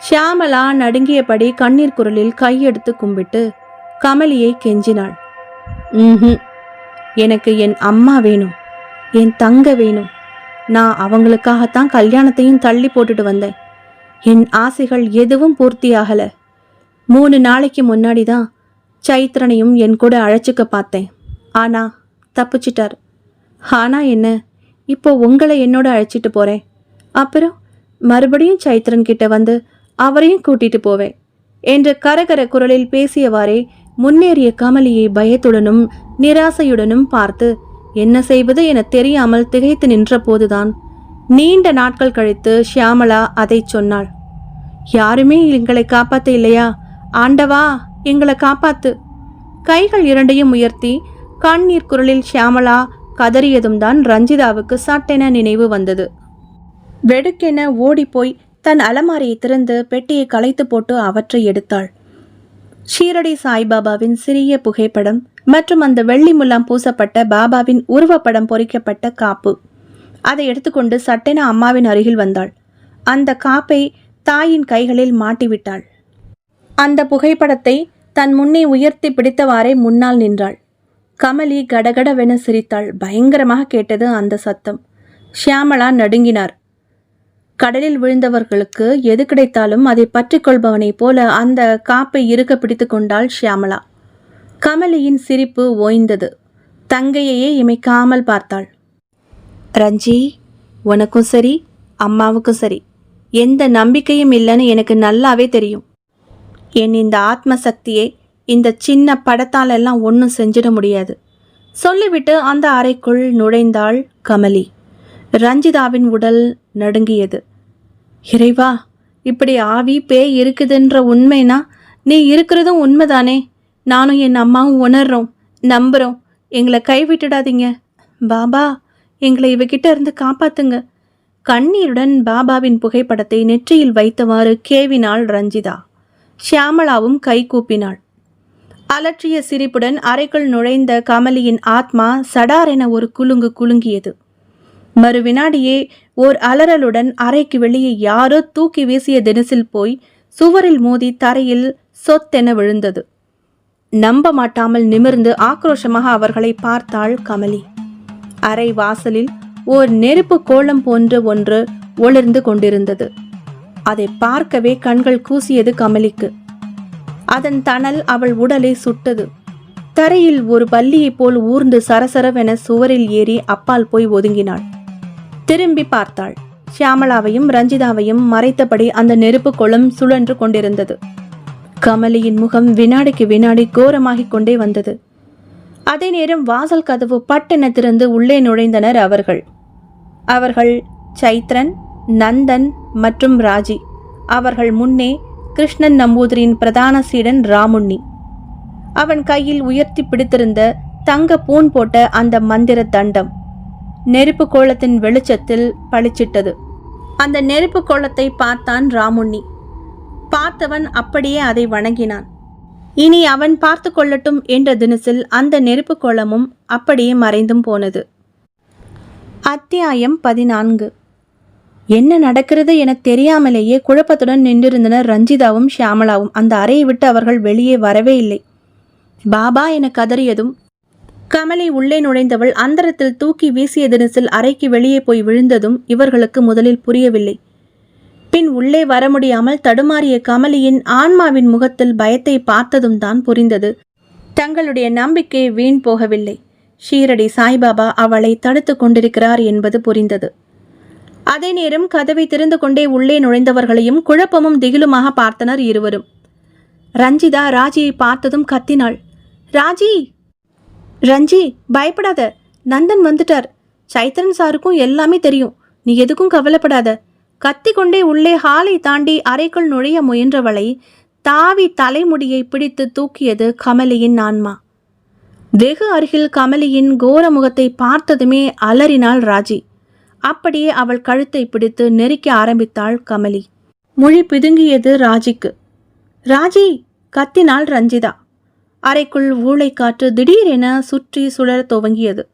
ஷியாமளா நடுங்கியபடி கண்ணீர் குரலில் கையெடுத்து கும்பிட்டு கமலியை கெஞ்சினாள். எனக்கு என் அம்மா வேணும், என் தங்க வேணும். நான் அவங்களுக்காகத்தான் கல்யாணத்தையும் தள்ளி போட்டுட்டு வந்தேன். என் ஆசைகள் எதுவும் பூர்த்தியாகல. 3 நாளைக்கு முன்னாடி தான் சைத்ரனையும் என் கூட அழைச்சிக்க பார்த்தேன். ஆனா தப்பிச்சிட்டார். ஆனா என்ன, இப்போ உங்களை என்னோட அழைச்சிட்டு போறேன். அப்புறம் மறுபடியும் சைத்ரன் கிட்ட வந்து அவரையும் கூட்டிட்டு போவேன் என்ற கரகர குரலில் பேசியவாறே முன்னேறிய கமலியை பயத்துடனும் நிராசையுடனும் பார்த்து என்ன செய்வது என தெரியாமல் திகைத்து நின்ற போதுதான் நீண்ட நாட்கள் கழித்து ஷியாமளா அதை சொன்னாள். யாருமே எங்களை காப்பாத்த இல்லையா? ஆண்டவா, எங்களை காப்பாத்து. கைகள் இரண்டையும் உயர்த்தி கண்ணீர் குரலில் ஷியாமளா கதறியதும் தான் ரஞ்சிதாவுக்கு சட்டென நினைவு வந்தது. வெடுக்கென ஓடிப்போய் தன் அலமாரியை திறந்து பெட்டியை களைத்து போட்டு அவற்றை எடுத்தாள். ஷீரடி சாய்பாபாவின் சிறிய புகைப்படம் மற்றும் அந்த வெள்ளி முல்லாம் பூசப்பட்ட பாபாவின் உருவப்படம் பொறிக்கப்பட்ட காப்பு. அதை எடுத்துக்கொண்டு சட்டென அம்மாவின் அருகில் வந்தாள். அந்த காப்பை தாயின் கைகளில் மாட்டிவிட்டாள். அந்த புகைப்படத்தை தன் முன்னே உயர்த்தி பிடித்தவாறே முன்னால் நின்றாள். கமலி கடகடவென சிரித்தாள். பயங்கரமாக கேட்டது அந்த சத்தம். ஷியாமளா நடுங்கினார். கடலில் விழுந்தவர்களுக்கு எது கிடைத்தாலும் அதை பற்றி கொள்பவனைப் போல அந்த காப்பை இருக்க பிடித்து கொண்டாள் ஷியாமளா. கமலியின் சிரிப்பு ஓய்ந்தது. தங்கையையே இமைக்காமல் பார்த்தாள். ரஞ்சி, உனக்கும் சரி அம்மாவுக்கும் சரி எந்த நம்பிக்கையும் இல்லைன்னு எனக்கு நல்லாவே தெரியும். என் இந்த ஆத்ம சக்தியை இந்த சின்ன படத்தாலெல்லாம் ஒன்றும் செஞ்சிட முடியாது சொல்லிவிட்டு அந்த அறைக்குள் நுழைந்தாள் கமலி. ரஞ்சிதாவின் உடல் நடுங்கியது. இறைவா, இப்படி ஆவி பேய் இருக்குதுன்ற உண்மைனா நீ இருக்கிறதும் உண்மைதானே? நானும் என் அம்மாவும் உணர்றோம், நம்புகிறோம். எங்களை கைவிட்டுடாதீங்க பாபா, எங்களை இவகிட்ட இருந்து காப்பாத்துங்க. கண்ணீருடன் பாபாவின் புகைப்படத்தை நெற்றியில் வைத்தவாறு கேவினாள் ரஞ்சிதா. ஷியாமளாவும் கை கூப்பினாள். அலட்சிய சிரிப்புடன் அறைக்குள் நுழைந்த கமலியின் ஆத்மா சடாரென ஒரு குலுங்கு குலுங்கியது. மறு வினாடியே ஓர் அலறலுடன் அறைக்கு வெளியே யாரோ தூக்கி வீசிய தினசில் போய் சுவரில் மோதி தரையில் சொத்தென விழுந்தது. நம்ப மாட்டாமல் நிமிர்ந்து ஆக்ரோஷமாக அவர்களை பார்த்தாள் கமலி. அறை வாசலில் ஓர் நெருப்பு கோலம் போன்ற ஒன்று ஒளிர்ந்து கொண்டிருந்தது. அதை பார்க்கவே கண்கள் கூசியது கமலிக்கு. அதன் தணல் அவள் உடலை சுட்டது. தரையில் ஒரு பல்லியைப் போல் ஊர்ந்து சரசரவென சுவரில் ஏறி அப்பால் போய் ஒதுங்கினாள். திரும்பி பார்த்தாள். ஷியாமளாவையும் ரஞ்சிதாவையும் மறைத்தபடி அந்த நெருப்பு குளம் சுழன்று கொண்டிருந்தது. கமலியின் முகம் வினாடிக்கு வினாடி கோரமாகிக் கொண்டே வந்தது. அதே நேரம் வாசல் கதவு பட்டென திறந்து உள்ளே நுழைந்தனர் அவர்கள் சைத்ரன், நந்தன் மற்றும் ராஜி. அவர்கள் முன்னே கிருஷ்ணன் நம்பூதிரியின் பிரதான சீடன் ராமுண்ணி. அவன் கையில் உயர்த்தி பிடித்திருந்த தங்க பூன் போட்ட அந்த மந்திர தண்டம் நெருப்பு கோலத்தின் வெளிச்சத்தில் பளிச்சிட்டது. அந்த நெருப்பு கோலத்தை பார்த்தான் ராமுண்ணி. பார்த்தவன் அப்படியே அதை வணங்கினான். இனி அவன் பார்த்து கொள்ளட்டும் என்ற தினசில் அந்த நெருப்பு கோலமும் அப்படியே மறைந்தும் போனது. அத்தியாயம் 14. என்ன நடக்கிறது என தெரியாமலேயே குழப்பத்துடன் நின்றிருந்தனர் ரஞ்சிதாவும் ஷியாமளாவும். அந்த அறையை விட்டு அவர்கள் வெளியே வரவே இல்லை. பாபா என கதறியதும் கமலி உள்ளே நுழைந்தவள் அந்தரத்தில் தூக்கி வீசிய தினசில் அறைக்கு வெளியே போய் விழுந்ததும் இவர்களுக்கு முதலில் புரியவில்லை. பின் உள்ளே வர முடியாமல் தடுமாறிய கமலியின் ஆன்மாவின் முகத்தில் பயத்தை பார்த்ததும் தான் புரிந்தது. தங்களுடைய நம்பிக்கை வீண் போகவில்லை. ஷீரடி சாய்பாபா அவளை தடுத்து கொண்டிருக்கிறார் என்பது புரிந்தது. அதே நேரம் கதவை திறந்து கொண்டே உள்ளே நுழைந்தவர்களையும் குழப்பமும் திகிலுமாக பார்த்தனர் இருவரும். ரஞ்சிதா ராஜியை பார்த்ததும் கத்தினாள். ராஜி! ரஞ்சி, பயப்படாத, நந்தன் வந்துட்டார். சைத்திரன் சாருக்கும் எல்லாமே தெரியும், நீ எதுக்கும் கவலைப்படாத. கத்தி கொண்டே உள்ளே ஹாலை தாண்டி அறைக்குள் நுழைய முயன்றவளை தாவி தலைமுடியை பிடித்து தூக்கியது கமலியின் ஆன்மா. வெகு அருகில் கமலியின் கோர முகத்தை பார்த்ததுமே அலறினாள் ராஜி. அப்படியே அவள் கழுத்தை பிடித்து நெரிக்க ஆரம்பித்தாள் கமலி. மொழி பிதுங்கியது ராஜிக்கு. ராஜி! கத்தினாள் ரஞ்சிதா. அறைக்குள் ஊளைக்காற்று திடீரென சுற்றி சுழற துவங்கியது.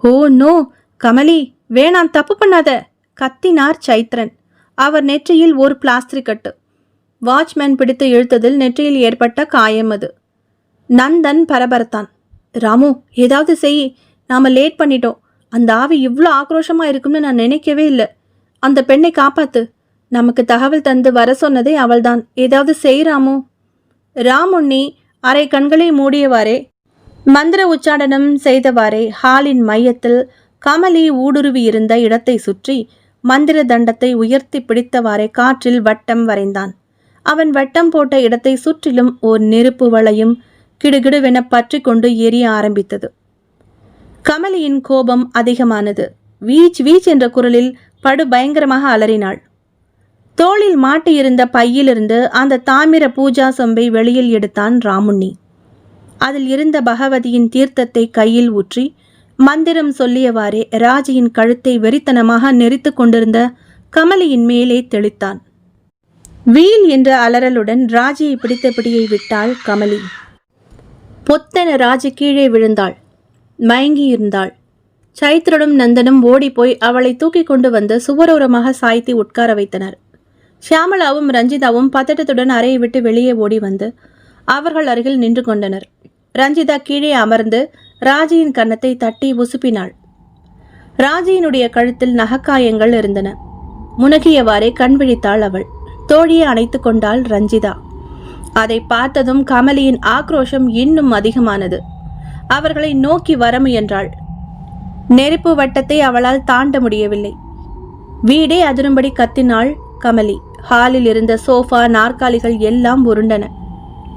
ஓ நோ கமலி, வேணாம், தப்பு பண்ணாத, கத்தினார் சைத்ரன். அவர் நெற்றியில் ஒரு பிளாஸ்டிக் கட்டு. வாட்ச்மேன் பிடித்து இழுத்ததில் நெற்றியில் ஏற்பட்ட காயம் அது. நந்தன் பரபரத்தான். ராமு, ஏதாவது செய், நாம லேட் பண்ணிட்டோம். அந்த ஆவி இவ்வளோ ஆக்ரோஷமா இருக்கும்னு நான் நினைக்கவே இல்லை. அந்த பெண்ணை காப்பாத்து. நமக்கு தகவல் தந்து வர சொன்னதே அவள்தான். ஏதாவது செய் ராமு. ராமுண்ணி அரை கண்களை மூடியவாறே மந்திர உச்சாடனம் செய்தவாறே ஹாலின் மையத்தில் கமலி ஊடுருவி இருந்த இடத்தை சுற்றி மந்திர தண்டத்தை உயர்த்தி பிடித்தவாறே காற்றில் வட்டம் வரைந்தான். அவன் வட்டம் போட்ட இடத்தை சுற்றிலும் ஓர் நெருப்பு வளையும் கிடுகிடுவென பற்றி கொண்டு எரிய ஆரம்பித்தது. கமலியின் கோபம் அதிகமானது. வீச் வீச் என்ற குரலில் படு பயங்கரமாக அலறினாள். தோளில் மாட்டியிருந்த பையிலிருந்து அந்த தாமிர பூஜா சொம்பை வெளியில் எடுத்தான் ராமுண்ணி. அதில் இருந்த பகவதியின் தீர்த்தத்தை கையில் ஊற்றி மந்திரம் சொல்லியவாறே ராஜியின் கழுத்தை வெறித்தனமாக நெரித்து கொண்டிருந்த கமலியின் மேலே தெளித்தான். வீல் என்ற அலறலுடன் ராஜியை பிடித்த பிடியை விட்டாள் கமலி. பொத்தென ராஜி கீழே விழுந்தாள். மயங்கியிருந்தாள். சைத்ரனும் நந்தனும் ஓடிப்போய் அவளை தூக்கி கொண்டு வந்து சுவரோரமாக சாய்த்தி உட்கார வைத்தனர். ஷியாமளாவும் ரஞ்சிதாவும் பதட்டத்துடன் அறையை விட்டு வெளியே ஓடி வந்து அவர்கள் அருகில் நின்று கொண்டனர். ரஞ்சிதா கீழே அமர்ந்து ராஜியின் கன்னத்தை தட்டி உசுப்பினாள். ராஜியினுடைய கழுத்தில் நகக்காயங்கள் இருந்தன. முனகியவாறே கண் விழித்தாள் அவள். தோழியை அணைத்து கொண்டாள் ரஞ்சிதா. அதை பார்த்ததும் கமலியின் ஆக்ரோஷம் இன்னும் அதிகமானது. அவர்களை நோக்கி வர முயன்றாள். நெருப்பு வட்டத்தை அவளால் தாண்ட முடியவில்லை. வீடே அதிரும்படி கத்தினாள் கமலி. ஹாலில் இருந்த சோஃபா நாற்காலிகள் எல்லாம் உருண்டன.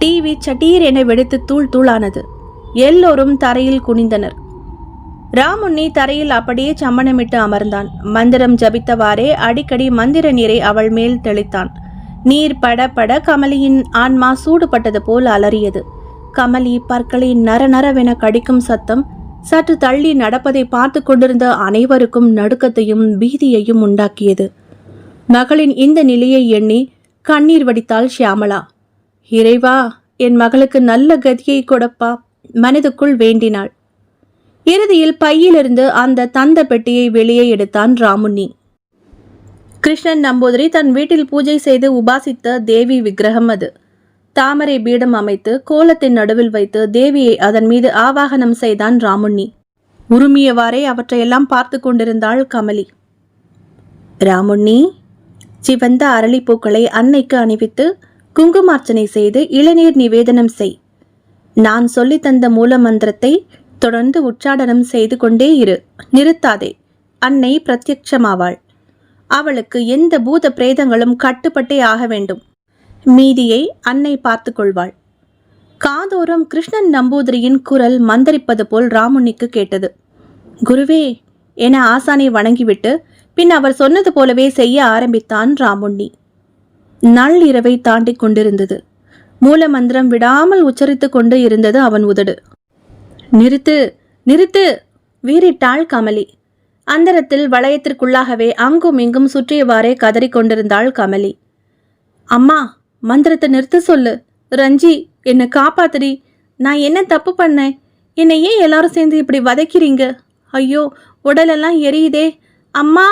டிவி சட்டீர் என வெடித்து தூள் தூளானது. எல்லோரும் தரையில் குனிந்தனர். ராமுண்ணி தரையில் அப்படியே சம்மணமிட்டு அமர்ந்தான். மந்திரம் ஜபித்தவாறே அடிக்கடி மந்திர நீரை அவள் மேல் தெளித்தான். நீர் பட பட கமலியின் ஆன்மா சூடுபட்டது போல் அலறியது. கமலி பற்களை நரநரவென கடிக்கும் சத்தம் சற்று தள்ளி நடப்பதை பார்த்து கொண்டிருந்த அனைவருக்கும் நடுக்கத்தையும் பீதியையும் உண்டாக்கியது. மகளின் இந்த நிலையை எண்ணி கண்ணீர் வடித்தாள் ஷியாமளா. இறைவா, என் மகளுக்கு நல்ல கதியை கொடுப்பா, மனதுக்குள் வேண்டினாள். இறுதியில் பையிலிருந்து அந்த தந்த பெட்டியை வெளியே எடுத்தான் ராமுண்ணி. கிருஷ்ணன் நம்பூதிரி தன் வீட்டில் பூஜை செய்து உபாசித்த தேவி விக்கிரகம் அது. தாமரை பீடம் அமைத்து கோலத்தின் நடுவில் வைத்து தேவியை அதன் மீது ஆவாகனம் செய்தான் ராமுண்ணி. உருமியவாறே அவற்றையெல்லாம் பார்த்து கொண்டிருந்தாள் கமலி. ராமுண்ணி, சிவந்த அரளிப்பூக்களை அன்னைக்கு அணிவித்து குங்குமார்ச்சனை செய்து இளநீர் நிவேதனம் செய். நான் சொல்லி தந்த மூல மந்திரத்தை தொடர்ந்து உச்சாடனம் செய்து கொண்டே இரு, நிறுத்தாதே. அன்னை பிரத்யட்சமாவாள். அவளுக்கு எந்த பூத பிரேதங்களும் கட்டுப்பட்டே ஆக வேண்டும். மீதியை அன்னை பார்த்து கொள்வாள். காதோரம் கிருஷ்ணன் நம்பூதிரியின் குரல் மந்தரிப்பது போல் ராமுண்ணிக்கு கேட்டது. குருவே என ஆசானை வணங்கிவிட்டு பின் அவர் சொன்னது போலவே செய்ய ஆரம்பித்தான் ராமுண்ணி. நள்ளிரவை தாண்டி கொண்டிருந்தது. மூல மந்திரம் விடாமல் உச்சரித்து கொண்டு இருந்தது அவன் உதடு. நிறுத்து, நிறுத்து, வீறிட்டாள் கமலி. அந்தரத்தில் வளையத்திற்குள்ளாகவே அங்கும் இங்கும் சுற்றியவாறே கதறிக்கொண்டிருந்தாள் கமலி. அம்மா, மந்திரத்தை நிறுத்த சொல்லு. ரஞ்சி, என்னை காப்பாத்துடி. நான் என்ன தப்பு பண்ணேன்? என்னை ஏன் எல்லாரும் சேர்ந்து இப்படி வதைக்கிறீங்க? ஐயோ, உடலெல்லாம் எரியுதே அம்மா!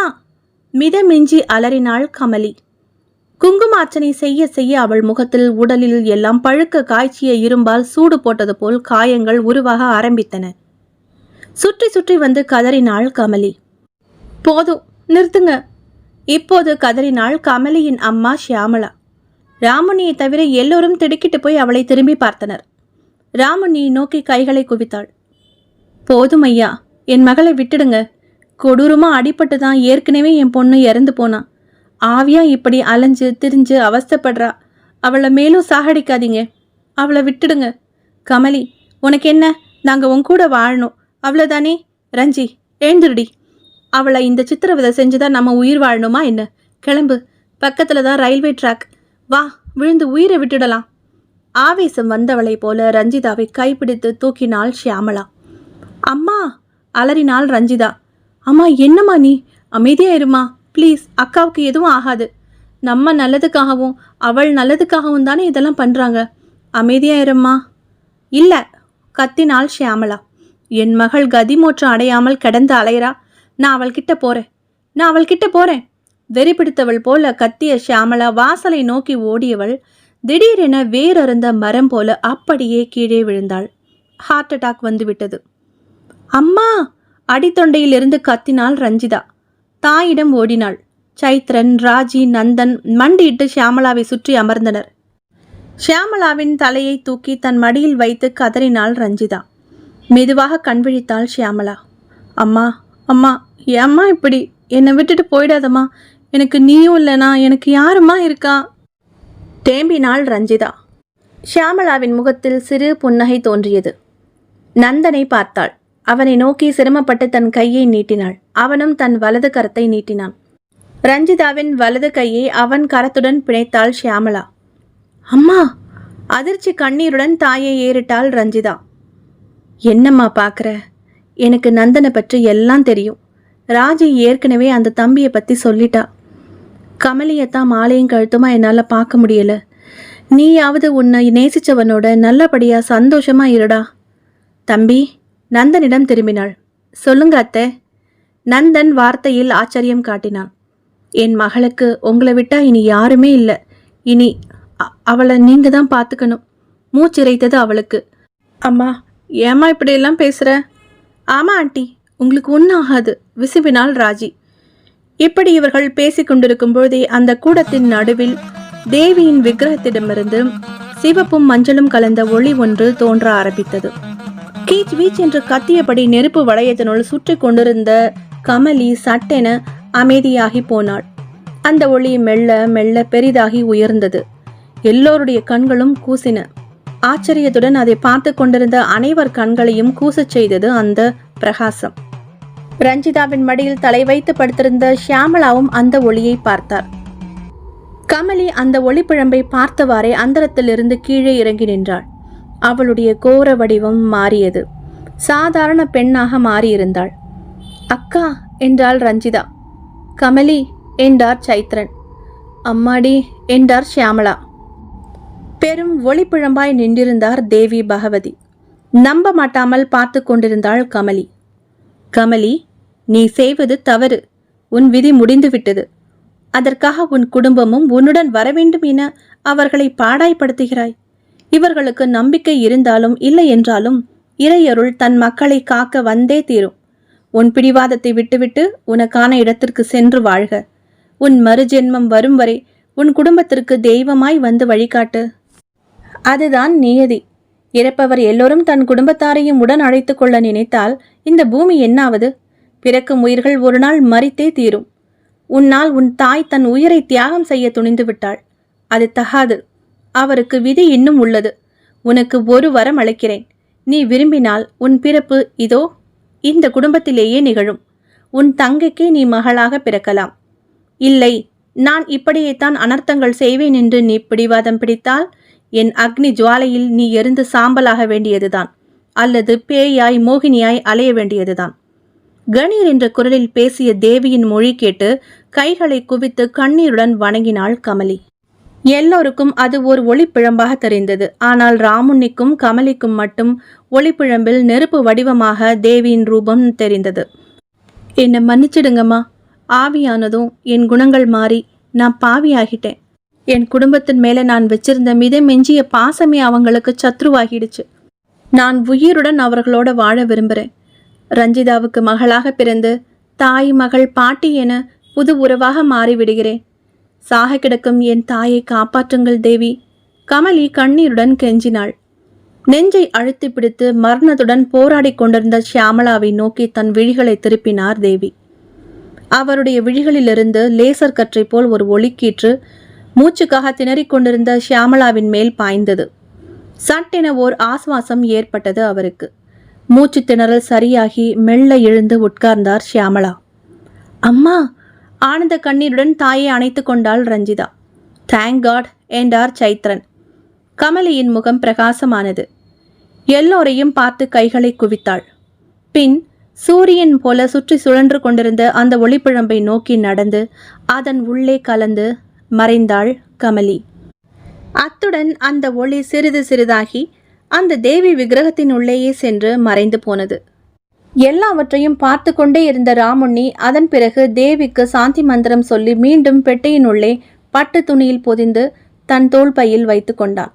மிதமிஞ்சி அலறினாள் கமலி. குங்குமார்ச்சனை செய்ய செய்ய அவள் முகத்தில் உடலில் எல்லாம் பழுக்க காய்ச்சிய இரும்பால் சூடு போட்டது போல் காயங்கள் உருவாக ஆரம்பித்தன. சுற்றி சுற்றி வந்து கதறினாள் கமலி. போதும், நிறுத்துங்க. இப்போது கதறினாள் கமலியின் அம்மா ஷியாமளா. ராமுண்ணியை தவிர எல்லோரும் திடுக்கிட்டு போய் அவளை திரும்பி பார்த்தனர். ராமுண்ணியை நோக்கி கைகளை குவித்தாள். போதும் ஐயா, என் மகளை விட்டுடுங்க. கொடூரமா அடிபட்டு தான் ஏற்கனவே என் பொண்ணு இறந்து போனான். ஆவியா இப்படி அலைஞ்சு திரிஞ்சு அவஸ்தைப்படுறா. அவளை மேலும் சாகடிக்காதீங்க. அவளை விட்டுடுங்க. கமலி, உனக்கு என்ன? நாங்கள் உன் கூட வாழணும், அவ்வளோதானே? ரஞ்சி, எழுந்துருடி. அவளை இந்த சித்திரவதை செஞ்சுதான் நம்ம உயிர் வாழணுமா என்ன? கிளம்பு, பக்கத்தில் தான் ரயில்வே ட்ராக். வா, விழுந்து உயிரை விட்டுடலாம். ஆவேசம் வந்தவளை போல ரஞ்சிதாவை கைப்பிடித்து தூக்கினாள் ஷியாமளா. அம்மா, அலறினாள் ரஞ்சிதா. அம்மா, என்னம்மா நீ? அமைதியா இருமா ப்ளீஸ். அக்காவுக்கு எதுவும் ஆகாது. நம்ம நல்லதுக்காகவும் அவள் நல்லதுக்காகவும் தானே இதெல்லாம் பண்ணுறாங்க. அமைதியா இரும்மா. இல்லை, கத்தினாள் ஷியாமளா. என் மகள் கதிமோற்றம் அடையாமல் கிடந்து அலையிறா. நான் அவள்கிட்ட போகிறேன். வெறி பிடித்தவள் போல கத்திய ஷியாமளா வாசலை நோக்கி ஓடியவள் திடீரென வேறறுந்த மரம் போல அப்படியே கீழே விழுந்தாள். ஹார்ட் அட்டாக் வந்துவிட்டது. அம்மா, அடித்தொண்டையிலிருந்து கத்தினாள் ரஞ்சிதா. தாயிடம் ஓடினாள். சைத்ரன், ராஜி, நந்தன் மண்டியிட்டு ஷியாமளாவை சுற்றி அமர்ந்தனர். ஷியாமளாவின் தலையை தூக்கி தன் மடியில் வைத்து கதறினாள் ரஞ்சிதா. மெதுவாக கண்விழித்தாள் ஷியாமளா. அம்மா, அம்மா, ஏம்மா இப்படி? என்னை விட்டுட்டு போயிடாதம்மா. எனக்கு நீயும் இல்லைனா எனக்கு யாரும்மா இருக்கா? தேம்பினாள் ரஞ்சிதா. ஷியாமளாவின் முகத்தில் சிறு புன்னகை தோன்றியது. நந்தனை பார்த்தாள். அவனை நோக்கி சிரமப்பட்டு தன் கையை நீட்டினாள். அவனும் தன் வலது கரத்தை நீட்டினான். ரஞ்சிதாவின் வலது கையை அவன் கரத்துடன் பிணைத்தாள் ஷியாமளா. அம்மா! அதிர்ச்சி கண்ணீருடன் தாயை ஏறிட்டாள் ரஞ்சிதா. என்னம்மா பார்க்குற? எனக்கு நந்தனை பற்றி எல்லாம் தெரியும். ராஜி ஏற்கனவே அந்த தம்பியை பற்றி சொல்லிட்டா. கமலியத்தான் மாலையும் கழுத்துமா என்னால் பார்க்க முடியல. நீயாவது உன்னை நேசிச்சவனோட நல்லபடியாக சந்தோஷமாக இருடா. தம்பி நந்தனிடம் திரும்பினாள். சொல்லுங்க அத்தை. நந்தன் வார்த்தையில் ஆச்சரியம் காட்டினான். என் மகளுக்கு உங்களை விட்டா இனி யாருமே இல்லை. இனி அவளை நீங்கள் தான் பார்த்துக்கணும். மூச்சிறைத்தது அவளுக்கு. அம்மா, ஏம்மா இப்படியெல்லாம் பேசுகிற? ஆமாம் ஆண்டி, உங்களுக்கு ஒன்றும் ஆகாது, விசும்பினாள் ராஜி. இப்படி இவர்கள் பேசிக்கொண்டிருக்கும் பொழுதே அந்த கூடத்தின் நடுவில் தேவியின் விக்கிரகத்திடமிருந்து சிவப்பும் மஞ்சளும் கலந்த ஒளி ஒன்று தோன்ற ஆரம்பித்தது. கீச் வீச் என்று கத்தியபடி நெருப்பு வளையத்தினுள் சுற்றி கொண்டிருந்த கமலி சட்டென அமைதியாகி போனாள். அந்த ஒளி மெல்ல மெல்ல பெரிதாகி உயர்ந்தது. எல்லோருடைய கண்களும் கூசின. ஆச்சரியத்துடன் அதை பார்த்து கொண்டிருந்த அனைவர் கண்களையும் கூசச் செய்தது அந்த பிரகாசம். ரஞ்சிதாவின் மடியில் தலை வைத்து படுத்திருந்த ஷியாமளாவும் அந்த ஒளியை பார்த்தார். கமலி அந்த ஒளிப்பிழம்பை பார்த்தவாறே அந்தரத்திலிருந்து கீழே இறங்கி நின்றாள். அவளுடைய கோர வடிவம் மாறியது. சாதாரண பெண்ணாக மாறியிருந்தாள். அக்கா என்றாள் ரஞ்சிதா. கமலி என்றார் சைத்ரன். அம்மாடி என்றார் ஷியாமளா. பெரும் ஒளிப்பிழம்பாய் நின்றிருந்தார் தேவி பகவதி. நம்ப மாட்டாமல் பார்த்து கொண்டிருந்தாள் கமலி. கமலி, நீ செய்வது தவறு. உன் விதி முடிந்துவிட்டது. அதற்காக உன் குடும்பமும் உன்னுடன் வரவேண்டும் என அவர்களை பாடாய்படுத்துகிறாய். இவர்களுக்கு நம்பிக்கை இருந்தாலும் இல்லை என்றாலும் இறையருள் தன் மக்களை காக்க வந்தே தீரும். உன் பிடிவாதத்தை விட்டுவிட்டு உனக்கான இடத்திற்கு சென்று வாழ்க. உன் மறுஜென்மம் வரும் வரை உன் குடும்பத்திற்கு தெய்வமாய் வந்து வழிகாட்டு. அதுதான் நியதி. இறப்பவர் எல்லோரும் தன் குடும்பத்தாரையும் உடன் அழைத்து கொள்ள நினைத்தால் இந்த பூமி என்னாவது? பிறக்கும் உயிர்கள் ஒரு நாள் மரித்தே தீரும். உன்னால் உன் தாய் தன் உயிரை தியாகம் செய்ய துணிந்து விட்டாள். அது தகாது. அவருக்கு விதி இன்னும் உள்ளது. உனக்கு ஒரு வரம் அளிக்கிறேன். நீ விரும்பினால் உன் பிறப்பு இதோ இந்த குடும்பத்திலேயே நிகழும். உன் தங்கைக்கே நீ மகளாக பிறக்கலாம். இல்லை, நான் இப்படியேத்தான் அனர்த்தங்கள் செய்வேன் என்று நீ பிடிவாதம் பிடித்தால் என் அக்னி ஜுவாலையில் நீ எரிந்து சாம்பலாக வேண்டியதுதான், அல்லது பேயாய் மோகினியாய் அலைய வேண்டியதுதான். கணீர் என்ற குரலில் பேசிய தேவியின் மொழி கேட்டு கைகளை குவித்து கண்ணீருடன் வணங்கினாள் கமலி. எல்லோருக்கும் அது ஒரு ஒளிப்பிழம்பாக தெரிந்தது. ஆனால் ராமுன்னிக்கும் கமலிக்கும் மட்டும் ஒளிப்பிழம்பில் நெருப்பு வடிவமாக தேவியின் ரூபம் தெரிந்தது. என்னை மன்னிச்சிடுங்கம்மா. ஆவியானதும் என் குணங்கள் மாறி நான் பாவியாகிட்டேன். என் குடும்பத்தின் மேலே நான் வச்சிருந்த மிதமெஞ்சிய பாசமே அவங்களுக்கு சத்ருவாகிடுச்சு. நான் உயிருடன் அவர்களோட வாழ விரும்புகிறேன். ரஞ்சிதாவுக்கு மகளாக பிறந்து தாய், மகள், பாட்டி என புது உறவாக மாறிவிடுகிறேன். சாக கிடக்கும் என் தாயை காப்பாற்றுங்கள் தேவி. கமலி கண்ணீருடன் கெஞ்சினாள். நெஞ்சை அழுத்தி பிடித்து மரணத்துடன் போராடி கொண்டிருந்த ஷியாமளாவை நோக்கி தன் விழிகளை திருப்பினார் தேவி. அவருடைய விழிகளிலிருந்து லேசர் கற்றை போல் ஒரு ஒளிக்கீற்று மூச்சுக்காக திணறிக் கொண்டிருந்த ஷியாமளாவின் மேல் பாய்ந்தது. சட்டென ஓர் ஆசுவாசம் ஏற்பட்டது அவருக்கு. மூச்சு திணறல் சரியாகி மெல்ல எழுந்து உட்கார்ந்தார் ஷியாமளா. அம்மா! ஆனந்த கண்ணீருடன் தாயை அணைத்து கொண்டாள் ரஞ்சிதா. தேங்க் காட் என்றார் சைத்ரன். கமலியின் முகம் பிரகாசமானது. எல்லோரையும் பார்த்து கைகளை குவித்தாள். பின் சூரியன் போல சுற்றி சுழன்று கொண்டிருந்த அந்த ஒளிப்பிழம்பை நோக்கி நடந்து அதன் உள்ளே கலந்து மறைந்தாள் கமலி. அத்துடன் அந்த ஒளி சிறிது சிறிதாகி அந்த தேவி விக்கிரகத்தின் உள்ளேயே சென்று மறைந்து போனது. எல்லாவற்றையும் பார்த்து கொண்டே இருந்த ராமுண்ணி அதன் பிறகு தேவிக்கு சாந்தி மந்திரம் சொல்லி மீண்டும் பெட்டியின் உள்ளே பட்டு துணியில் பொதிந்து தன் தோள் பையில் வைத்து கொண்டான்.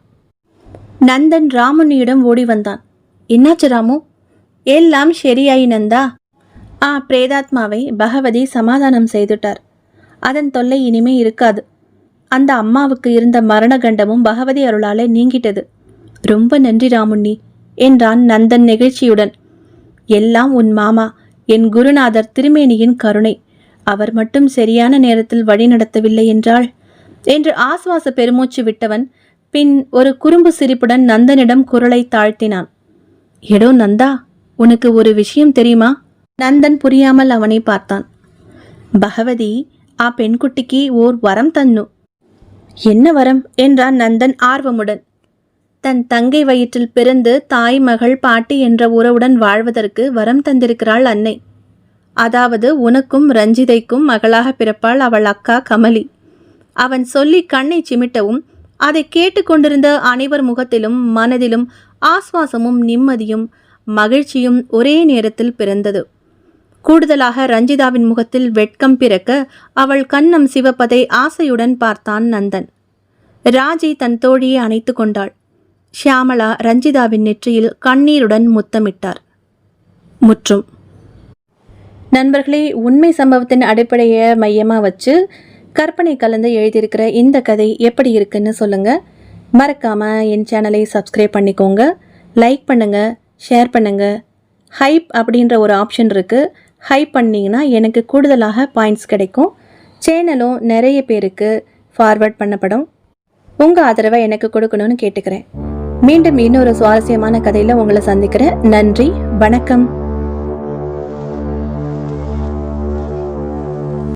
நந்தன் ராமுண்ணியிடம் ஓடி வந்தான். என்னாச்சு ராமு? எல்லாம் சரியாயி நந்தா. பிரேதாத்மாவை பகவதி சமாதானம் செய்துட்டார். அதன் தொல்லை இனிமே இருக்காது. அந்த அம்மாவுக்கு இருந்த மரண கண்டமும் பகவதி அருளாலே நீங்கிட்டது. ரொம்ப நன்றி ராமுண்ணி என்றான் நந்தன் நெகிழ்ச்சியுடன். எல்லாம் உன் மாமா, என் குருநாதர் திருமேனியின் கருணை. அவர் மட்டும் சரியான நேரத்தில் வழி நடத்தவில்லை என்றாள் என்று ஆசுவாச பெருமூச்சு விட்டவன் பின் ஒரு குறும்பு சிரிப்புடன் நந்தனிடம் குரலை தாழ்த்தினான். எடோ நந்தா, உனக்கு ஒரு விஷயம் தெரியுமா? நந்தன் புரியாமல் அவனை பார்த்தான். பகவதி பெண்குட்டிக்கு ஓர் வரம் தன்னு. என்ன வரம் என்றான் நந்தன் ஆர்வமுடன். தன் தங்கை வயிற்றில் பிறந்து தாய் மகள் பாட்டி என்ற உறவுடன் வாழ்வதற்கு வரம் தந்திருக்கிறாள் அன்னை. அதாவது உனக்கும் ரஞ்சிதைக்கும் மகளாக பிறப்பாள் அவள் அக்கா கமலி. அவன் சொல்லி கண்ணை சிமிட்டவும் அதை கேட்டுக்கொண்டிருந்த அனைவர் முகத்திலும் மனதிலும் ஆஸ்வாசமும் நிம்மதியும் மகிழ்ச்சியும் ஒரே நேரத்தில் பிறந்தது. கூடுதலாக ரஞ்சிதாவின் முகத்தில் வெட்கம் பிறக்க அவள் கன்னம் சிவப்பதை ஆசையுடன் பார்த்தான் நந்தன். ராஜி தன் தோழியை அணைத்து கொண்டாள். ஷியாமளா ரஞ்சிதாவின் நெற்றியில் கண்ணீருடன் முத்தமிட்டார். முற்றும். நண்பர்களே, உண்மை சம்பவத்தின் அடிப்படையை மையமாக வச்சு கற்பனை கலந்து எழுதியிருக்கிற இந்த கதை எப்படி இருக்குன்னு சொல்லுங்கள். மறக்காமல் என் சேனலை சப்ஸ்கிரைப் பண்ணிக்கோங்க. லைக் பண்ணுங்கள், ஷேர் பண்ணுங்கள். ஹைப் அப்படின்ற ஒரு ஆப்ஷன் இருக்குது. ஹைப் பண்ணிங்கன்னா எனக்கு கூடுதலாக பாயிண்ட்ஸ் கிடைக்கும். சேனலும் நிறைய பேருக்கு ஃபார்வர்ட் பண்ணப்படும். உங்கள் ஆதரவை எனக்கு கொடுக்கணும்னு கேட்டுக்கிறேன். மீண்டும் இன்னொரு சுவாரஸ்யமான கதையில் உங்களை சந்திக்கிறேன். நன்றி, வணக்கம்.